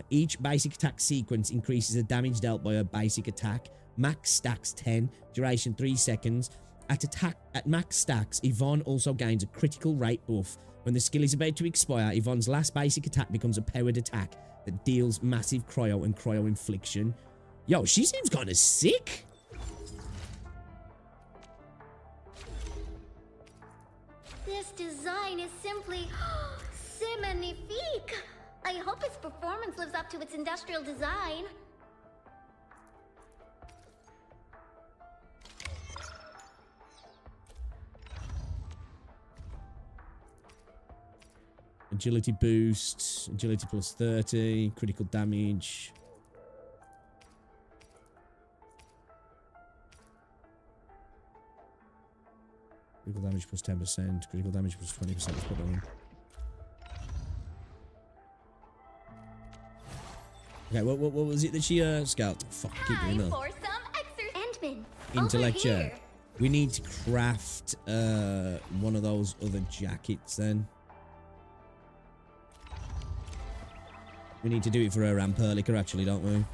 Each basic attack sequence increases the damage dealt by a basic attack. Max stacks 10. Duration 3 seconds. At max stacks, Yvonne also gains a critical rate buff. When the skill is about to expire, Yvonne's last basic attack becomes a powered attack that deals massive cryo and cryo infliction. Yo, she seems kind of sick. This design is simply c'est magnifique. I hope its performance lives up to its industrial design. Agility boost, agility plus 30, critical damage. Critical damage plus 10%, critical damage plus 20%. Let's put that on. Okay, what was it that she scalped? Fuck, I keep doing that. For some Endman, Intellecture. We need to craft one of those other jackets then. We need to do it for her Amperlica, actually, don't we?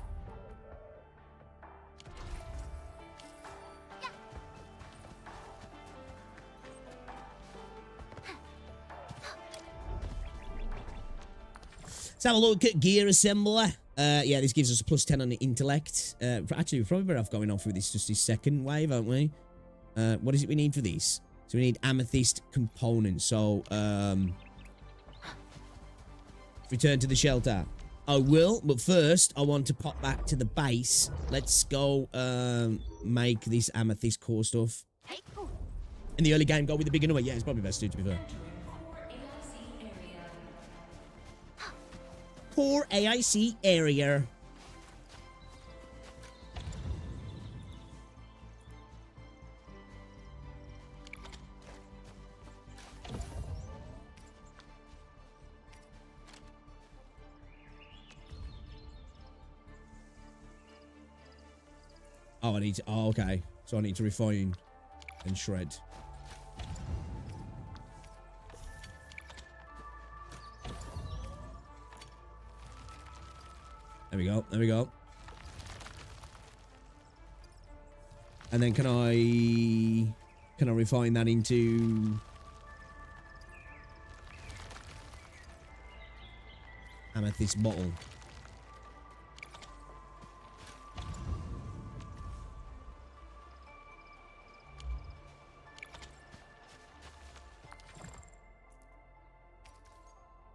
Let's have a look at gear assembler. Yeah, this gives us a plus 10 on the intellect. Actually, we're probably better off going off with this just this second wave, aren't we? What is it we need for these? So we need amethyst components. So, return to the shelter. I will, but first, I want to pop back to the base. Let's go make this amethyst core stuff. In the early game, go with the bigger number. Yeah, it's probably best to be fair. Core AIC area. Oh, I need to... Oh, okay. So I need to refine and shred. There we go. There we go. And then can I refine that into amethyst bottle?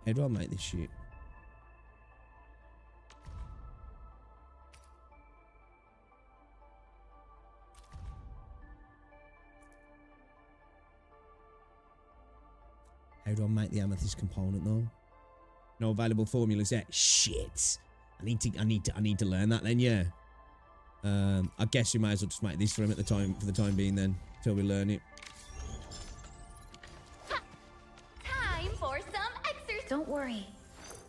How do I make this shit? How do I make the amethyst component though? No available formulas yet. Shit. I need to learn that then, yeah. I guess we might as well just make this for him for the time being then, till we learn it. Time for some exercise. Don't worry.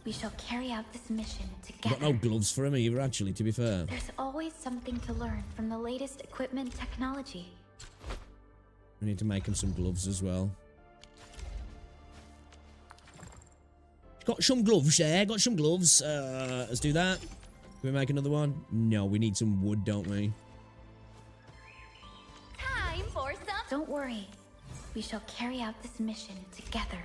We shall carry out this mission together. I've got no gloves for him either, actually, to be fair. There's always something to learn from the latest equipment technology. We need to make him some gloves as well. Got some gloves there. Got some gloves. Let's do that. Can we make another one? No, we need some wood, don't we? Time for some... Don't worry. We shall carry out this mission together.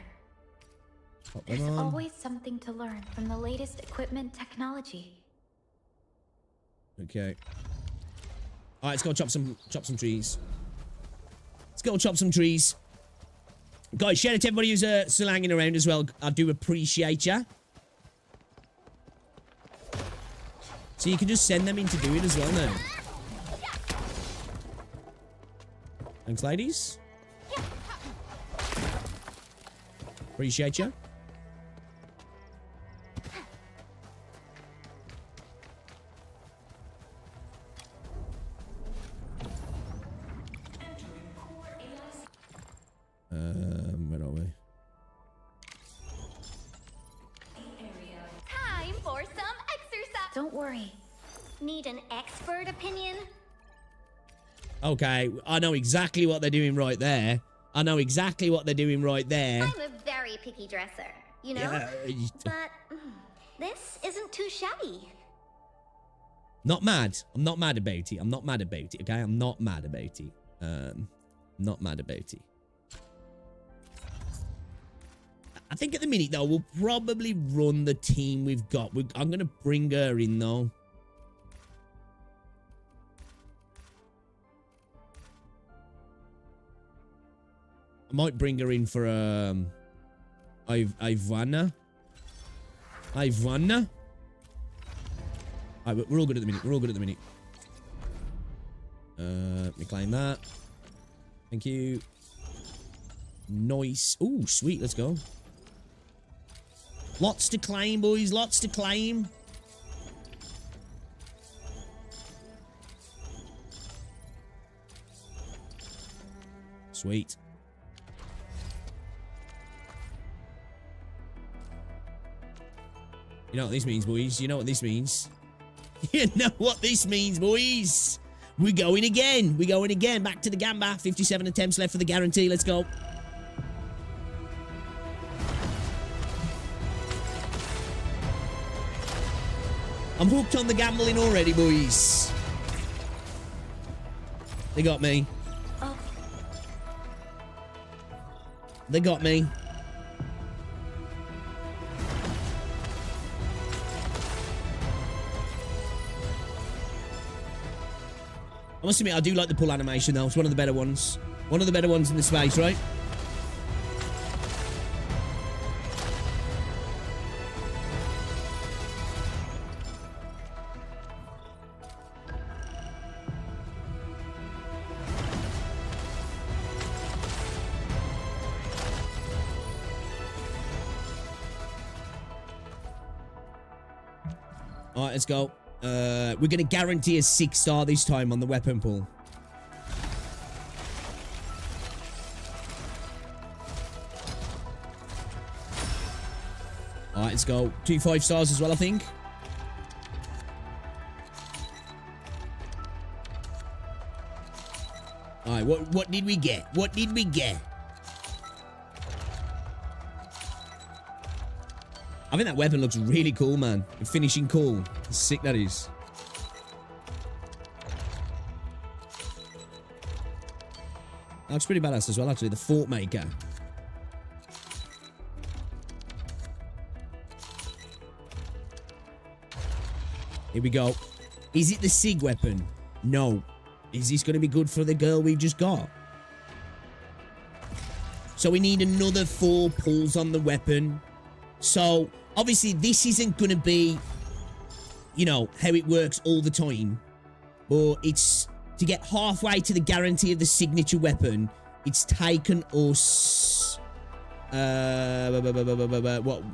Pop them There's on. always something to learn from the latest equipment technology. Okay. All right, let's go chop some trees. Let's go chop some trees. Guys, shout out to everybody who's still hanging around as well. I do appreciate ya. So you can just send them in to do it as well now. Thanks, ladies. Appreciate ya. Where are we? worry. Need an expert opinion? Okay, I know exactly what they're doing right there. I know exactly what they're doing right there. I'm a very picky dresser, you know? Yeah. But this isn't too shabby. Not mad. I'm not mad about it. I'm not mad about it, okay? I'm not mad about it. Not mad about it. I think at the minute, though, we'll probably run the team we've got. I'm going to bring her in, though. I might bring her in for, Ivana. Ivana? Alright, we're all good at the minute. We're all good at the minute. Let me claim that. Thank you. Nice. Ooh, sweet. Let's go. Lots to claim, boys. Lots to claim. Sweet. You know what this means, boys? You know what this means? You know what this means, boys? We're going again. We're going again. Back to the Gamba. 57 attempts left for the guarantee. Let's go. I'm hooked on the gambling already, boys. They got me. Oh. They got me. I must admit, I do like the pull animation, though. It's one of the better ones. One of the better ones in the space, right? Alright, let's go. We're going to guarantee a 6-star this time on the weapon pool. Alright, let's go. 2 5-stars as well, I think. Alright, what did we get? What did we get? I think that weapon looks really cool, man. The finishing cool. How sick that is. That looks pretty badass as well, actually. The Fort Maker. Here we go. Is it the SIG weapon? No. Is this going to be good for the girl we've just got? So we need another 4 pulls on the weapon. So, obviously, this isn't going to be, you know, how it works all the time. But it's to get halfway to the guarantee of the signature weapon. It's taken us, what,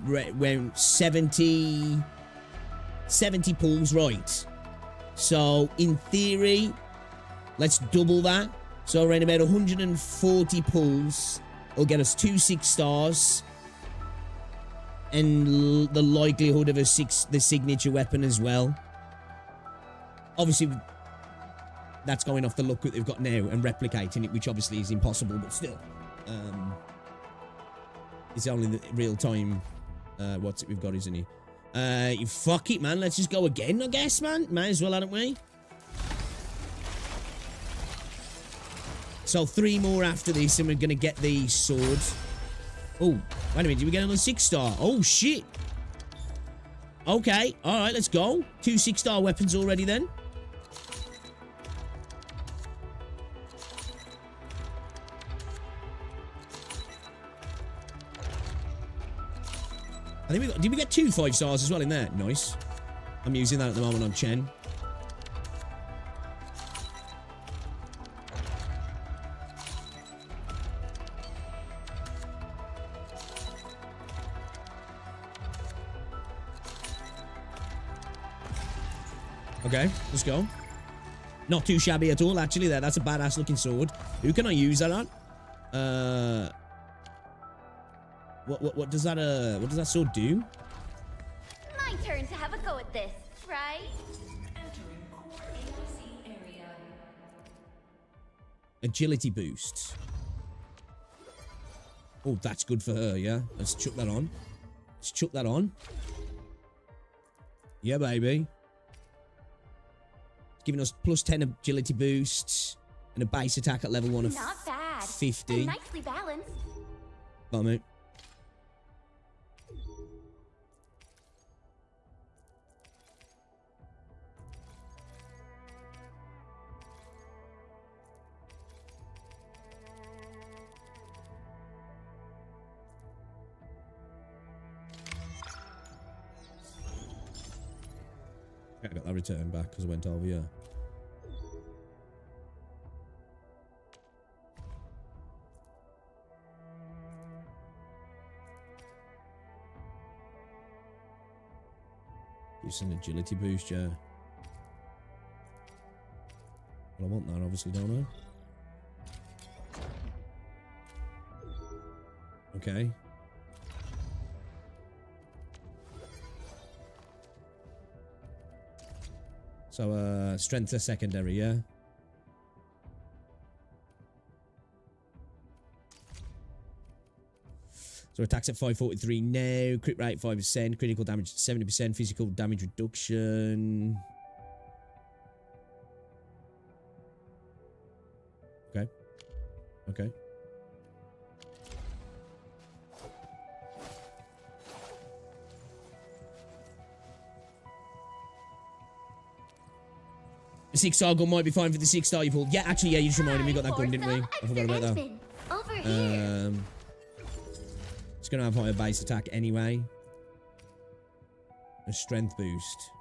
around 70 pulls, right? So, in theory, let's double that. So, around about 140 pulls will get us 2 6-stars. And the likelihood of the signature weapon as well. Obviously, that's going off the look that they've got now and replicating it, which obviously is impossible, but still. It's only the real time, what's it we've got, isn't it? Fuck it, man. Let's just go again, I guess, man. Might as well, hadn't we? So 3 more after this, and we're going to get the sword. Oh, wait a minute. Did we get another 6-star? Oh, shit. Okay. All right, let's go. 2 6-star weapons already then. I think we got... Did we get 2 5-stars as well in there? Nice. I'm using that at the moment on Chen. Okay, let's go. Not too shabby at all, actually. That's a badass looking sword. Who can I use that on? What does that sword do? My turn to have a go at this, right? Agility boost. Oh, that's good for her, yeah? Let's chuck that on. Let's chuck that on. Yeah, baby. It's giving us plus 10 agility boosts and a base attack at level 1 of Not bad. 50. And nicely balanced. Bye, mate. I got that return back because I went over here. Gives an agility boost, yeah. Well, I want that, obviously, don't I? Okay. So, strength is secondary, yeah? So attacks at 543 now, crit rate 5%, critical damage 70%, physical damage reduction. Okay. Okay. The 6-star gun might be fine for the 6-star you pulled. Yeah, actually, yeah, you just reminded me. We got that gun, didn't we? I forgot about that. Over here. It's going to have higher base attack anyway. A strength boost.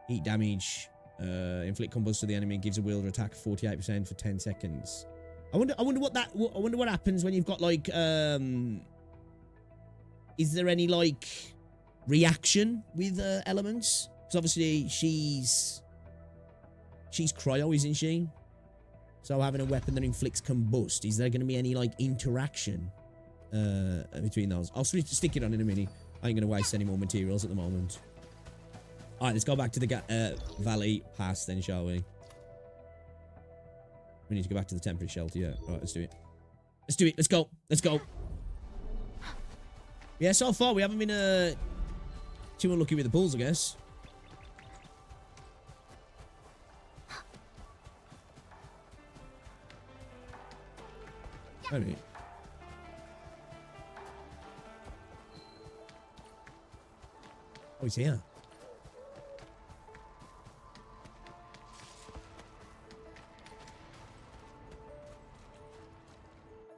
Heat damage. Inflict combust to the enemy and gives a wielder attack 48% for 10 seconds. I wonder what happens when you've got like is there any like reaction with elements? Because obviously she's cryo, isn't she? So having a weapon that inflicts combust, is there going to be any like interaction between those? I'll stick it on in a minute. I ain't going to waste any more materials at the moment. All right, let's go back to the Valley Pass then, shall we? We need to go back to the temporary shelter, yeah. All right, let's do it. Let's do it. Let's go. Let's go. Yeah, so far we haven't been too unlucky with the pulls, I guess. Alright. Oh, he's here.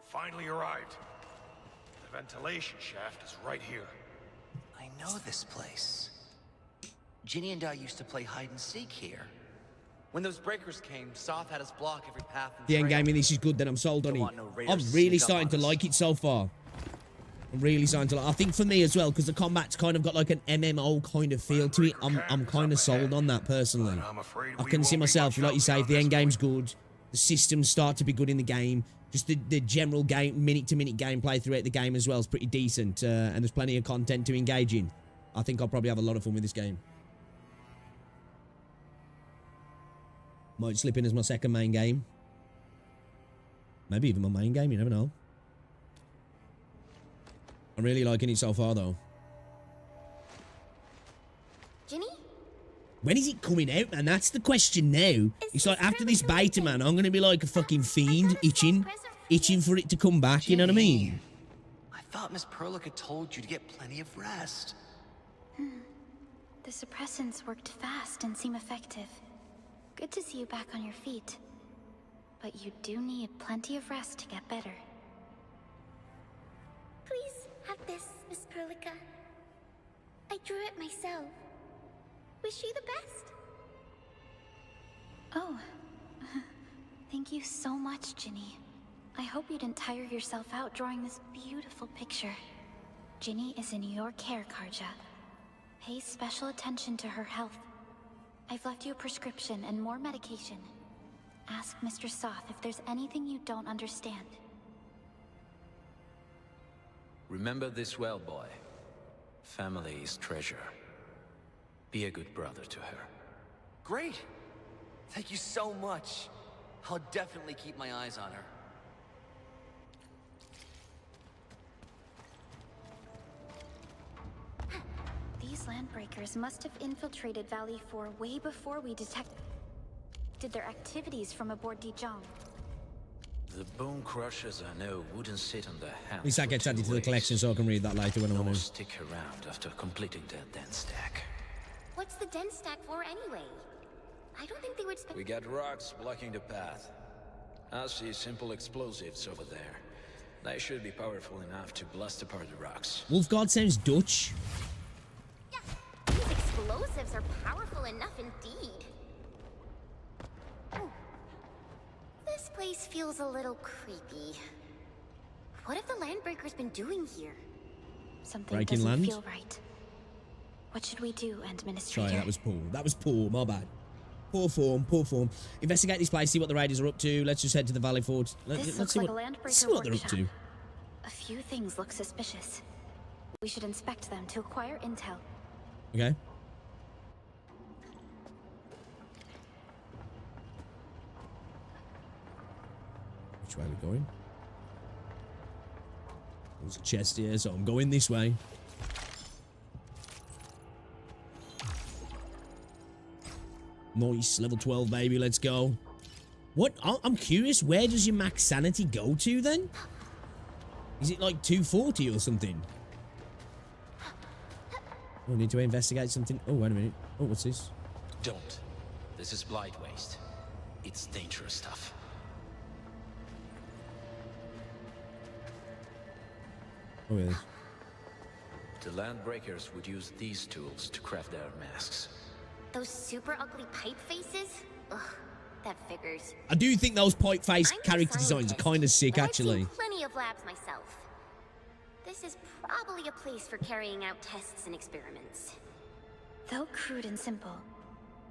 Finally arrived. The ventilation shaft is right here. I know this place. Ginny and I used to play hide and seek here. When those breakers came, Soth had us block every path. The end game in this is good, then I'm sold on it. I'm really starting to like it so far. I'm really starting to like. I think for me as well, because the combat's kind of got like an MMO kind of feel to it. I'm kind of sold on that personally. I can see myself, like you say, if the end game's good, the systems start to be good in the game. Just the general game, minute-to-minute gameplay throughout the game as well is pretty decent, and there's plenty of content to engage in. I think I'll probably have a lot of fun with this game. Might slip in as my second main game. Maybe even my main game, you never know. I'm really liking it so far, though. Ginny? When is it coming out, man? That's the question now. It's like, after this beta, man, I'm going to be like a fucking fiend, itching for it to come back, Ginny, you know what I mean? I thought Miss Perlica told you to get plenty of rest. The suppressants worked fast and seem effective. Good to see you back on your feet. But you do need plenty of rest to get better. Please have this, Miss Perlica. I drew it myself. Wish you the best. Oh. Thank you so much, Ginny. I hope you didn't tire yourself out drawing this beautiful picture. Ginny is in your care, Karja. Pay special attention to her health. I've left you a prescription and more medication. Ask Mr. Soth if there's anything you don't understand. Remember this well, boy. Family is treasure. Be a good brother to her. Great! Thank you so much. I'll definitely keep my eyes on her. These landbreakers must have infiltrated Valley 4 way before we detected their activities from aboard Dijon. The bone crushers I know wouldn't sit on their hands. At least that gets added to the collection so I can read that later when I want to. Stick around after completing their den stack. What's the den stack for anyway? I don't think they would We got rocks blocking the path. I see simple explosives over there. They should be powerful enough to blast apart the rocks. Wolfguard sounds Dutch. Yeah, these explosives are powerful enough indeed. Oh. This place feels a little creepy. What have the landbreakers been doing here? Something Breaking doesn't land? feel right. What should we do, Administrator? Sorry, that was poor. That was poor. My bad. Poor form. Poor form. Investigate this place. See what the raiders are up to. Let's just head to the Valley Fort. This Let's looks like a landbreaker what they're up to. A few things look suspicious. We should inspect them to acquire intel. Okay. Which way are we going? There's a chest here, so I'm going this way. Nice, level 12, baby. Let's go. What? I'm curious. Where does your max sanity go to then? Is it like 240 or something? Oh, I need to investigate something. Oh, wait a minute. Oh, what's this? Don't. This is blight waste. It's dangerous stuff. Oh, yeah. The landbreakers would use these tools to craft their masks. Those super ugly pipe faces? Ugh, that figures. I do think those pipe face I'm no character designs are scientist, kind of sick, but actually. I've seen plenty of labs myself. This is probably a place for carrying out tests and experiments. Though crude and simple,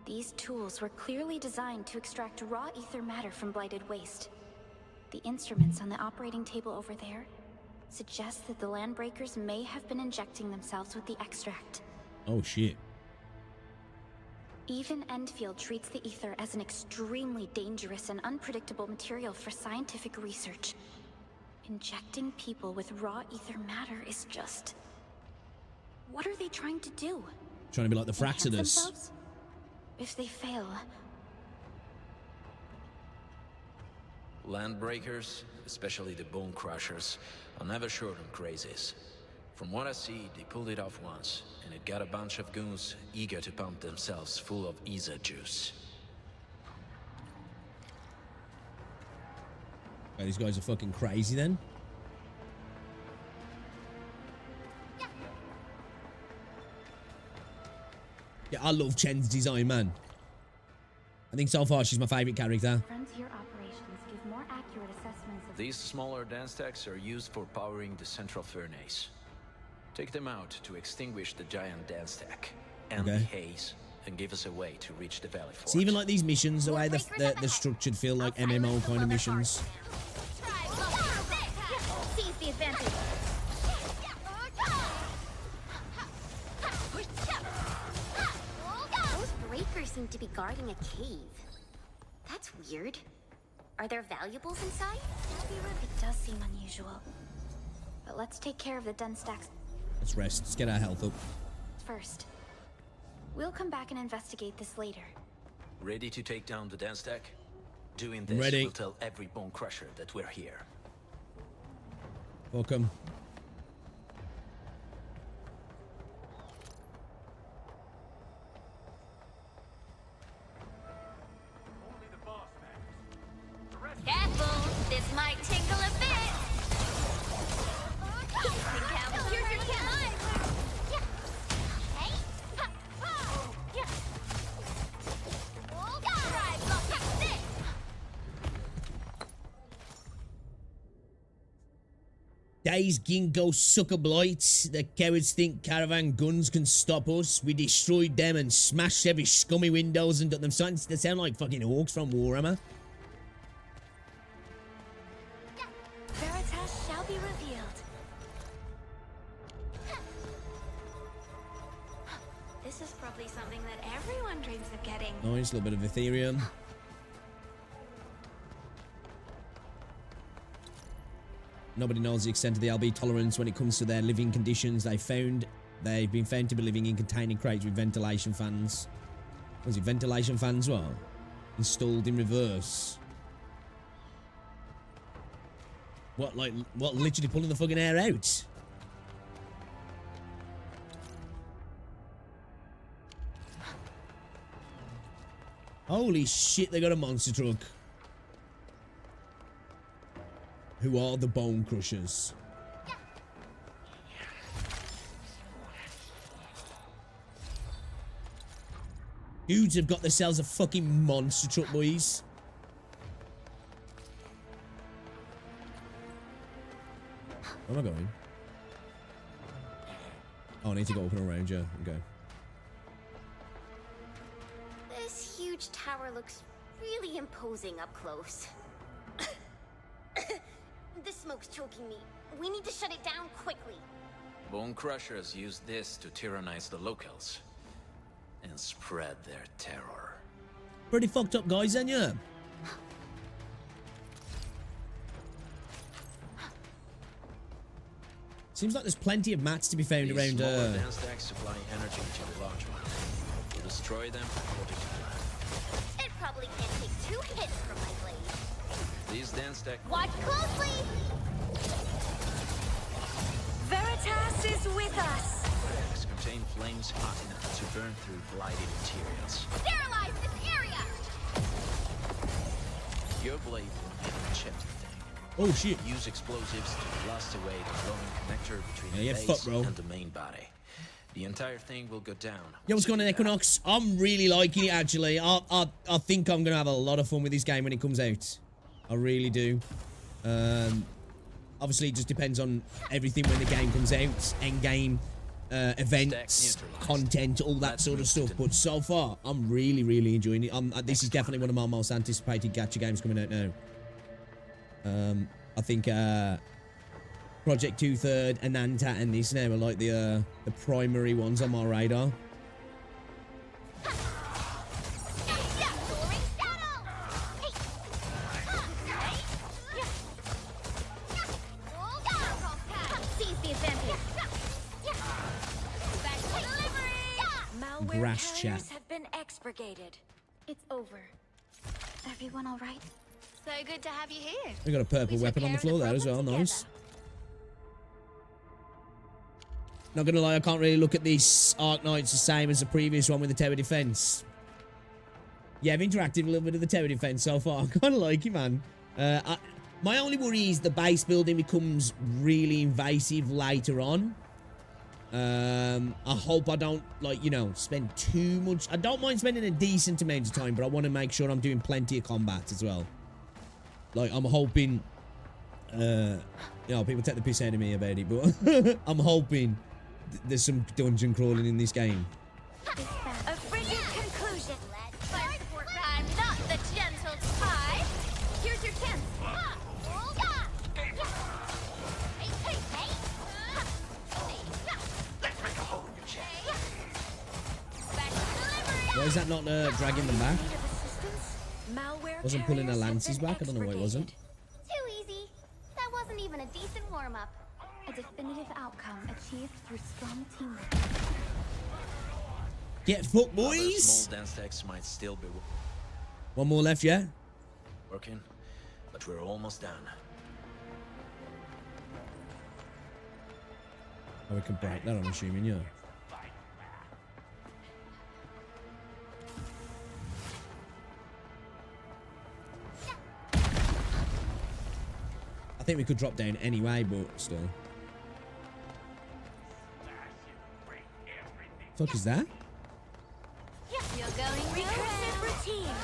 these tools were clearly designed to extract raw ether matter from blighted waste. The instruments on the operating table over there suggest that the landbreakers may have been injecting themselves with the extract. Oh, shit. Even Enfield treats the ether as an extremely dangerous and unpredictable material for scientific research. Injecting people with raw ether matter is just... What are they trying to do? Trying to be like the Enhance Fraxidus. themselves? If they fail... Landbreakers, especially the bone crushers, are never short on crazes. From what I see, they pulled it off once, and it got a bunch of goons eager to pump themselves full of Isa juice. Oh, these guys are fucking crazy then. Yeah, I love Chen's design, man. I think so far she's my favourite character. Frontier operations give more accurate assessments of... These smaller den stacks are used for powering the central furnace. Take them out to extinguish the giant den stack and the haze, and give us a way to reach the Valley Fort. So even like these missions, the way they're structured feel like MMO kind of missions. Seize the advantage. Those breakers seem to be guarding a cave. That's weird. Are there valuables inside? It does seem unusual. But let's take care of the den stacks Let's rest. Let's get our health up. first. We'll come back and investigate this later. Ready to take down the den stack? Doing this Ready. will tell every bone crusher that we're here. Welcome. Careful, this might tickle a bit. Here's your chance. Days Ginkgo sucker blights. The cowards think caravan guns can stop us. We destroyed them and smashed every scummy windows and got them starting to sound like fucking orcs from Warhammer. Veritas shall be revealed. probably something that everyone dreams of getting. Nice, a little bit of Ethereum. Nobody knows the extent of the LB tolerance when it comes to their living conditions. They've been found to be living in containing crates with ventilation fans. Was it ventilation fans? What? Installed in reverse. What, like, what, literally pulling the fucking air out? Holy shit, they got a monster truck. Who are the Bone Crushers? Dudes have got themselves a fucking monster truck, boys. Where am I going? Oh, I need to go up and around, yeah. Okay. This huge tower looks really imposing up close. This smoke's choking me. We need to shut it down quickly. Bone Crushers use this to tyrannize the locals and spread their terror. Pretty fucked up guys, then, yeah. Seems like there's plenty of mats to be found These around. smaller dance stacks supply energy to the large one. We'll destroy them according to plan. It probably can't take 2 hits from my blade. These dance stacks. Watch closely! Veritas is with us! Stacks contain flames hot enough to burn through blighted materials. Sterilize this area! Your blade will never chip the thing. Oh shit. Use explosives to blast away the glowing connector between Yeah, the fuck, base bro. and the main body. The entire thing will go down. Yo, what's going on, Equinox? I'm really liking it, actually. I think I'm going to have a lot of fun with this game when it comes out. I really do. Obviously, it just depends on everything when the game comes out. End game, events, content, all that sort of stuff. But so far, I'm really, really enjoying it. This is definitely one of my most anticipated gacha games coming out now. I think Project 2/3, Ananta, and this now are like the primary ones on my radar. Malware Grass chat. carriers have been expurgated. It's over. Everyone all right? So good to have you here. We got a purple We took weapon on the care floor of the there as well. problem Nice. together. Not gonna lie, I can't really look at these Arknights the same as the previous one with the tower defense. Yeah, I've interacted a little bit of the tower defense so far. I kind of like it, man. My only worry is the base building becomes really invasive later on. I hope I don't, like, you know, spend too much. I don't mind spending a decent amount of time, but I want to make sure I'm doing plenty of combat as well. Like, I'm hoping, you know, people take the piss out of me about it, but I'm hoping there's some dungeon crawling in this game. A frigid conclusion. I'm not the gentle type. Here's your chance. Let's make a hole in your chest. Why is that not dragging them back? Need of assistance? Malware Wasn't pulling her carriers have lances been back? I don't know why it wasn't. Too easy. That wasn't even a decent warm-up. A definitive outcome achieved through strong teamwork. Get fucked, Other boys! small dance stacks might still be One more left, yeah? working, but we're almost done. Oh, we can break that, I'm assuming, yeah. I think we could drop down anyway, but still. Fuck is that? You're going recursive routine.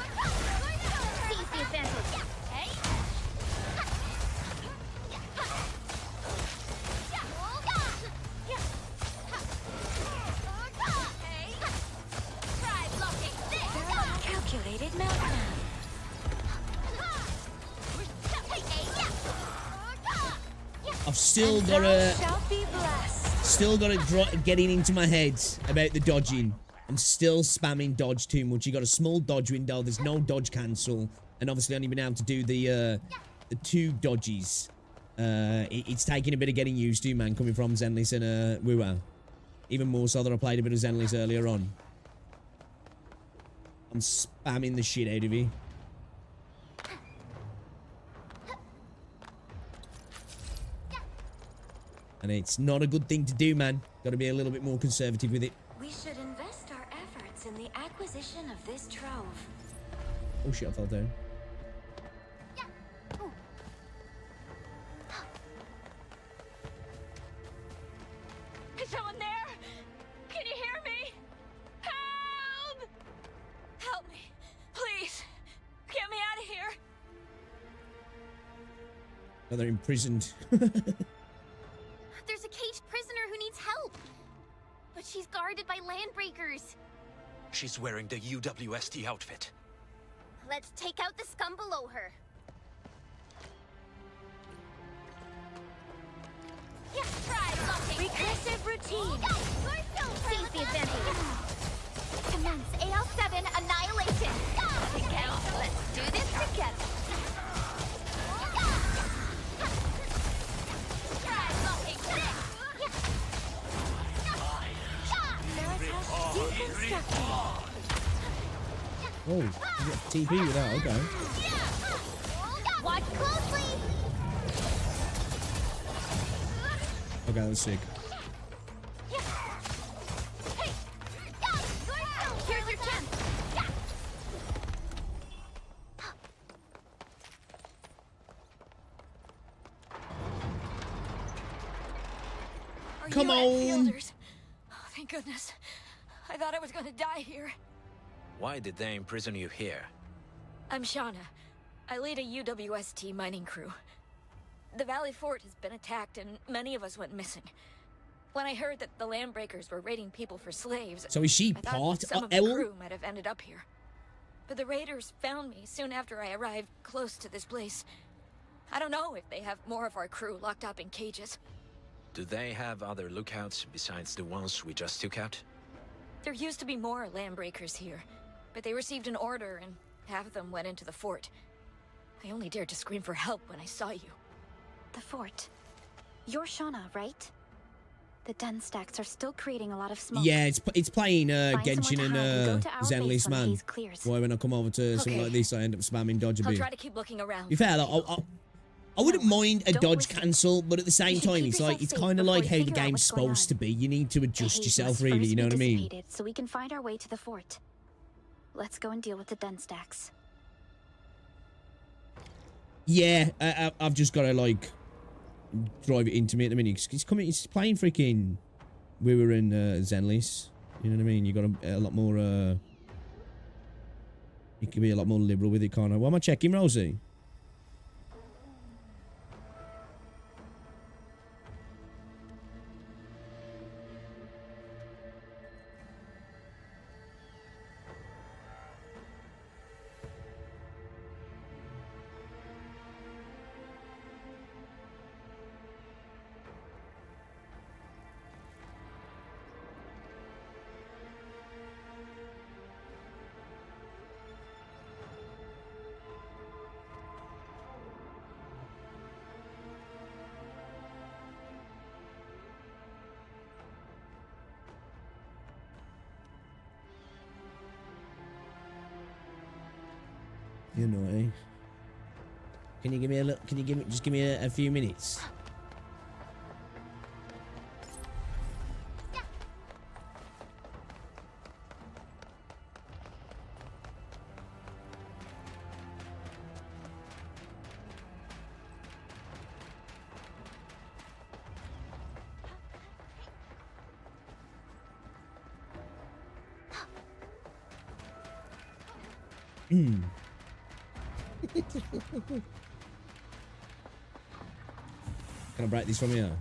Seize the advantage. Hey. Try blocking this. Calculated meltdown. I've still Thou got shalt be blessed. getting into my head about the dodging. I'm still spamming dodge too much. You got a small dodge window. There's no dodge cancel. And obviously only been able to do the 2 dodges. It's taking a bit of getting used to, man, coming from Zenless and Wuwa. Even more so than I played a bit of Zenless earlier on. I'm spamming the shit out of it. And it's not a good thing to do, man. Got to be a little bit more conservative with it. We should invest our efforts in the acquisition of this trove. Oh shit, I fell down. Is someone there? Can you hear me? Help! Help me, please. Get me out of here. Oh, they're imprisoned. There's a caged prisoner who needs help. But she's guarded by landbreakers. She's wearing the UWST outfit. Let's take out the scum below her. Yeah, try blocking. Recursive routine. Seize the advantage. Commence AL7 annihilation. Together. Let's do this together. Try blocking. Deconstructing. Oh, you got TP with that, okay. Watch closely. Okay, that's sick. Here's your chance. Are Come you on. Enfielders? Oh, thank goodness. I thought I was going to die here. Why did they imprison you here? I'm Shauna. I lead a UWST mining crew. The Valley Fort has been attacked and many of us went missing. When I heard that the Landbreakers were raiding people for slaves, So is she I thought part some of of the L? crew might have ended up here. But the raiders found me soon after I arrived close to this place. I don't know if they have more of our crew locked up in cages. Do they have other lookouts besides the ones we just took out? There used to be more Landbreakers here, but they received an order and half of them went into the fort. I only dared to scream for help when I saw you. The fort. You're Shauna, right? The den stacks are still creating a lot of smoke. Yeah, it's playing Find Genshin someone to hide and and go to our Zenless, base when the man. haze clears. Why when I come over to something Okay. like this, I end up spamming dodge a I'll bit. try to keep looking around. To be fair, like, I wouldn't mind a Don't dodge listen. cancel, but at the same You should time, keep it's like yourself it's safe kind of before like you how the figure out game's what's going supposed to on. be. You need to The adjust haze yourself, must really. first You know be what I mean? dissipated so we can find our way to the fort. Let's go and deal with the den stacks. Yeah, I've just got to like drive it into me at the minute. It's coming. It's playing freaking. We were in Zenless. You know what I mean? You got a lot more. You can be a lot more liberal with it, can't I? Why am I checking, Rosie? You're naughty. Can you give me a look? Can you just give me a few minutes? Can I break these from here?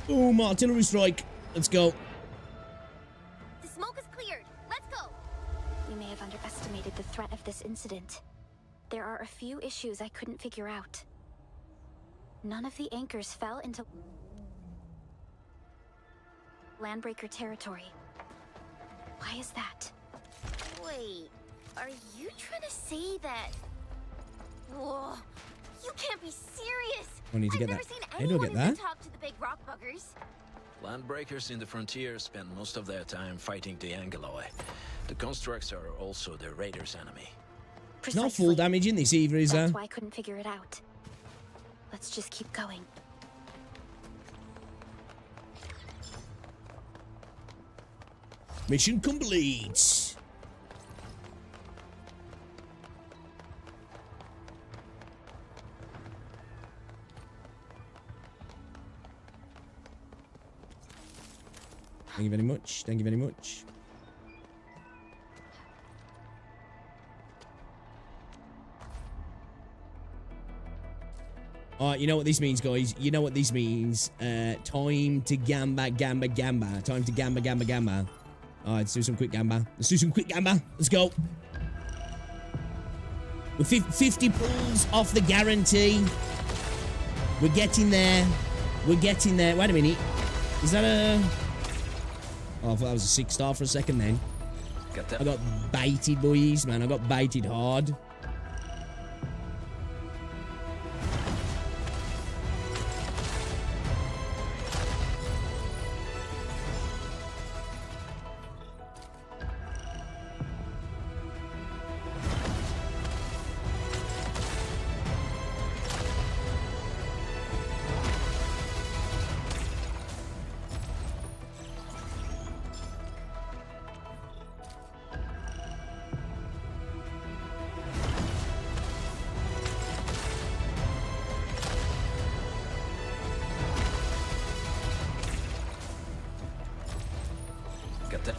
Boom, artillery strike. Let's go. The smoke is cleared. Let's go. We may have underestimated the threat of this incident. There are a few issues I couldn't figure out. None of the anchors fell into Landbreaker territory. Why is that? Wait, are you trying to say that... Whoa, you can't be serious! I need to get I've never that. seen How do I anyone get who that? can talk to the big rock buggers. Landbreakers in the frontier spend most of their time fighting the Angeloi. The constructs are also the raiders' enemy. There's not full damage in this either, is there? That's why I couldn't figure it out. Let's just keep going. Mission complete. Thank you very much. Thank you very much. Alright, you know what this means, guys. You know what this means. Time to gamba. Time to gamba. Alright, let's do some quick gamba. Let's go. We're 50 pulls off the guarantee. We're getting there. Wait a minute. Is that a... Oh, I thought that was a 6-star for a second then. I got baited, boys, man. I got baited hard. Got that.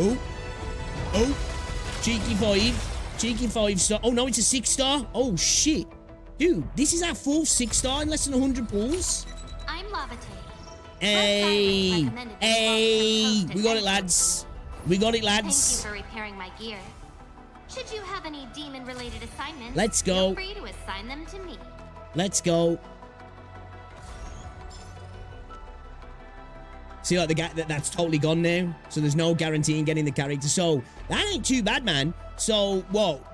Oh. Cheeky 5-star. Oh, no, it's a 6-star. Oh, shit. Dude, this is our 4th 6-star in less than 100 pulls. I'm Lavate. Hey. We got it, lads. Thank you for repairing my gear. Should you have any demon-related assignments, let's go. Feel free to assign them to me. Let's go. See, like, that's totally gone now. So there's no guaranteeing getting the character. So that ain't too bad, man. So, what?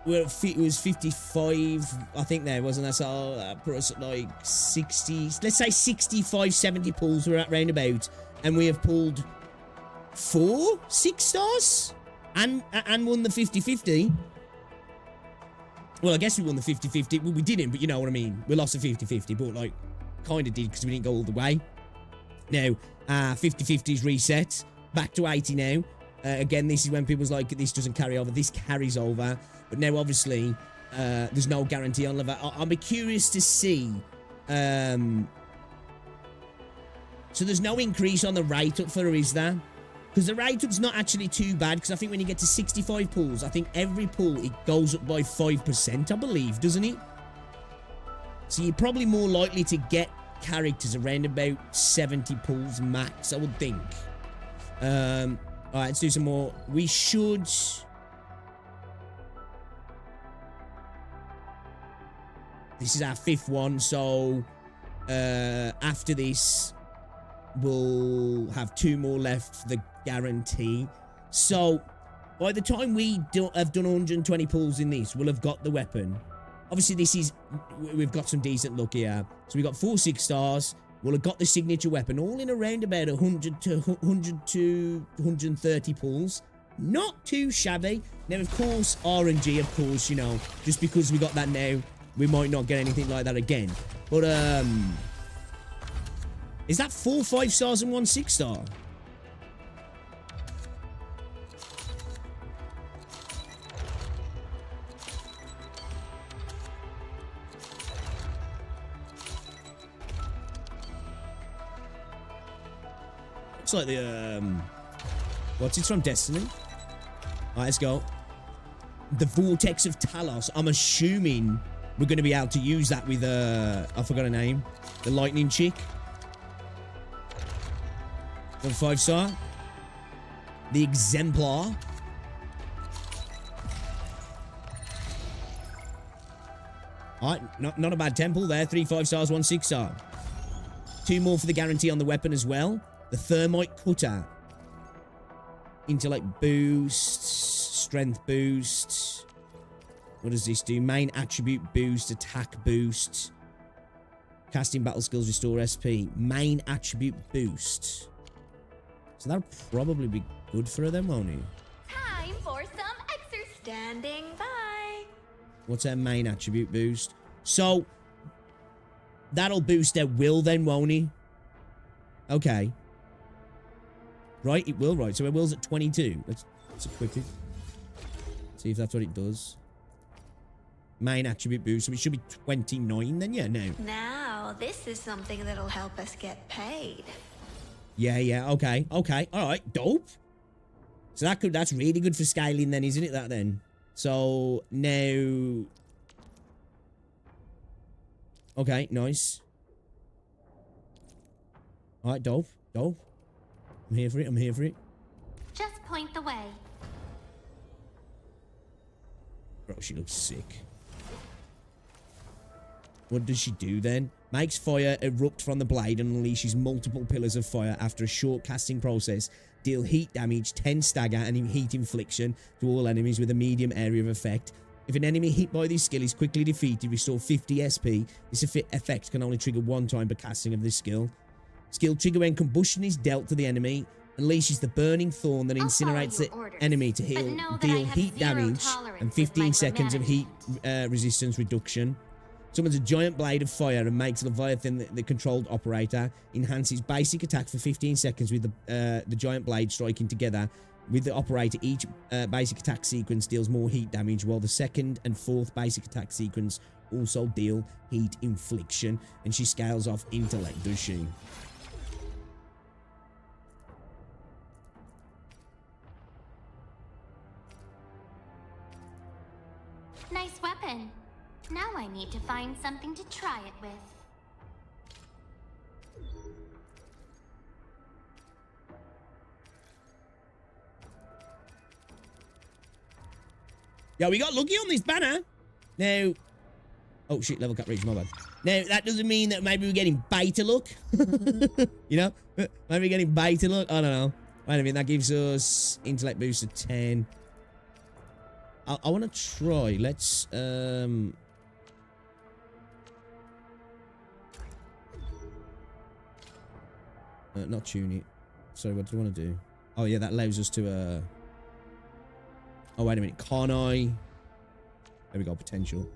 It was 55, I think there, wasn't that? So that put us at like 60, let's say 65, 70 pulls we're at roundabout. And we have pulled 4 6-stars? And won the 50-50. Well, I guess we won the 50-50. Well, we didn't, but you know what I mean. We lost the 50-50, but like, kind of did because we didn't go all the way. Now, 50-50's reset. Back to 80 now. Again, this is when people's like, this doesn't carry over. This carries over. But now, obviously, there's no guarantee on level. I'll be curious to see. So there's no increase on the rate up for her, is there? Because the rate up's not actually too bad. Because I think when you get to 65 pulls, I think every pull, it goes up by 5%, I believe, doesn't it? So you're probably more likely to get characters around about 70 pulls max, I would think. Alright, let's do some more. We should... This is our 5th one, so after this, we'll have 2 more left for the guarantee. So, by the time we have done 120 pulls in this, we'll have got the weapon. Obviously, we've got some decent luck here. So, we got 4 6-stars. We'll have got the signature weapon, all in around about 100 to 130 pulls. Not too shabby. Now, of course, RNG, of course, you know, just because we got that now, we might not get anything like that again. But, is that 4 5-stars and 1 6-star? Looks like the, what's it from? Destiny? Alright, let's go. The Vortex of Talos. I'm assuming we're going to be able to use that with, I forgot her name. The lightning chick. 5-star. The Exemplar. Alright, not a bad temple there. 3 5-stars, 1 6-star. 2 more for the guarantee on the weapon as well. The Thermite Cutter. Intellect boost. Strength boost. What does this do? Main attribute boost. Attack boost. Casting battle skills restore SP. Main attribute boost. So that'll probably be good for her then, won't it? Time for some exercise. Standing by. What's her main attribute boost? So that'll boost their will then, won't it? Okay. Right, it will, right. So her will's at 22. Let's quickly see if that's what it does. Main attribute boost. So it should be 29 then, yeah, no. Now, this is something that'll help us get paid. Yeah, okay. Alright, dope. So that's really good for scaling then, isn't it, that then? So now... Okay, nice. Alright, dope. I'm here for it. Just point the way. Bro, she looks sick. What does she do then? Makes fire erupt from the blade and unleashes multiple pillars of fire after a short casting process. Deal heat damage, 10 stagger, and heat infliction to all enemies with a medium area of effect. If an enemy hit by this skill is quickly defeated, restore 50 SP. This effect can only trigger 1 time per casting of this skill. Skill trigger when combustion is dealt to the enemy. Unleashes the burning thorn that incinerates the enemy to deal heat damage and 15 seconds of heat resistance reduction. Summons a giant blade of fire and makes Leviathan the controlled operator. Enhances basic attack for 15 seconds with the giant blade striking together. With the operator, each basic attack sequence deals more heat damage, while the second and fourth basic attack sequence also deal heat infliction. And she scales off intellect, does she? Nice weapon. Now I need to find something to try it with. Yeah, we got lucky on this banner. Now... Oh, shit, level cap reached, my bad. Now, that doesn't mean that maybe we're getting beta luck. You know? Maybe we're getting beta luck. I don't know. Wait a minute, that gives us intellect boost of 10. I want to try. Let's... not tune it. Sorry, what do I want to do? Oh, yeah, that allows us to... Oh, wait a minute. Can't I... There we go. Potential.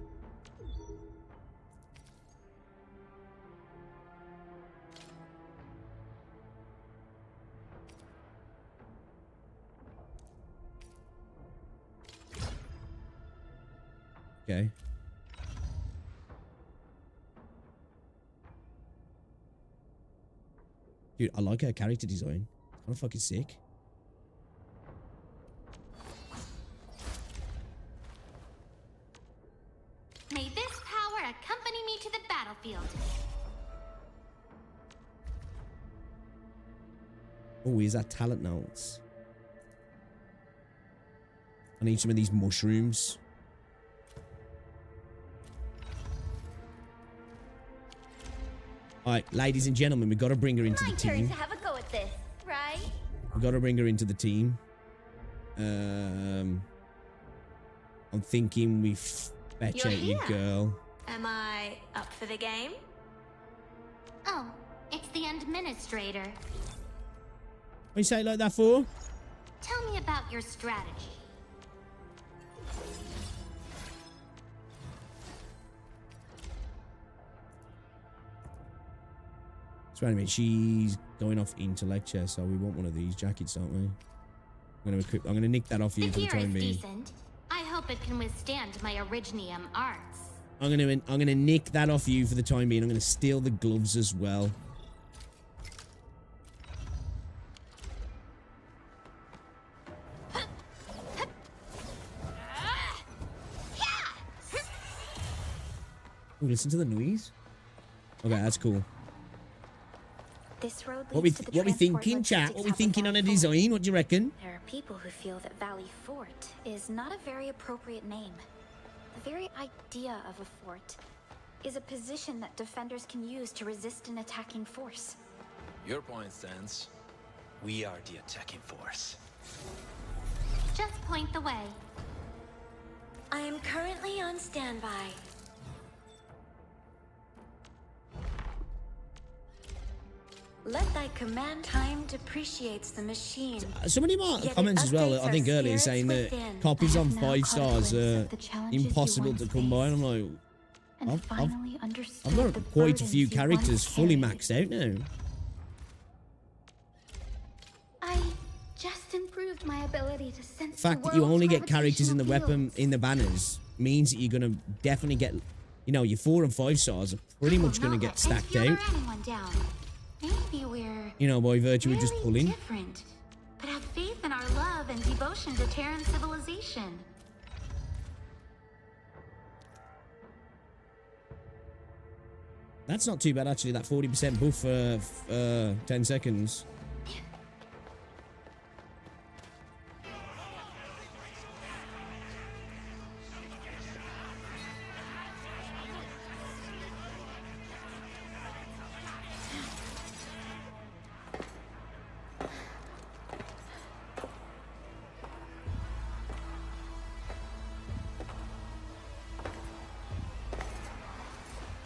Okay. Dude, I like her character design. It's kind of fucking sick. May this power accompany me to the battlefield. Oh, is that talent notes? I need some of these mushrooms. Alright, ladies and gentlemen, we've got to bring her into the team. My turn to have a go at this, right? We've got to bring her into the team. I'm thinking we fetch out your girl. Am I up for the game? Oh, it's the administrator. What you say it like that for? Tell me about your strategy. So wait a minute, she's going off into lecture, so we want one of these jackets, don't we? I'm gonna nick that off you for the time being. Decent. I hope it can withstand my Originium arts. I'm gonna nick that off you for the time being. I'm gonna steal the gloves as well. Ooh, listen to the noise. Okay, that's cool. This road What leads to the we transport thinking, chat? logistics What we hub of thinking on a Valley Fort. design? What do you reckon? There are people who feel that Valley Fort is not a very appropriate name. The very idea of a fort is a position that defenders can use to resist an attacking force. Your point stands. We are the attacking force. Just point the way. I am currently on standby. Let thy command time depreciates the machine. Somebody in my Yet it comments as well, updates I think our earlier, spirits saying that within. copies I on have now 5 caught a stars glimpse are of the challenges you impossible once to come by. And I'm faced, like, and I've finally understood I've got the quite a few burdens you characters once fully carried. maxed out now. I just improved my ability to sense The fact that you only get characters in the weapon in the banners means that you're gonna definitely get, you know, your 4 and 5 stars are pretty much gonna get stacked out. Anyone down. Maybe we're You know, by virtue of just very pulling. different, but have faith in our love and devotion to Terran civilization. That's not too bad actually. That 40% buff for 10 seconds.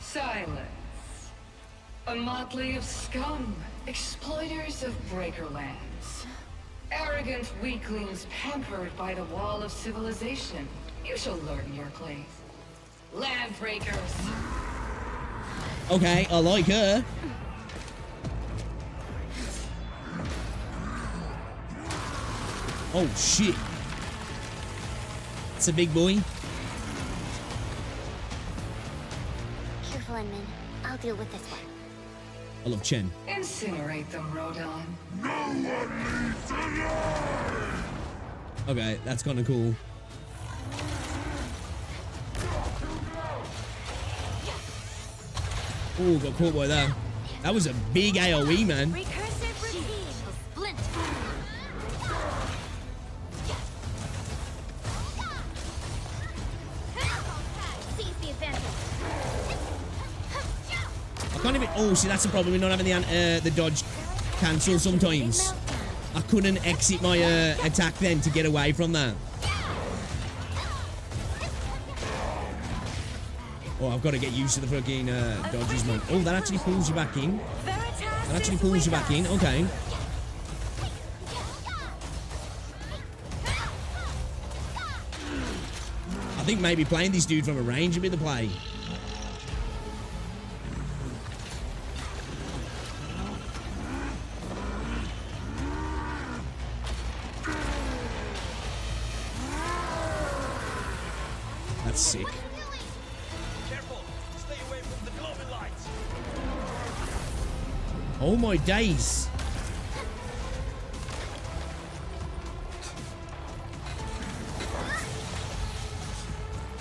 Silence. A motley of scum, exploiters of Breakerlands. Arrogant weaklings pampered by the wall of civilization. You shall learn your place. Landbreakers. Okay, I like her. Oh shit. It's a big boy. Careful, Enmin. I'll deal with this one. I love Chen. Incinerate them, Rodon. Okay, that's kind of cool. Oh, got caught by that. That was a big AoE, man. Recursive repeat. Splint. Seize the advantage. I can't even. Oh, see, that's the problem with not having the dodge cancel sometimes. I couldn't exit my attack then to get away from that. Oh, I've got to get used to the fucking dodges, man. Oh, that actually pulls you back in. That actually pulls you back in. Okay. I think maybe playing this dude from a range would be the play. That's sick. Careful! Stay away from the glowing lights! Oh my days.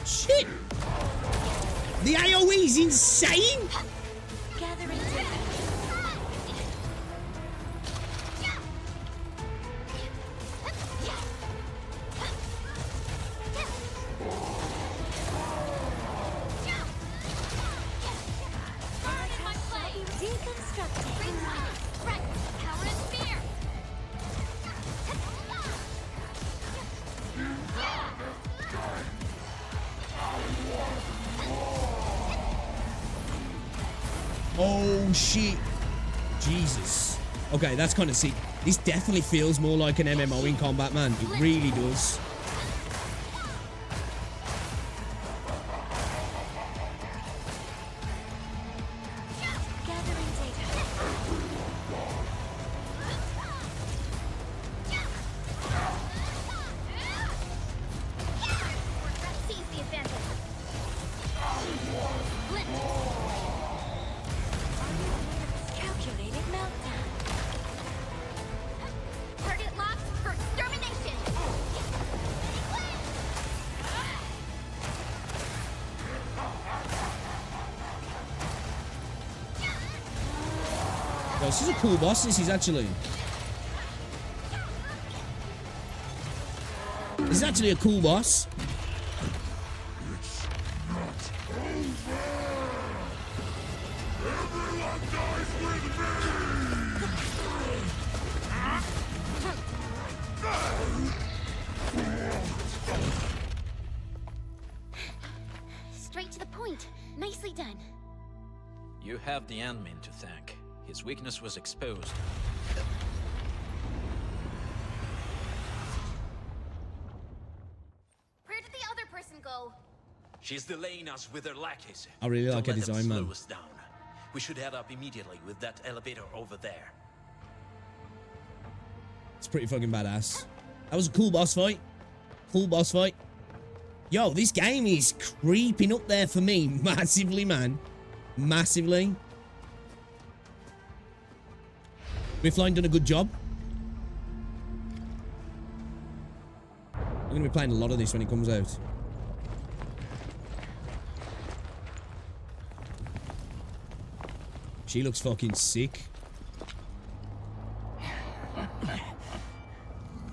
Shit. The AoE is insane. Gathering data. Deconstructing. Right. Power and fear. Oh shit. Jesus. Okay, that's kind of sick. This definitely feels more like an MMO in combat, man. It really does. Gathering data. Seize the advantage. Splint. Calculated meltdown. Target locked for extermination. Yo, this is a cool boss, this is actually. This is actually a cool boss. Straight to the point. Nicely done. You have the admin to thank. His weakness was exposed. Where did the other person go? She's delaying us with her lackeys. I really like her Don't let them design, man. slow us down. We should head up immediately with that elevator over there. It's pretty fucking badass. That was a cool boss fight. Cool boss fight. Yo, this game is creeping up there for me massively, man. Massively. Riffline done a good job. I'm going to be playing a lot of this when it comes out. She looks fucking sick.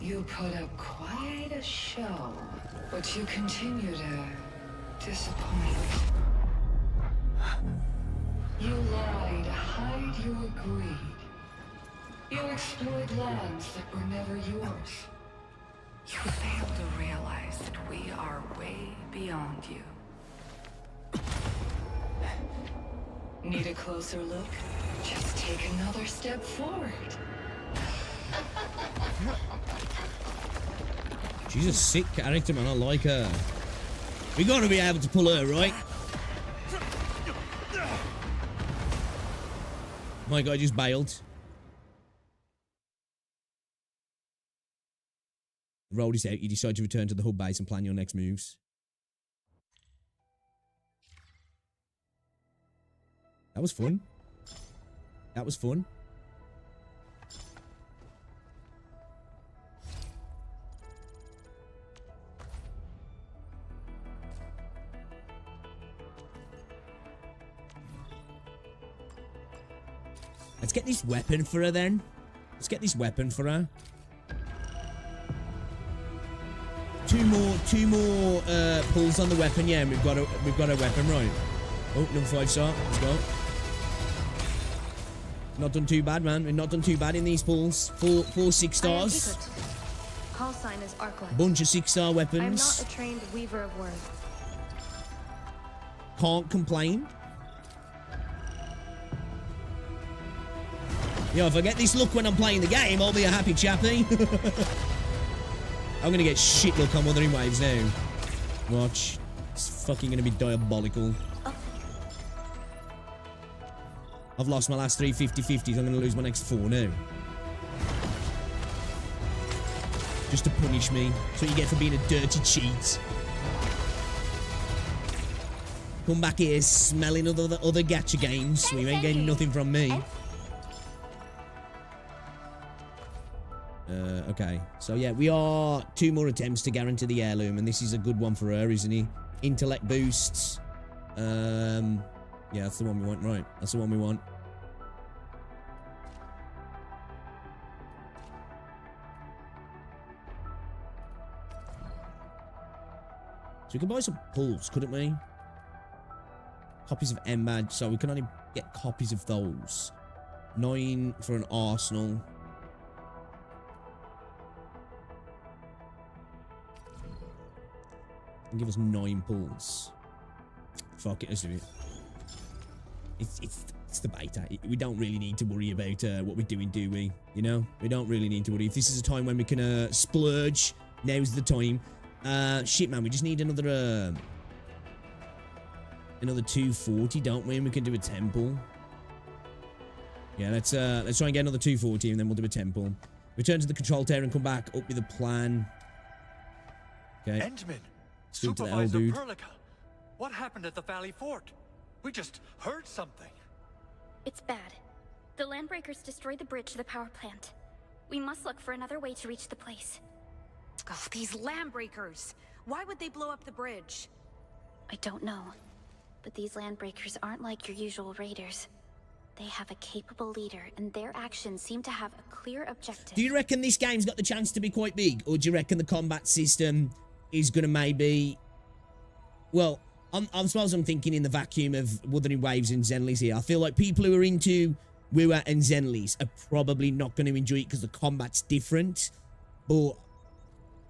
You put up quite a show, but you continue to disappoint. You lie to hide your greed. You exploit lands that were never yours. You fail to realize that we are way beyond you. Need a closer look? Just take another step forward. She's a sick character, man. I like her. We gotta be able to pull her, right? My guy just bailed. The road is out. You decide to return to the hub base and plan your next moves. That was fun. That was fun. Let's get this weapon for her then. Let's get this weapon for her. Two more pulls on the weapon, yeah, and we've got a weapon, right? Oh, number 5-star. Let's go. Not done too bad, man. We've not done too bad in these pulls. Four 6-stars. Call sign is Arknights. Bunch of 6-star weapons. I'm not a trained weaver of words. Can't complain. Yo, if I get this look when I'm playing the game, I'll be a happy chappy. I'm gonna get shit look on Wuthering Waves now. Watch. It's fucking gonna be diabolical. I've lost my last 3 50-50s. I'm gonna lose my next 4 now. Just to punish me. That's what you get for being a dirty cheat. Come back here smelling other gacha games. You ain't getting nothing from me. Okay, so yeah, we are 2 more attempts to guarantee the heirloom, and this is a good one for her, isn't he? Intellect boosts. Yeah, that's the one we want, right? That's the one we want. So we could buy some pulls, couldn't we? Copies of M-Badge, so we can only get copies of those. 9 for an arsenal. And give us 9 pulls. Fuck it, let's do it. It's the beta. We don't really need to worry about what we're doing, do we? You know? We don't really need to worry. If this is a time when we can splurge, now's the time. Shit, man, we just need another 240, don't we? And we can do a temple. Yeah, let's try and get another 240, and then we'll do a temple. Return to the control tower and come back up with a plan. Okay. Endman, Speak to the L Supervisor dude. Perlica, what happened at the Valley Fort? We just heard something. It's bad. The Landbreakers destroyed the bridge to the power plant. We must look for another way to reach the place. Ugh, these Landbreakers! Why would they blow up the bridge? I don't know. But these Landbreakers aren't like your usual raiders. They have a capable leader, and their actions seem to have a clear objective. Do you reckon this game's got the chance to be quite big? Or do you reckon the combat system is going to maybe... Well, I suppose I'm thinking in the vacuum of Wuthering Waves and Zenley's here. I feel like people who are into Wuwa and Zenley's are probably not going to enjoy it because the combat's different. But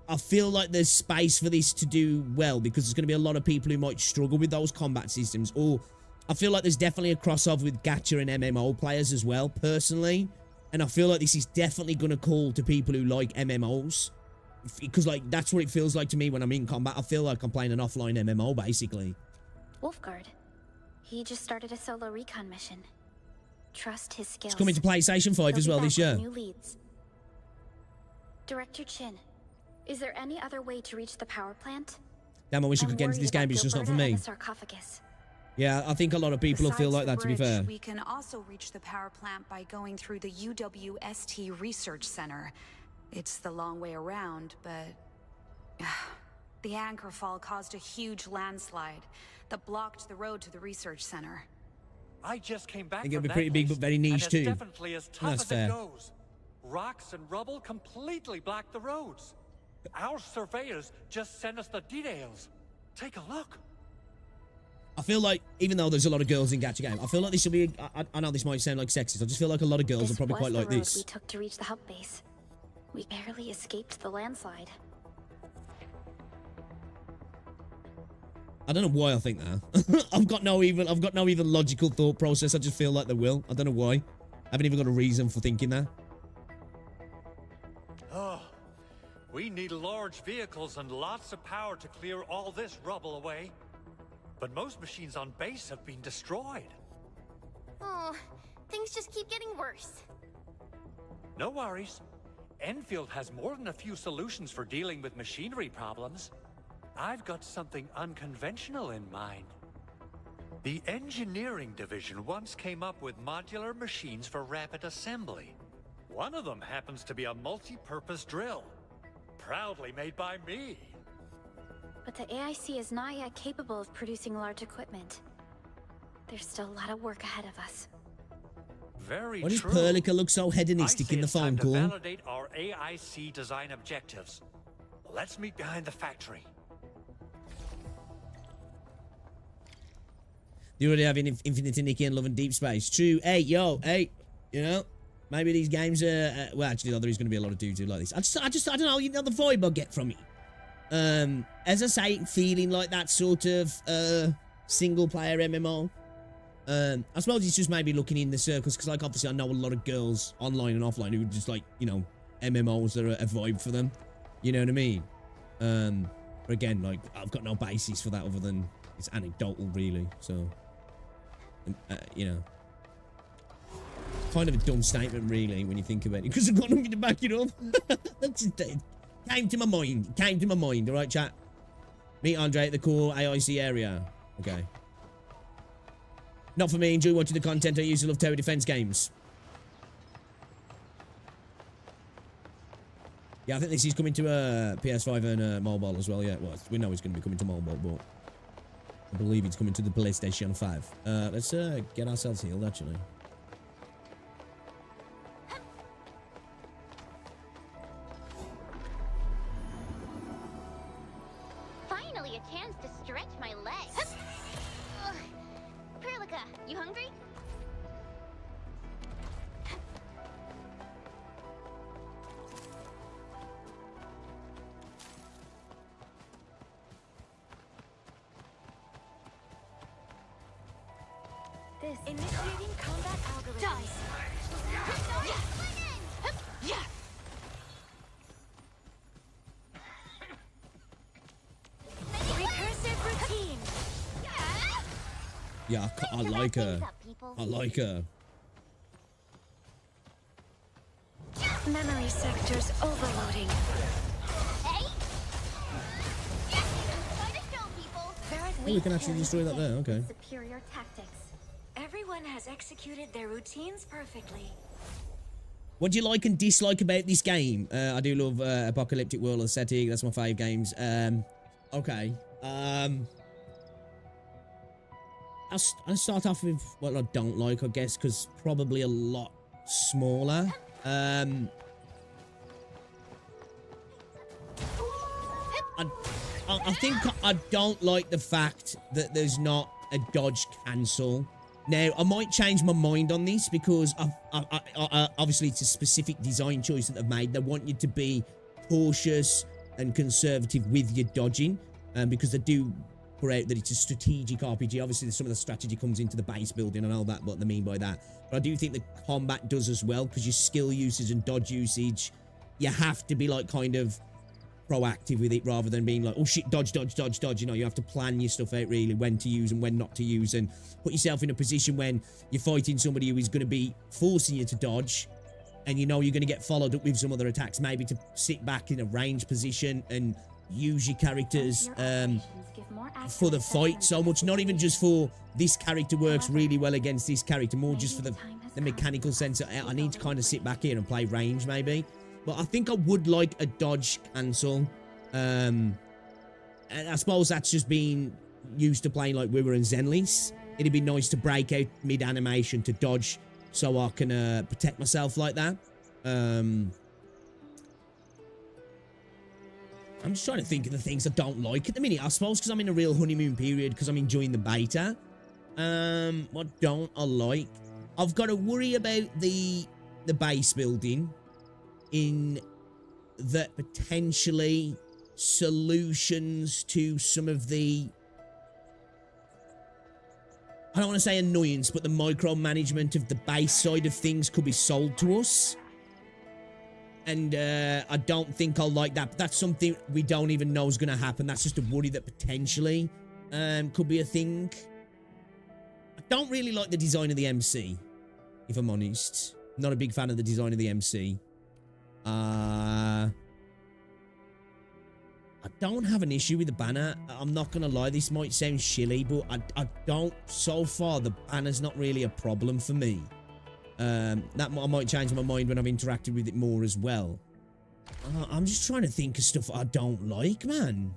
I feel like there's space for this to do well because there's going to be a lot of people who might struggle with those combat systems. Or I feel like there's definitely a crossover with Gacha and MMO players as well, personally. And I feel like this is definitely going to call to people who like MMOs. Because, like, that's what it feels like to me when I'm in combat. I feel like I'm playing an offline MMO, basically. Wolfguard. He just started a solo recon mission. Trust his skills. It's coming to PlayStation 5 as well this year. New leads. Director Chin, is there any other way to reach the power plant? Damn, I wish I could get into this game, but it's just not for me. Yeah, I think a lot of people will feel like that, to be fair. We can also reach the power plant by going through the UWST Research Center. It's the long way around, but... the anchor fall caused a huge landslide that blocked the road to the research center. I just came back. I think it'll be pretty big, but very niche too. Definitely as tough That's as fair. it goes. Rocks and rubble completely block the roads. Our surveyors just sent us the details. Take a look. I feel like, even though there's a lot of girls in Gacha game, I feel like this will be... I know this might sound like sexist. I just feel like a lot of girls are probably quite like this. We took to reach the hub base. We barely escaped the landslide. I don't know why I think that. I've got no even logical thought process. I just feel like they will. I don't know why. I haven't even got a reason for thinking that. Oh, we need large vehicles and lots of power to clear all this rubble away. But most machines on base have been destroyed. Oh, things just keep getting worse. No worries. Enfield has more than a few solutions for dealing with machinery problems. I've got something unconventional in mind. The engineering division once came up with modular machines for rapid assembly. One of them happens to be a multi-purpose drill, proudly made by me. But the AIC is not yet capable of producing large equipment. There's still a lot of work ahead of us. Very Why does true. Perlica look so hedonistic in the phone call? To validate our AIC design objectives. Let's meet behind the factory. You already have Infinity Nikki and Love and Deep Space. True. Hey, yo, hey. You know, maybe these games are... well, actually, there is going to be a lot of dudes who like this. I don't know. You know the vibe I get from it. As I say, feeling like that sort of single-player MMO. I suppose it's just maybe looking in the circles, because, like, obviously I know a lot of girls online and offline who just, like, you know, MMOs are a vibe for them. You know what I mean? But again, like, I've got no basis for that other than it's anecdotal, really, so... you know, kind of a dumb statement, really, when you think about it, because I've got nothing to back it up. It came to my mind. It came to my mind. All right, chat. Meet Andre at the core AIC area. Okay. Not for me. Enjoy watching the content. I used to love tower defense games. Yeah, I think this is coming to PS5 and mobile as well. Yeah, well, we know it's going to be coming to mobile, but I believe it's coming to the PlayStation 5. Let's get ourselves healed, actually. Finally, a chance to stretch my legs. Perlica, you hungry? This initiating combat algorithm. Yeah. Recursive routine. Yeah, I like her. I like her. Memory sectors overloading. Oh, we can actually destroy that there. Okay. Superior tactics. Everyone has executed their routines perfectly. What do you like and dislike about this game? I do love Apocalyptic World aesthetic. That's my fave games. Okay. I'll start off with what I don't like, I guess, because probably a lot smaller. I think I don't like the fact that there's not a dodge cancel. Now, I might change my mind on this because obviously it's a specific design choice that they've made. They want you to be cautious and conservative with your dodging, because they do put out that it's a strategic RPG. Obviously, some of the strategy comes into the base building and all that, what they mean by that. But I do think the combat does as well, because your skill usage and dodge usage, you have to be like kind of proactive with it rather than being like, oh shit, dodge, dodge, dodge, dodge. You know, you have to plan your stuff out really, when to use and when not to use, and put yourself in a position when you're fighting somebody who is going to be forcing you to dodge, and you know you're going to get followed up with some other attacks, maybe to sit back in a range position and use your characters for the fight so much. Not even just for this character works really well against this character, more just for the mechanical sense. I need to kind of sit back here and play range maybe. But I think I would like a dodge cancel. And I suppose that's just being used to playing like Wiwer and Zenlis. It'd be nice to break out mid-animation to dodge so I can protect myself like that. I'm just trying to think of the things I don't like at the minute. I suppose because I'm in a real honeymoon period, because I'm enjoying the beta. What don't I like? I've got to worry about the base building, in that potentially solutions to some of the, I don't want to say annoyance, but the micromanagement of the base side of things could be sold to us. And I don't think I'll like that. But that's something we don't even know is going to happen. That's just a worry that potentially could be a thing. I don't really like the design of the MC, if I'm honest. Not a big fan of the design of the MC. I don't have an issue with the banner. I'm not going to lie, this might sound shilly, but I don't, so far, the banner's not really a problem for me. That I might change my mind when I've interacted with it more as well. I'm just trying to think of stuff I don't like, man.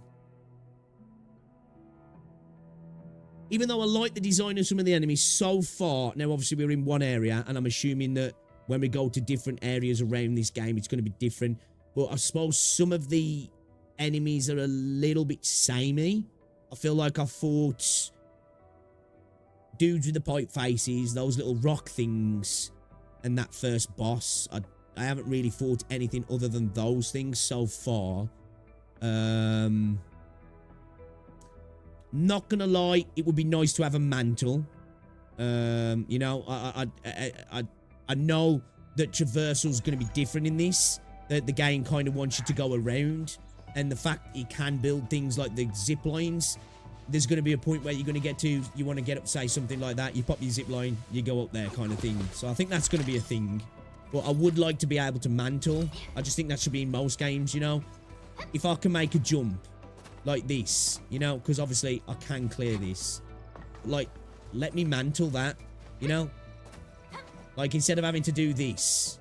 Even though I like the design of some of the enemies so far, now obviously we're in one area, and I'm assuming that when we go to different areas around this game, it's going to be different. But I suppose some of the enemies are a little bit samey. I feel like I fought dudes with the pipe faces, those little rock things, and that first boss. I haven't really fought anything other than those things so far. Not gonna lie, it would be nice to have a mantle. You know, I know that traversal's going to be different in this. That the game kind of wants you to go around. And the fact you can build things like the zip lines. There's going to be a point where you're going to get to, you want to get up, say something like that. You pop your zip line, you go up there kind of thing. So I think that's going to be a thing. But I would like to be able to mantle. I just think that should be in most games, you know. If I can make a jump like this, you know, because obviously I can clear this. Like, let me mantle that, you know. Like, instead of having to do this,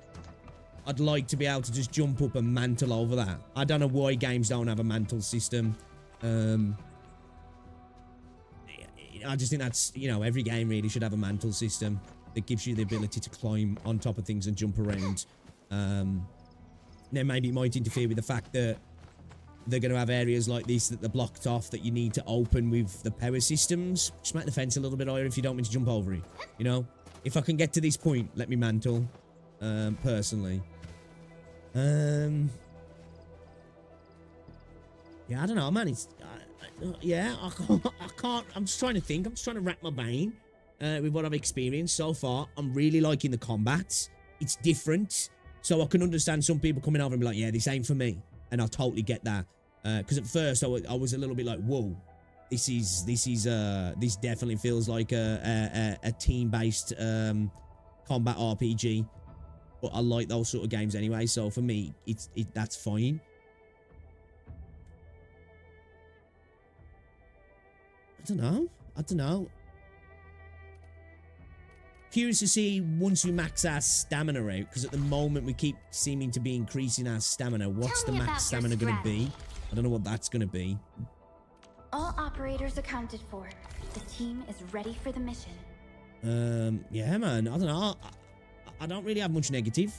I'd like to be able to just jump up and mantle over that. I don't know why games don't have a mantle system. I just think that's, you know, every game really should have a mantle system that gives you the ability to climb on top of things and jump around. Now, maybe it might interfere with the fact that they're going to have areas like this that they're blocked off that you need to open with the power systems. Just make the fence a little bit higher if you don't want to jump over it, you know? If I can get to this point, let me mantle, personally. Yeah, I don't know, man. It's, yeah, I can't, I'm just trying to think. I'm just trying to rack my brain with what I've experienced so far. I'm really liking the combat. It's different. So I can understand some people coming over and be like, yeah, this ain't for me. And I totally get that. Because at first I was a little bit like, whoa. This definitely feels like a team-based combat RPG, but I like those sort of games anyway. So for me, that's fine. I don't know. Curious to see once we max our stamina out, because at the moment we keep seeming to be increasing our stamina. What's the max stamina going to be? I don't know what that's going to be. All operators accounted for. The team is ready for the mission. Yeah, man. I don't know. I don't really have much negative.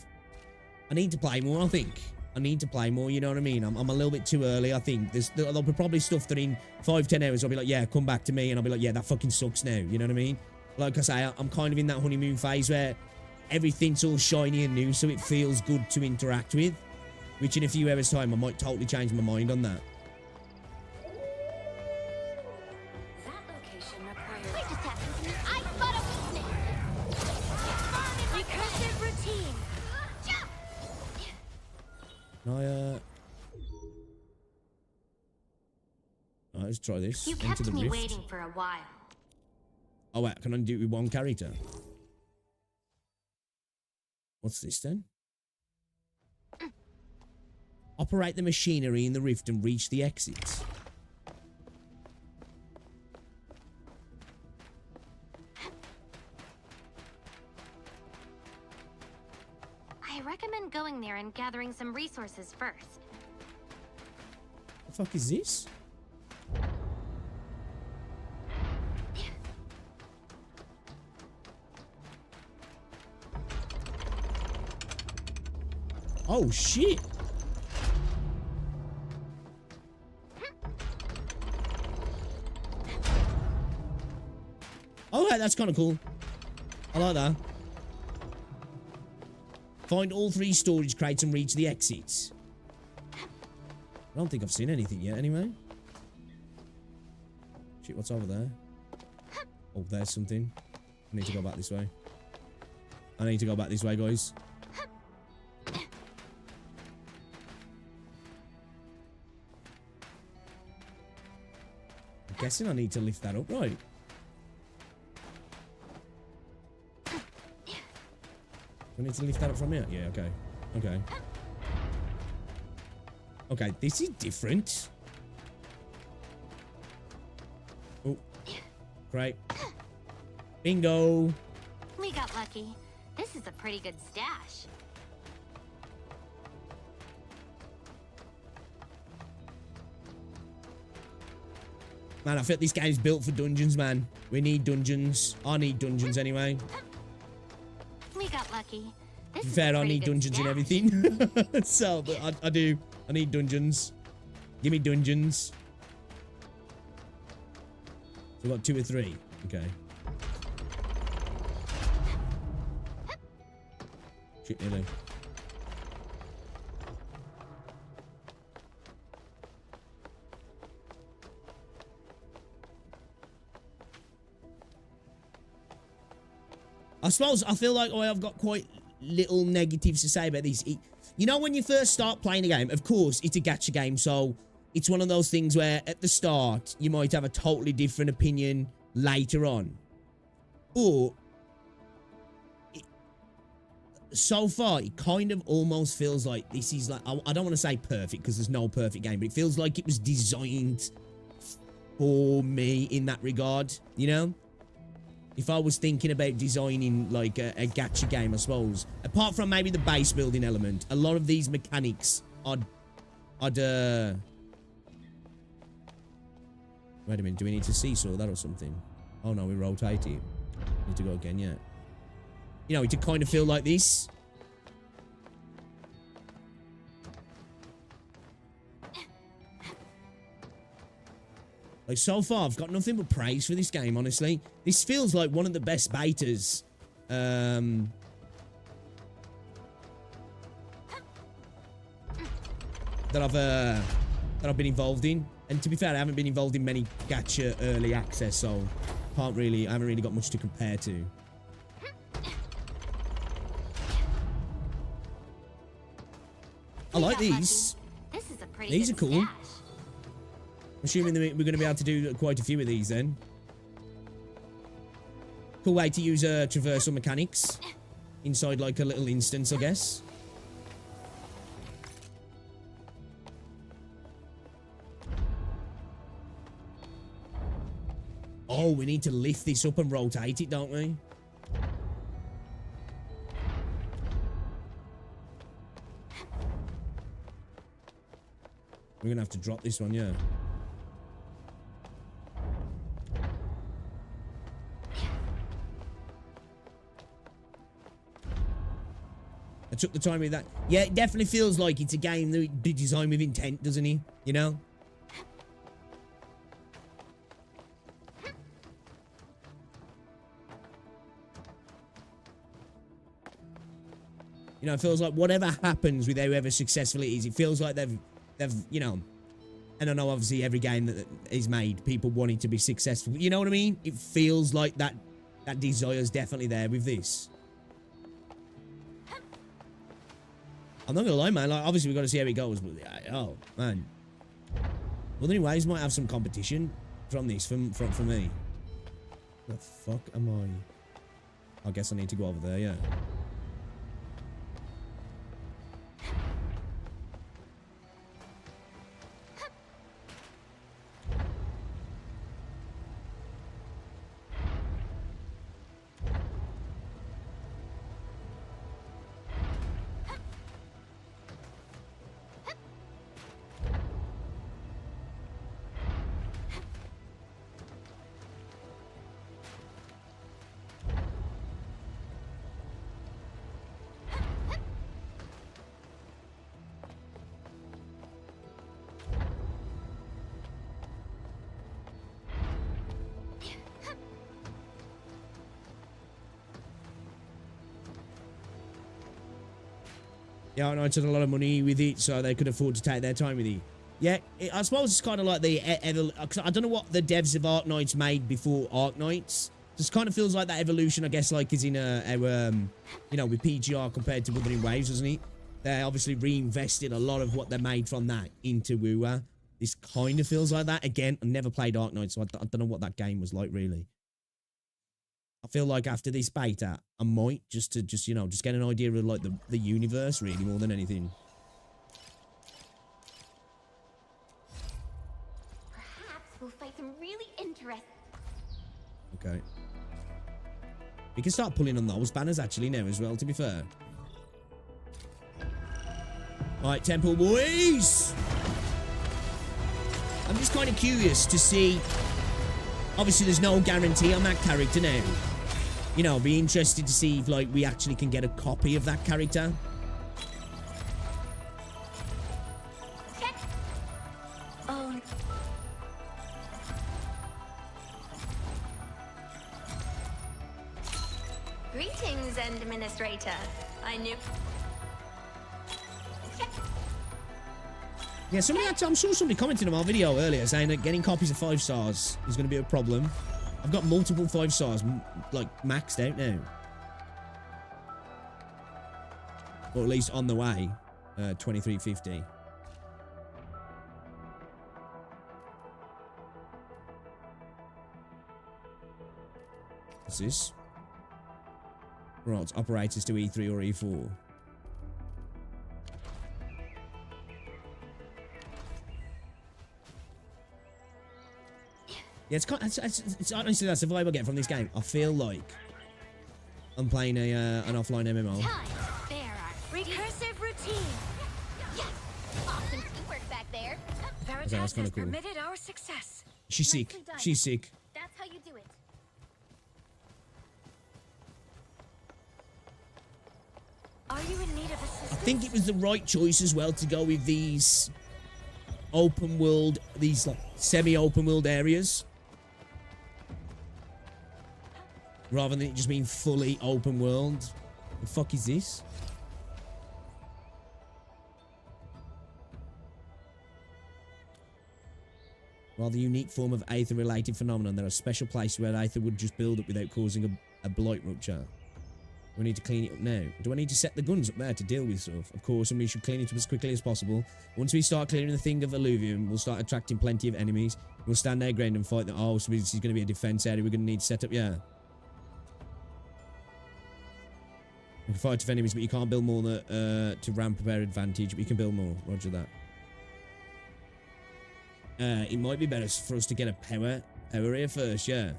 I need to play more, I think. I need to play more, you know what I mean? I'm a little bit too early, I think. There'll be probably stuff that in 5-10 hours I'll be like, yeah, come back to me. And I'll be like, yeah, that fucking sucks now. You know what I mean? Like I say, I'm kind of in that honeymoon phase where everything's all shiny and new, so it feels good to interact with. Which in a few hours' time, I might totally change my mind on that. That location requires... Wait just happened. I spot a weakness. recursive routine. Can I let's try this. You Into kept the me rift. waiting for a while. Oh wait, can I do it with one character? What's this then? Operate the machinery in the rift and reach the exits. I recommend going there and gathering some resources first. The fuck is this? Oh shit! Oh, hey, that's kind of cool. I like that. Find all 3 storage crates and reach the exits. I don't think I've seen anything yet, anyway. Shit, what's over there? Oh, there's something. I need to go back this way. I need to go back this way, guys. I'm guessing I need to lift that up, right? I need to lift that up from here? Yeah, okay. Okay. Okay, this is different. Oh. Great. Bingo. We got lucky. This is a pretty good stash. Man, I feel this game's built for dungeons, man. We need dungeons. I need dungeons anyway. We got lucky. To be fair, I need dungeons and everything. So, but I do. I need dungeons. Give me dungeons. So we got 2 or 3. Okay. Shit, nearly. I suppose I feel like I've got quite little negatives to say about this. You know, when you first start playing a game, of course, it's a gacha game, so it's one of those things where at the start, you might have a totally different opinion later on. But so far, it kind of almost feels like this is like, I don't want to say perfect because there's no perfect game, but it feels like it was designed for me in that regard, you know? If I was thinking about designing like a gacha game, I suppose, apart from maybe the base building element, a lot of these mechanics I'd wait a minute, do we need to seesaw that or something? Oh no, we rotate it. Need to go again, yeah. You know, it could kind of feel like this. Like, so far, I've got nothing but praise for this game, honestly. This feels like one of the best betas. That I've been involved in. And to be fair, I haven't been involved in many gacha early access, so I haven't really got much to compare to. I like these. This is a pretty These are good cool. stash. I'm assuming that we're going to be able to do quite a few of these then. Cool way to use traversal mechanics inside like a little instance, I guess. Oh, we need to lift this up and rotate it, don't we? We're going to have to drop this one, yeah. I took the time with that. Yeah, it definitely feels like it's a game that be designed with intent, doesn't he? You know? You know, it feels like whatever happens with whoever successful it is, it feels like they've, you know, and I know obviously every game that is made, people wanting to be successful. You know what I mean? It feels like that desire is definitely there with this. I'm not gonna lie, man. Like, obviously, we've got to see how it goes. But oh, man. Wuthering Waves might have some competition from this, from me. The fuck am I? I guess I need to go over there, yeah. Yeah, and I took a lot of money with it, so they could afford to take their time with it. Yeah, I suppose it's kind of like the... I don't know what the devs of Arknights made before Arknights. Just kind of feels like that evolution, I guess, like is in you know, with PGR compared to Wuthering Waves, doesn't it? They obviously reinvested a lot of what they made from that into WoW. This kind of feels like that. Again, I never played Arknights, so I don't know what that game was like, really. I feel like after this beta, I might just you know, just get an idea of like the universe really more than anything. Perhaps we'll fight some really interesting. Okay. We can start pulling on those banners actually now as well, to be fair. Alright, Temple boys! I'm just kind of curious to see... Obviously, there's no guarantee on that character now. You know, be interested to see if, like, we actually can get a copy of that character. Oh. Greetings, Administrator. I knew... Yeah, somebody actually, I'm sure somebody commented on our video earlier saying that getting copies of 5 stars is going to be a problem. I've got multiple 5 stars, like, maxed out now. Or at least on the way. 2350. What's this? Right, operators to E3 or E4. Yeah, it's honestly, that's the vibe I get from this game. I feel like I'm playing an offline MMO. Recursive routine. Yes. Awesome teamwork back there. Okay, that's kind of cool. Permitted our success. She's sick. She's sick. That's how you do it. Are you in need of assistance? I think it was the right choice as well to go with these open world, these like semi-open world areas. Rather than it just being fully open world. The fuck is this? Rather unique form of Aether-related phenomenon. There are special places where Aether would just build up without causing a blight rupture. We need to clean it up now. Do I need to set the guns up there to deal with stuff? Of course, and we should clean it up as quickly as possible. Once we start clearing the thing of alluvium, we'll start attracting plenty of enemies. We'll stand our ground and fight them. Oh, so this is going to be a defense area we're going to need to set up, yeah. You can fight off enemies, but you can't build more to ramp up our advantage. But you can build more. Roger that. It might be better for us to get a power here first, yeah.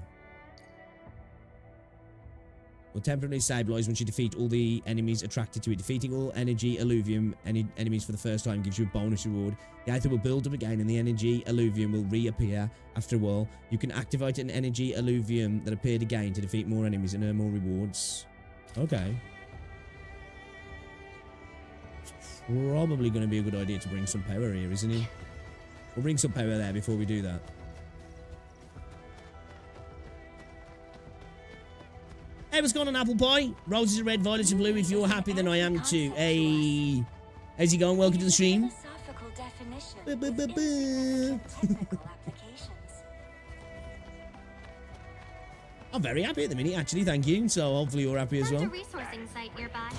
Will temporarily stabilize once you defeat all the enemies attracted to it. Defeating all energy alluvium enemies for the first time gives you a bonus reward. The Aether will build up again and the energy alluvium will reappear after a while. You can activate an energy alluvium that appeared again to defeat more enemies and earn more rewards. Okay. probably going to be a good idea to bring some power here, isn't it? We'll bring some power there before we do that. Hey, what's going on, Apple Pie? Roses are red, violets are blue. If you're happy, then I am too. Hey, how's it going? Welcome to the stream. I'm very happy at the minute, actually. Thank you. So hopefully you're happy as well. There's a resourcing site nearby.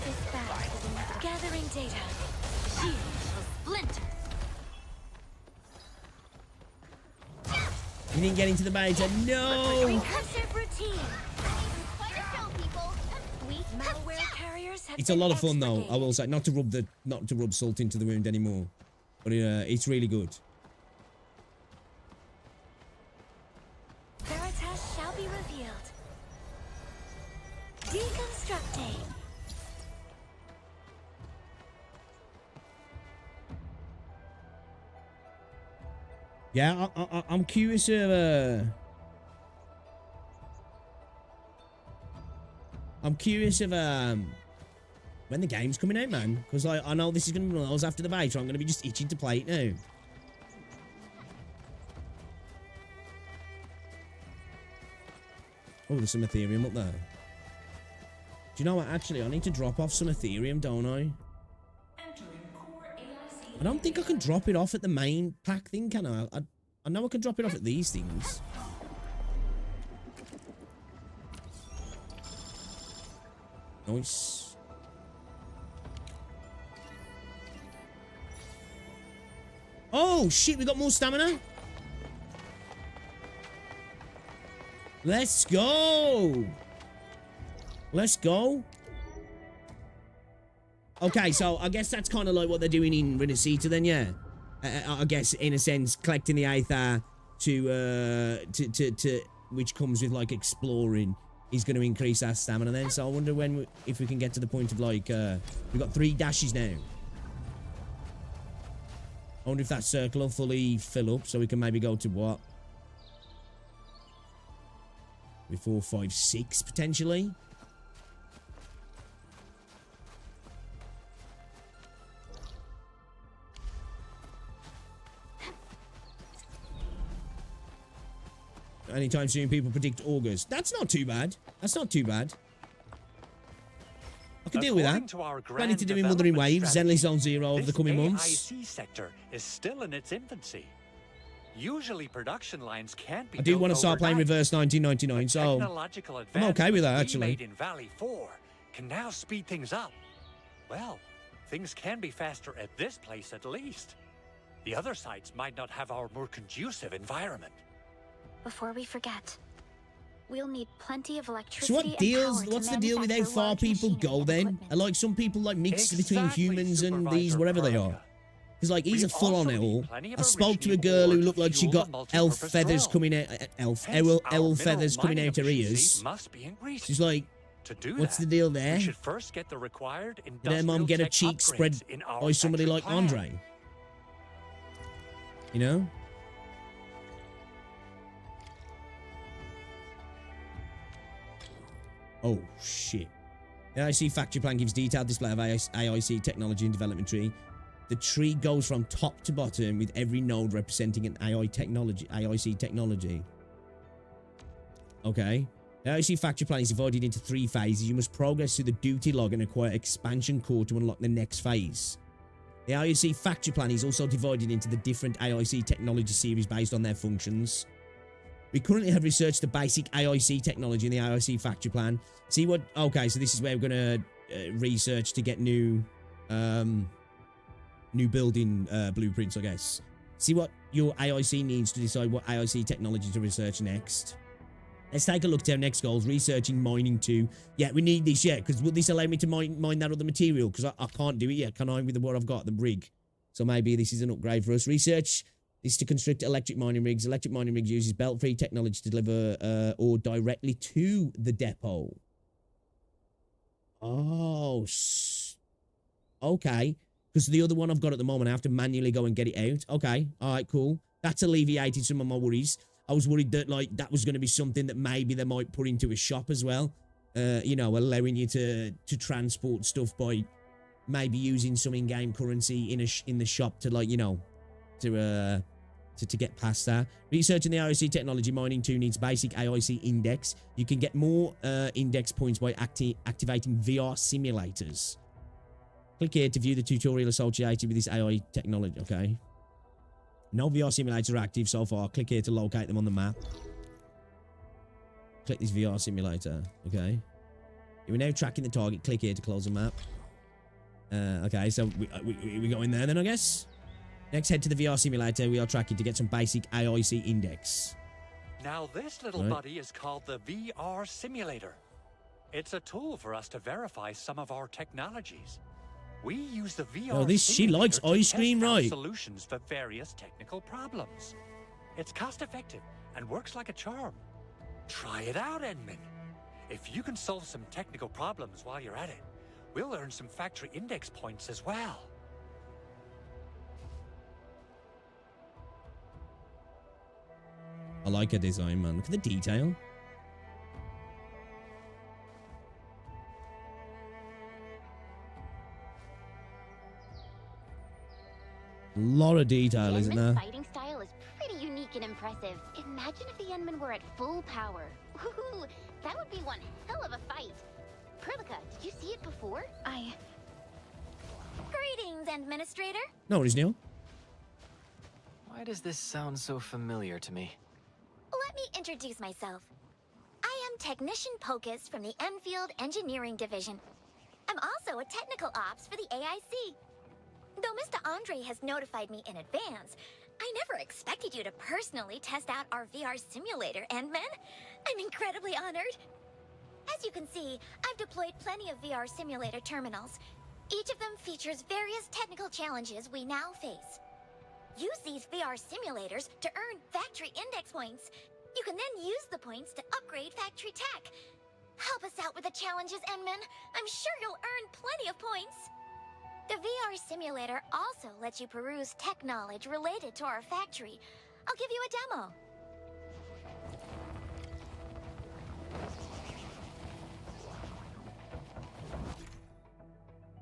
Gathering data. Shield will splinter. You didn't get into the beta. No. Recursive routine. Malware carriers have It's a lot of fun though. I will say, not to rub salt into the wound anymore, but it's really good. Veritas shall be revealed. Deconstructing. Yeah, I'm curious of when the game's coming out, man, because I know this is going to be one of those after the beta. I'm going to be just itching to play it now. Oh, there's some Ethereum up there. Do you know what? Actually, I need to drop off some Ethereum, don't I? I don't think I can drop it off at the main pack thing, can I? I know I can drop it off at these things. Nice. Oh, shit, we got more stamina. Let's go. Let's go. Okay, so I guess that's kind of like what they're doing in Renacita then, yeah. I guess, in a sense, collecting the Aether to which comes with, like, exploring is going to increase our stamina then. So I wonder if we can get to the point of, like, we've got 3 dashes now. I wonder if that circle will fully fill up so we can maybe go to what? 4, 5, 6 potentially. Anytime soon, people predict August. That's not too bad. That's not too bad. I can deal with that. Planning to do in Wuthering Waves, Zenly Zone Zero over the coming months. The AIC sector is still in its infancy. Usually production lines can't be I do want to start playing Reverse 1999, so I'm okay with that, actually. Made in Valley 4 can now speed things up. Well, things can be faster at this place at least. The other sites might not have our more conducive environment. Before we forget, we'll need plenty of electricity. So what's the deal with how far people go then? Are like some people like mixed between humans and these whatever they are? Because like he's a full on owl. I spoke to a girl who looked like she got elf feathers coming out elf feathers coming out her ears. She's like, what's the deal there? Did her mom get a cheek spread by somebody like Andre? You know? Oh, shit. The AIC factory plan gives detailed display of AIC technology and development tree. The tree goes from top to bottom with every node representing an AIC technology. Okay. The AIC factory plan is divided into 3 phases. You must progress through the duty log and acquire expansion core to unlock the next phase. The AIC factory plan is also divided into the different AIC technology series based on their functions. We currently have researched the basic AIC technology in the AIC factory plan. See what... Okay, so this is where we're going to research to get new building blueprints, I guess. See what your AIC needs to decide what AIC technology to research next. Let's take a look at our next goals. Researching mining 2. Yeah, we need this yet, because will this allow me to mine that other material? Because I can't do it yet, can I, with what I've got, the rig. So maybe this is an upgrade for us. Research... This is to construct electric mining rigs. Electric mining rigs uses belt-free technology to deliver ore directly to the depot. Oh, okay. Because the other one I've got at the moment, I have to manually go and get it out. Okay, all right, cool. That's alleviated some of my worries. I was worried that like that was going to be something that maybe they might put into a shop as well. You know, allowing you to transport stuff by maybe using some in-game currency in the shop to, like, you know, to get past that. Researching the AIC technology. Mining 2 needs basic AIC index. You can get more index points by activating VR simulators. Click here to view the tutorial associated with this AI technology. Okay. No VR simulators are active so far. Click here to locate them on the map. Click this VR simulator. Okay. We're now tracking the target. Click here to close the map. Okay, so we go in there then, I guess. Next, head to the VR simulator. We are tracking to get some basic AIC index. Now this little buddy is called the VR simulator. It's a tool for us to verify some of our technologies. We use the VR Oh, she likes ice cream, right? Solutions for various technical problems. It's cost effective and works like a charm. Try it out, Edmund. If you can solve some technical problems while you're at it, we'll earn some factory index points as well. I like her design, man. Look at the detail. A lot of detail, isn't there? The fighting style is pretty unique and impressive. Imagine if the Endmen were at full power. Woohoo! That would be one hell of a fight. Perlica, did you see it before? Greetings, Administrator. No worries, Neil. Why does this sound so familiar to me? Let me introduce myself. I am Technician Pocus from the Enfield Engineering Division. I'm also a technical ops for the AIC. Though Mr. Andre has notified me in advance, I never expected you to personally test out our VR simulator, Endmen. I'm incredibly honored. As you can see, I've deployed plenty of VR simulator terminals. Each of them features various technical challenges we now face. Use these VR simulators to earn factory index points. You can then use the points to upgrade factory tech. Help us out with the challenges, Endmen. I'm sure you'll earn plenty of points. The VR simulator also lets you peruse tech knowledge related to our factory. I'll give you a demo.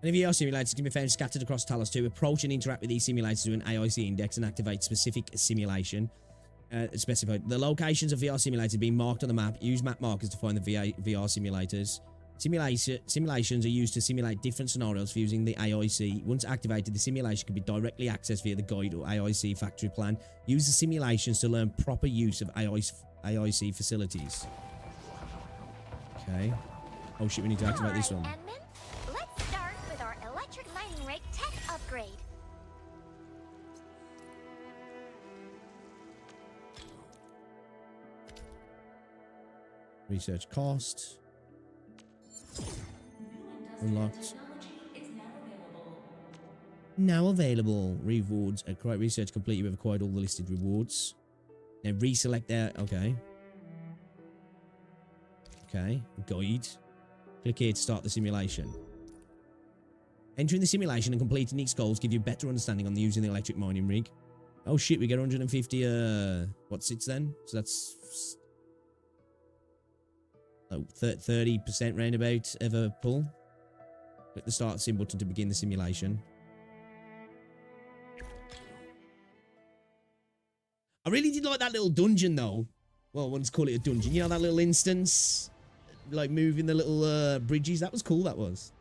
Any VR simulators can be found scattered across Talos 2. Approach and interact with these simulators to an AIC index and activate specific simulation. Specified. The locations of VR simulators being marked on the map. Use map markers to find the VR simulators. Simulations are used to simulate different scenarios for using the AIC. Once activated, the simulation can be directly accessed via the guide or AIC factory plan. Use the simulations to learn proper use of AIC facilities. Okay. Oh shit, we need to activate this one. Let's start with our electric mining rig tech upgrade. Research cost. Unlocked. Now available. Rewards. Acquired research complete. You have acquired all the listed rewards. Now reselect there. Okay. Okay. Guide. Click here to start the simulation. Entering the simulation and completing these goals give you a better understanding on using the electric mining rig. Oh shit, we get 150 what's it then? So that's 30% roundabout of a pull. Click the start sim button to begin the simulation. I really did like that little dungeon though. Well, let's call it a dungeon. You know that little instance? Like moving the little bridges. That was cool, that was.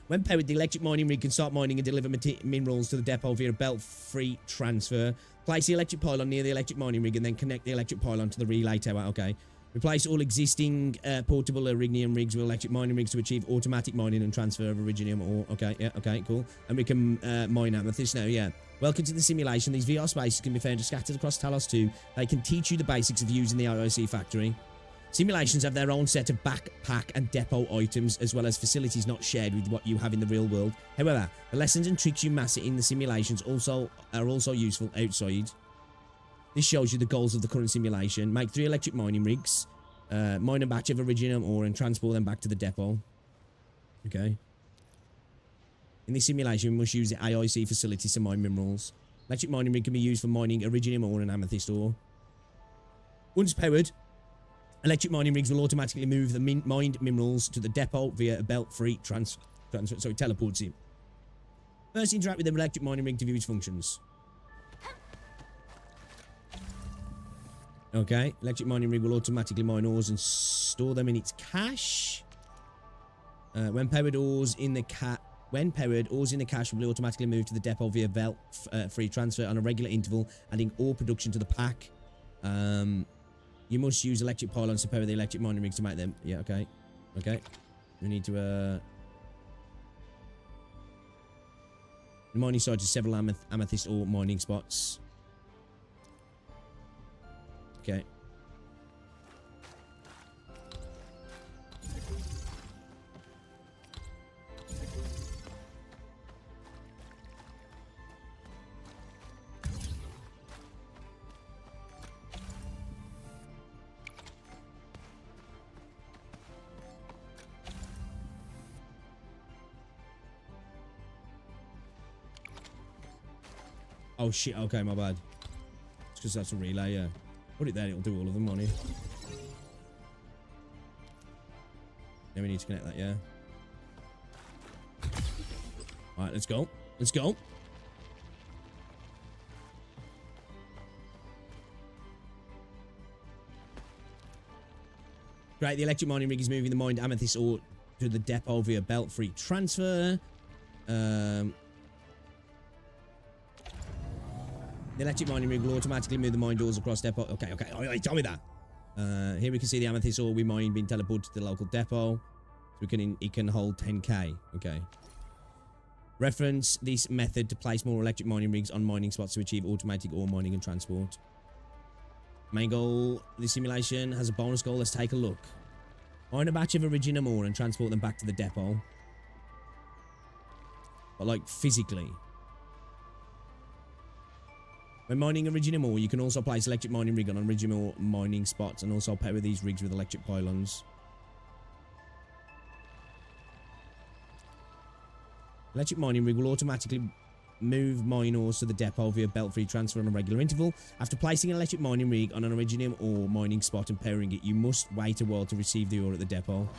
When powered, the electric mining rig can start mining and deliver minerals to the depot via a belt-free transfer. Place the electric pylon near the electric mining rig and then connect the electric pylon to the relay tower. Okay. Replace all existing portable iridium rigs with electric mining rigs to achieve automatic mining and transfer of iridium ore. Okay, yeah, okay, cool. And we can mine amethyst now, yeah. Welcome to the simulation. These VR spaces can be found scattered across Talos 2. They can teach you the basics of using the IOC factory. Simulations have their own set of backpack and depot items, as well as facilities not shared with what you have in the real world. However, the lessons and tricks you master in the simulations are also useful outside. This shows you the goals of the current simulation. Make 3 electric mining rigs, mine a batch of iridium ore, and transport them back to the depot. Okay. In this simulation, we must use the AIC facilities to mine minerals. Electric mining rig can be used for mining iridium ore and amethyst ore. Once powered, electric mining rigs will automatically move the mined minerals to the depot via a belt-free So it teleports him. First, interact with the electric mining rig to view its functions. Okay, electric mining rig will automatically mine ores and store them in its cache. When powered, ores in the cache will be automatically moved to the depot via belt free transfer on a regular interval, adding ore production to the pack. You must use electric pylons to power the electric mining rigs to make them. Yeah, okay. Okay. We need to the mining site has several amethyst ore mining spots. Okay. Oh shit, okay, my bad. It's because that's a relay, yeah. Put it there, it'll do all of them, won't it? Now we need to connect that, yeah. Alright, let's go. Let's go. Great, the electric mining rig is moving the mined amethyst ore to the depot via belt-free transfer. The electric mining rig will automatically move the mine doors across depot. Okay, okay. Oh, tell me that. Here we can see the amethyst ore we mined being teleported to the local depot. So it can hold 10k. Okay. Reference this method to place more electric mining rigs on mining spots to achieve automatic ore mining and transport. Main goal, the simulation has a bonus goal. Let's take a look. Mine a batch of iridium ore and transport them back to the depot. But like physically. When mining iridium ore, you can also place electric mining rig on iridium ore mining spots and also power these rigs with electric pylons. Electric mining rig will automatically move mine ores to the depot via belt-free transfer on a regular interval. After placing an electric mining rig on an iridium ore mining spot and powering it, you must wait a while to receive the ore at the depot.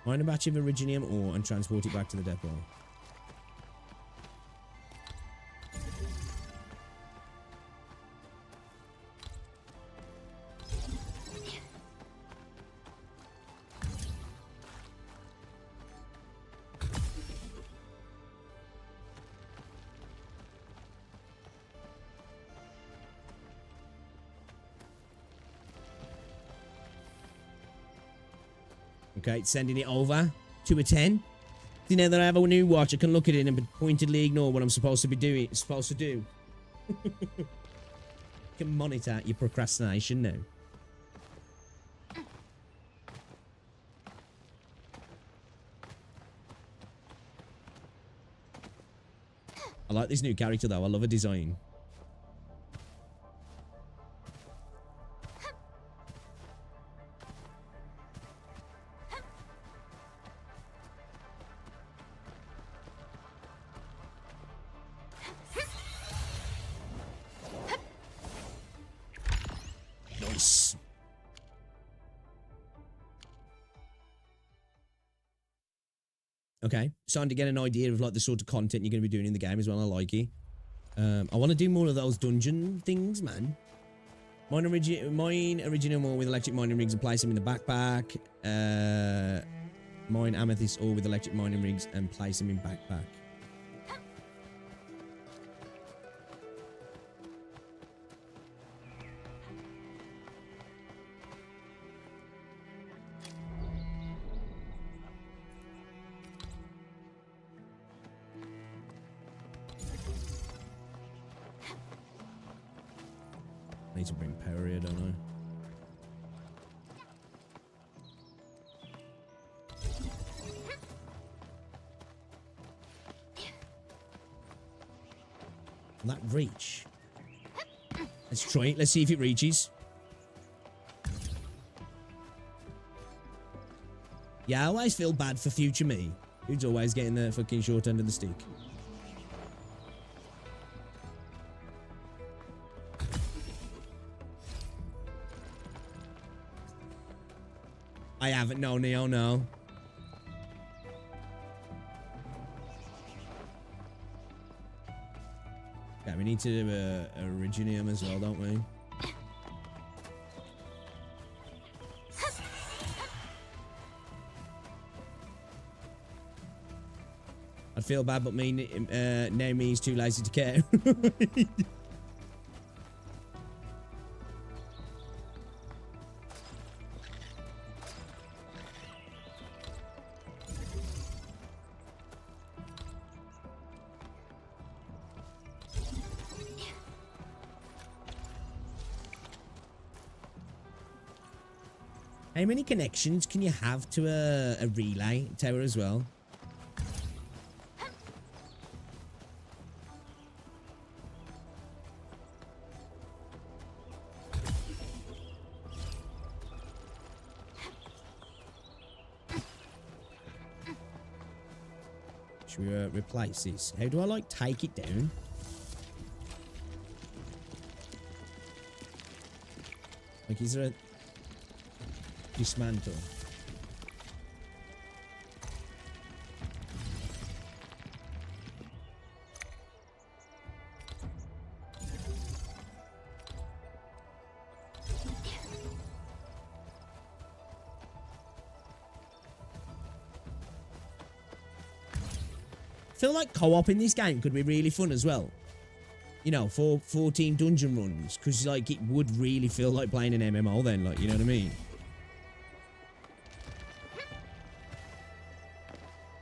Mine a batch of iridium ore and transport it back to the depot. Okay, sending it over to a 10. See, now that I have a new watch, I can look at it and pointedly ignore what I'm supposed to be doing. Supposed to do. You can monitor your procrastination now. I like this new character though. I love her design. Nice. Okay, starting to get an idea of like the sort of content you're going to be doing in the game as well. I like it. I want to do more of those dungeon things, man. Mine original ore with electric mining rigs and place them in the backpack. Mine amethyst ore with electric mining rigs and place them in backpack. I need to bring power here, don't I? Will that reach? Let's try it. Let's see if it reaches. Yeah, I always feel bad for future me, who's always getting the fucking short end of the stick. I haven't. No, Neo, no. Yeah, we need to do a Originium as well, don't we? I'd feel bad, but Naomi's too lazy to care. How many connections can you have to a relay tower as well? Should we replace this? How do I like take it down? Like, is there a dismantle? I feel like co-op in this game could be really fun as well. You know, for 14 dungeon runs, because like it would really feel like playing an MMO then, like, you know what I mean?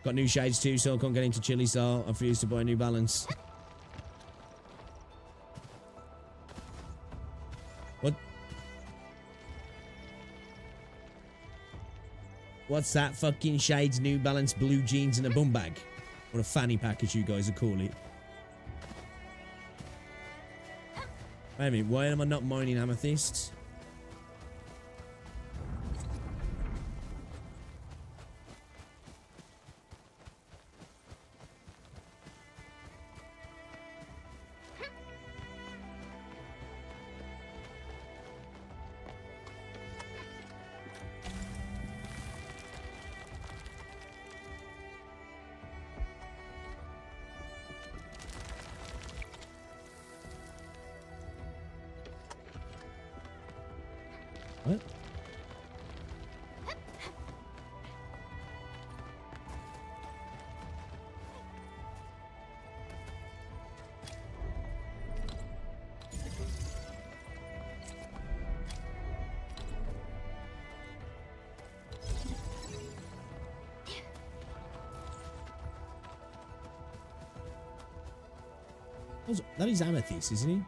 Got new shades too, so I can't get into Chili Star. I refuse to buy a New Balance. What? What's that? Fucking shades, New Balance, blue jeans, and a bum bag? Or a fanny pack, as you guys would call it. Wait a minute, why am I not mining amethysts? What? That is amethyst, isn't he?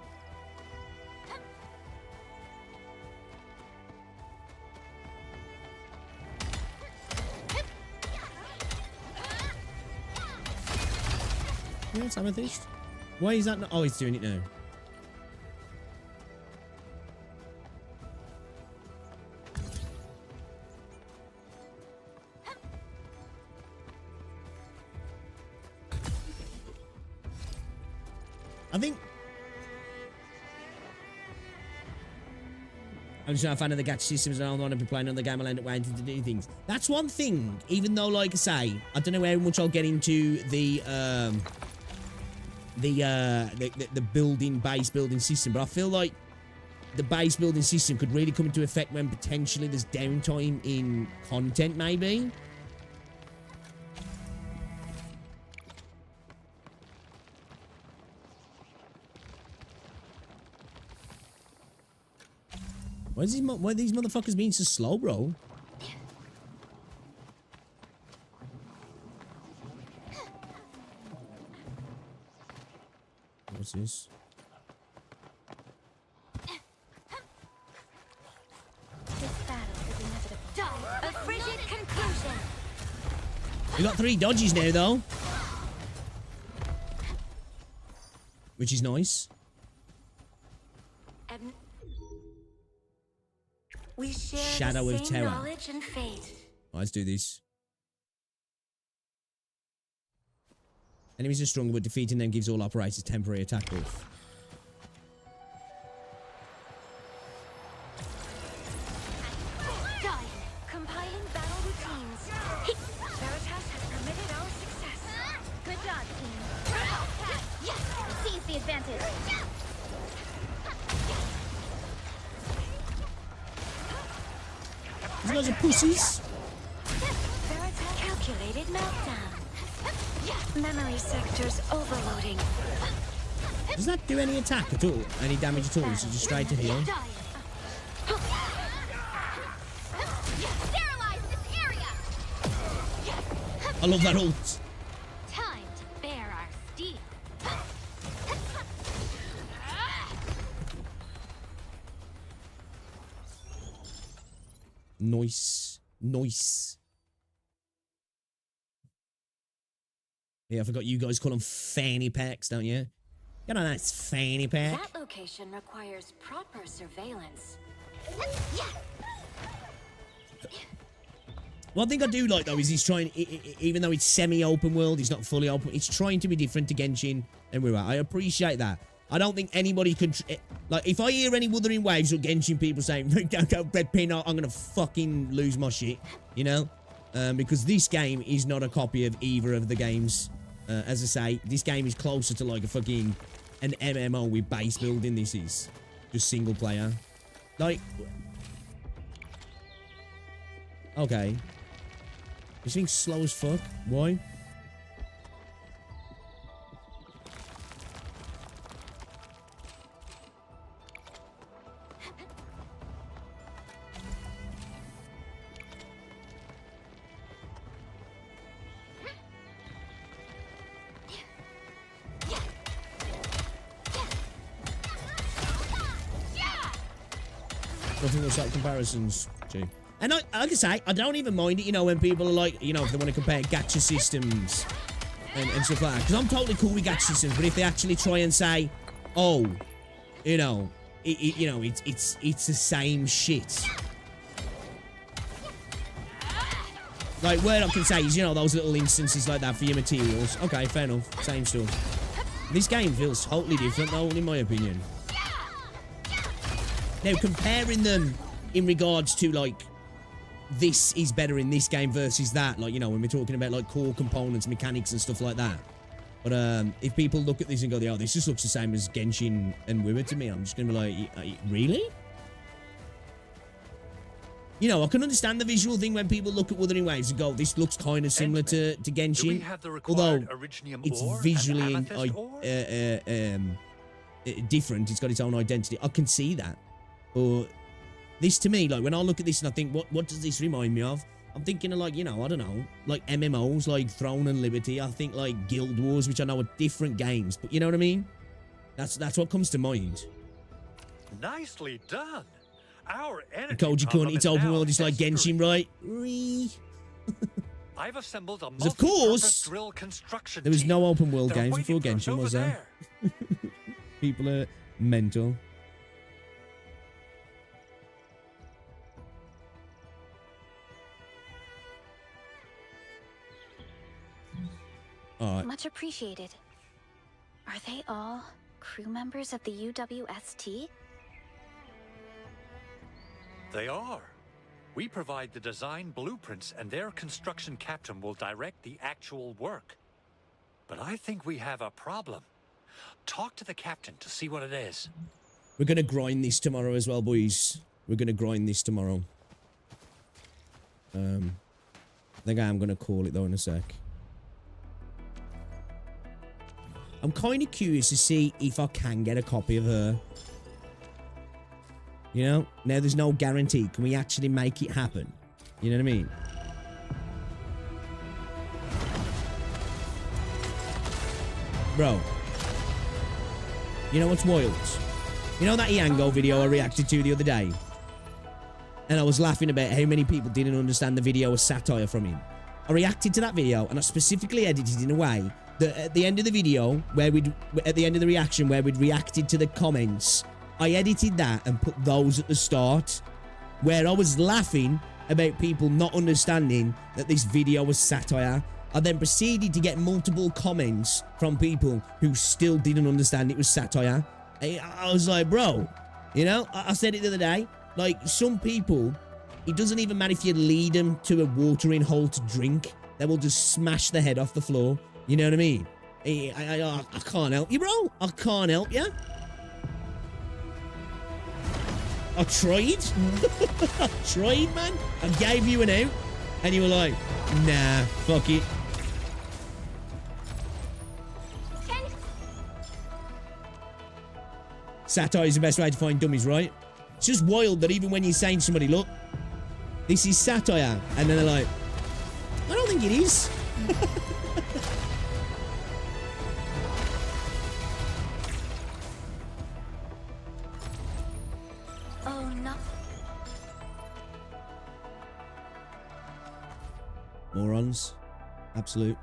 Yeah, it's amethyst. Why is that not? Oh, he's doing it now. I think I'm just not a fan of the gacha systems, and I don't want to be playing on the game. I'll end up waiting to do things. That's one thing. Even though, like I say, I don't know how much I'll get into the base building system, but I feel like the base building system could really come into effect when potentially there's downtime in content, maybe. Why are these motherfuckers being so slow, bro? What's this? This battle is inevitable. A frigid conclusion. We got 3 dodges now, though. Which is nice. We share Shadow the of same Terror. knowledge and fate. Let's do this. Enemies are stronger, but defeating them gives all operators temporary attack buff. Done. Compiling These guys are pussies. Calculated meltdown. Memory sectors overloading. Does that do any attack at all? Any damage at all? Is it just straight to heal? I love that ult. Time to bear our steel. Nice. Nice. Yeah, I forgot you guys call them fanny packs, don't you? You know that's fanny pack. That location requires proper surveillance. One thing I do like, though, is he's trying, even though it's semi-open world, he's not fully open, it's trying to be different to Genshin and we're at. I appreciate that. I don't think anybody could, like, if I hear any Wuthering Waves or Genshin people saying, don't go Red Pin, I'm going to fucking lose my shit, you know? Because this game is not a copy of either of the games. As I say, this game is closer to, like, an MMO with base building. This is just single player. Like, okay. This thing's slow as fuck. Why? Nothing looks like comparisons, G. And like I say, I don't even mind it, you know, when people are like, you know, if they want to compare gacha systems and stuff like that. Because I'm totally cool with gacha systems, but if they actually try and say, oh, you know, it's the same shit. Like, word I can say is, you know, those little instances like that for your materials. Okay, fair enough. Same stuff. This game feels totally different, though, in my opinion. Now, comparing them in regards to, like, this is better in this game versus that, like, you know, when we're talking about, like, core components, mechanics, and stuff like that. But, if people look at this and go, oh, this just looks the same as Genshin and Wiwa to me, I'm just gonna be like, really? You know, I can understand the visual thing when people look at Wuthering Waves and go, this looks kind of similar to Genshin. Although, it's visually different. It's got its own identity. I can see that. But this, to me, like, when I look at this and I think, what does this remind me of? I'm thinking of, like, you know, I don't know, like MMOs, like Throne and Liberty. I think, like, Guild Wars, which I know are different games. But you know what I mean? That's what comes to mind. Nicely done. Our energy Koji Kun, it's open world, it's like Genshin, right? I've assembled a of course, drill construction there was team. no open world They're games before waiting for us Genshin, was over there? People are mental. All right. Much appreciated. Are they all crew members of the UWST? They are. We provide the design blueprints, and their construction captain will direct the actual work. But I think we have a problem. Talk to the captain to see what it is. We're going to grind this tomorrow as well, boys. We're going to grind this tomorrow. I think I am going to call it, though, in a sec. I'm kind of curious to see if I can get a copy of her. You know? Now, there's no guarantee. Can we actually make it happen? You know what I mean? Bro. You know what's wild? You know that Yango video I reacted to the other day? And I was laughing about how many people didn't understand the video was satire from him. I reacted to that video, and I specifically edited it in a way that at the end of the video, at the end of the reaction, where we'd reacted to the comments, I edited that and put those at the start, where I was laughing about people not understanding that this video was satire. I then proceeded to get multiple comments from people who still didn't understand it was satire. I was like, bro, you know, I said it the other day, like, some people, it doesn't even matter if you lead them to a watering hole to drink, they will just smash the head off the floor. You know what I mean? I can't help you, bro. I can't help you. I tried. I tried, man. I gave you an out. And you were like, nah, fuck it. Satire is the best way to find dummies, right? It's just wild that even when you're saying to somebody, look, this is satire, and then they're like, I don't think it is. Oh, no. Morons. Absolute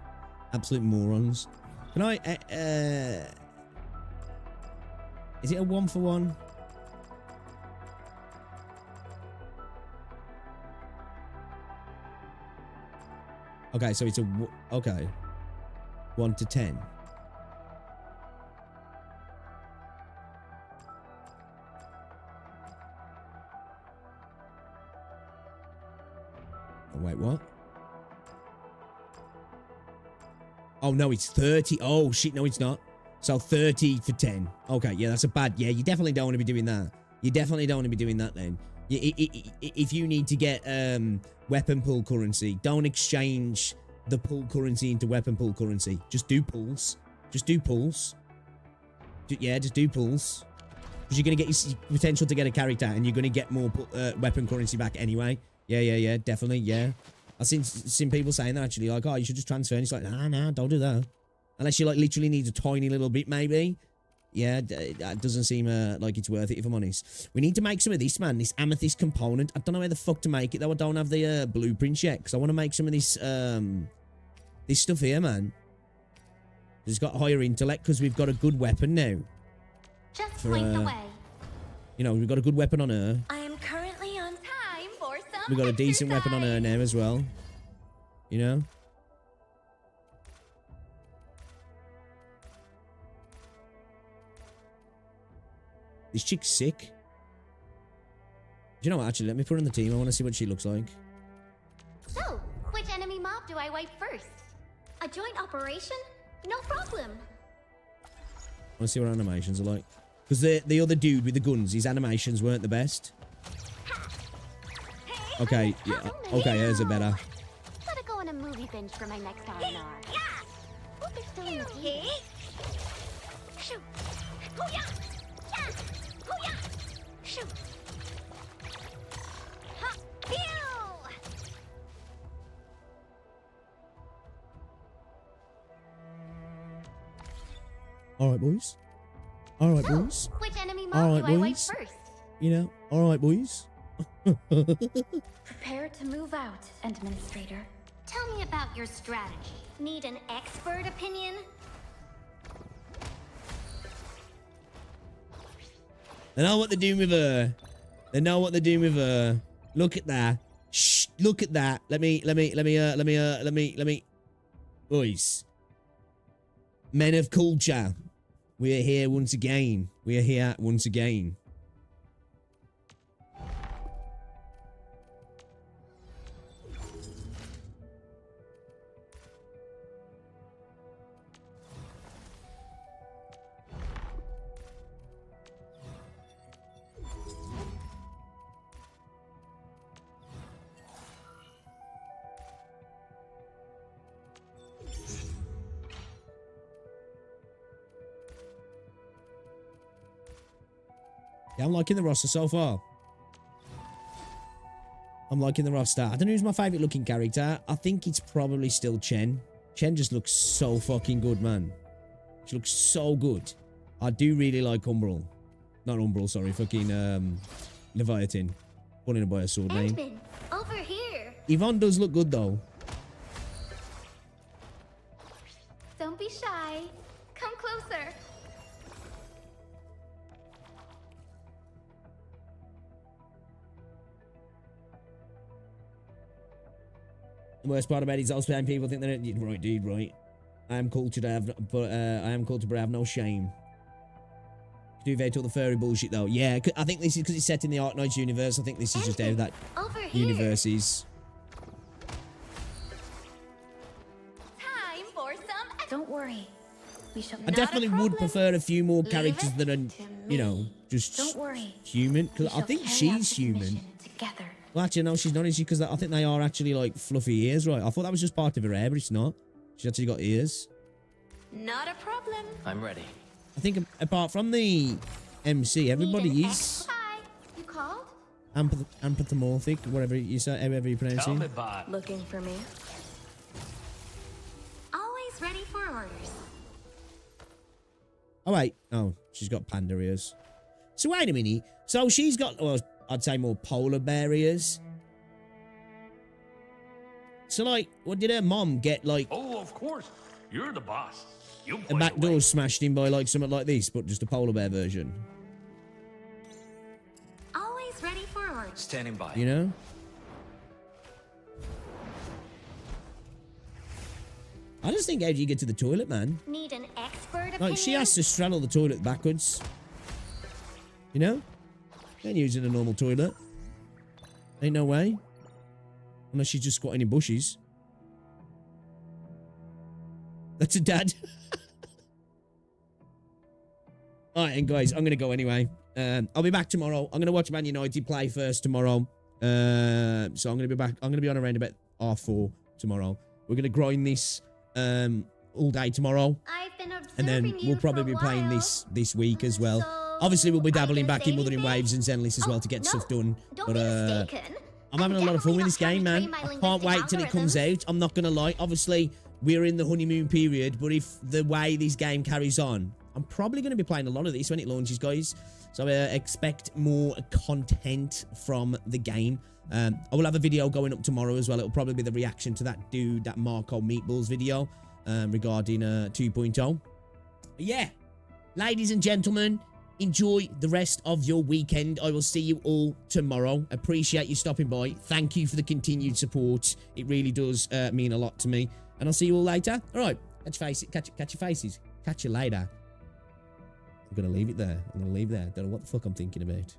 morons. Can I, is it a 1-for-1? Okay, so it's a, okay. 1 to 10. Oh, wait, what? Oh, no, it's 30. Oh, shit, no, it's not. So 30 for 10. Okay, yeah, that's a bad... Yeah, you definitely don't want to be doing that. You definitely don't want to be doing that then. If you need to get weapon pool currency, don't exchange the pool currency into weapon pool currency. Just do pools. Just do pools. Yeah, just do pools. Because you're going to get your potential to get a character and you're going to get more weapon currency back anyway. Yeah, definitely, yeah. I've seen people saying that actually, like, oh, you should just transfer. And it's like, nah, don't do that. Unless you, like, literally need a tiny little bit, maybe. Yeah, that doesn't seem like it's worth it, if I'm honest. We need to make some of this, man. This amethyst component. I don't know where the fuck to make it, though. I don't have the blueprints yet. Because I want to make some of this stuff here, man. It's got higher intellect because we've got a good weapon now. Just point the way. You know, we've got a good weapon on her. I am currently on time for some We've got a decent weapon on her now as well. You know? This chick's sick. Do you know what? Actually, let me put her on the team. I want to see what she looks like. So, which enemy mob do I wipe first? A joint operation? No problem. I want to see what her animations are like. Because the other dude with the guns, his animations weren't the best. Okay, yeah. Okay, hers are better. Gotta go on a movie binge for my next R&R. Hope they're still in the TV. Shoot. Hoo-yah! Yeah! Hoo-yah! Shoot. Ha! Pew! Alright, boys. Alright, boys. Which enemy mob do I wipe first? You know, alright, boys. Prepare to move out, Administrator. Tell me about your strategy. Need an expert opinion? They know what they're doing with her. They know what they're doing with her. Look at that. Shh, look at that. Let me. Boys. Men of culture. We are here once again. We are here once again. Yeah, I'm liking the roster so far. I'm liking the roster. I don't know who's my favourite looking character. I think it's probably still Chen. Chen just looks so fucking good, man. She looks so good. I do really like Umbral. Not Umbral, sorry. Fucking, Leviathan. Wanting to buy a sword name. Edmund, over here. Yvonne does look good, though. Don't be shy. Come closer. The worst part about it is also people think that right, dude, right. I am cultured, but I have no shame. Do they talk the furry bullshit though? Yeah, I think this is because it's set in the Arknights universe. I think this is just how that universe is. Time for some. Don't worry. I definitely would prefer a few more Leave characters it that are, to you know, just Don't worry. human. Because I shall think carry out she's this human. mission together. Well, actually, no, she's not, is she? Because I think they are actually, like, fluffy ears, right? I thought that was just part of her hair, but it's not. She's actually got ears. Not a problem. I'm ready. I think apart from the MC, everybody Need an is Hi, you called? anthropomorphic, whatever you say, however you pronounce Tell me, it. bot. Looking for me? Always ready for orders. Oh, wait. Oh, she's got panda ears. So, wait a minute. So, she's got, well, I'd say more polar bear ears. So, like, what did her mom get, like, Oh, of course. You're the boss. You a back door smashed in by, like, something like this, but just a polar bear version? Always ready for orders. Standing by. You know? I just think, how do you get to the toilet, man? Need an expert opinion? Like, she has to straddle the toilet backwards. You know? Ain't using a normal toilet. Ain't no way. Unless she's just squatting in bushes. That's a dad. Alright, and guys, I'm going to go anyway. I'll be back tomorrow. I'm going to watch Man United play first tomorrow. So I'm going to be back. I'm going to be on around about R4 tomorrow. We're going to grind this all day tomorrow. I've been And then we'll probably be playing this week as well. Obviously, we'll be dabbling back in Wuthering Waves and Zenless as well to get stuff done. But I'm having a lot of fun with this game, man. I can't wait till it comes out. I'm not going to lie. Obviously, we're in the honeymoon period, but if the way this game carries on, I'm probably going to be playing a lot of this when it launches, guys. So expect more content from the game. I will have a video going up tomorrow as well. It'll probably be the reaction to that dude, that Marco Meatballs video regarding 2.0. Yeah, ladies and gentlemen, enjoy the rest of your weekend. I will see you all tomorrow. Appreciate you stopping by. Thank you for the continued support. It really does mean a lot to me. And I'll see you all later. All right, catch your faces. Catch you later. I'm going to leave it there. I'm going to leave it there. Don't know what the fuck I'm thinking about.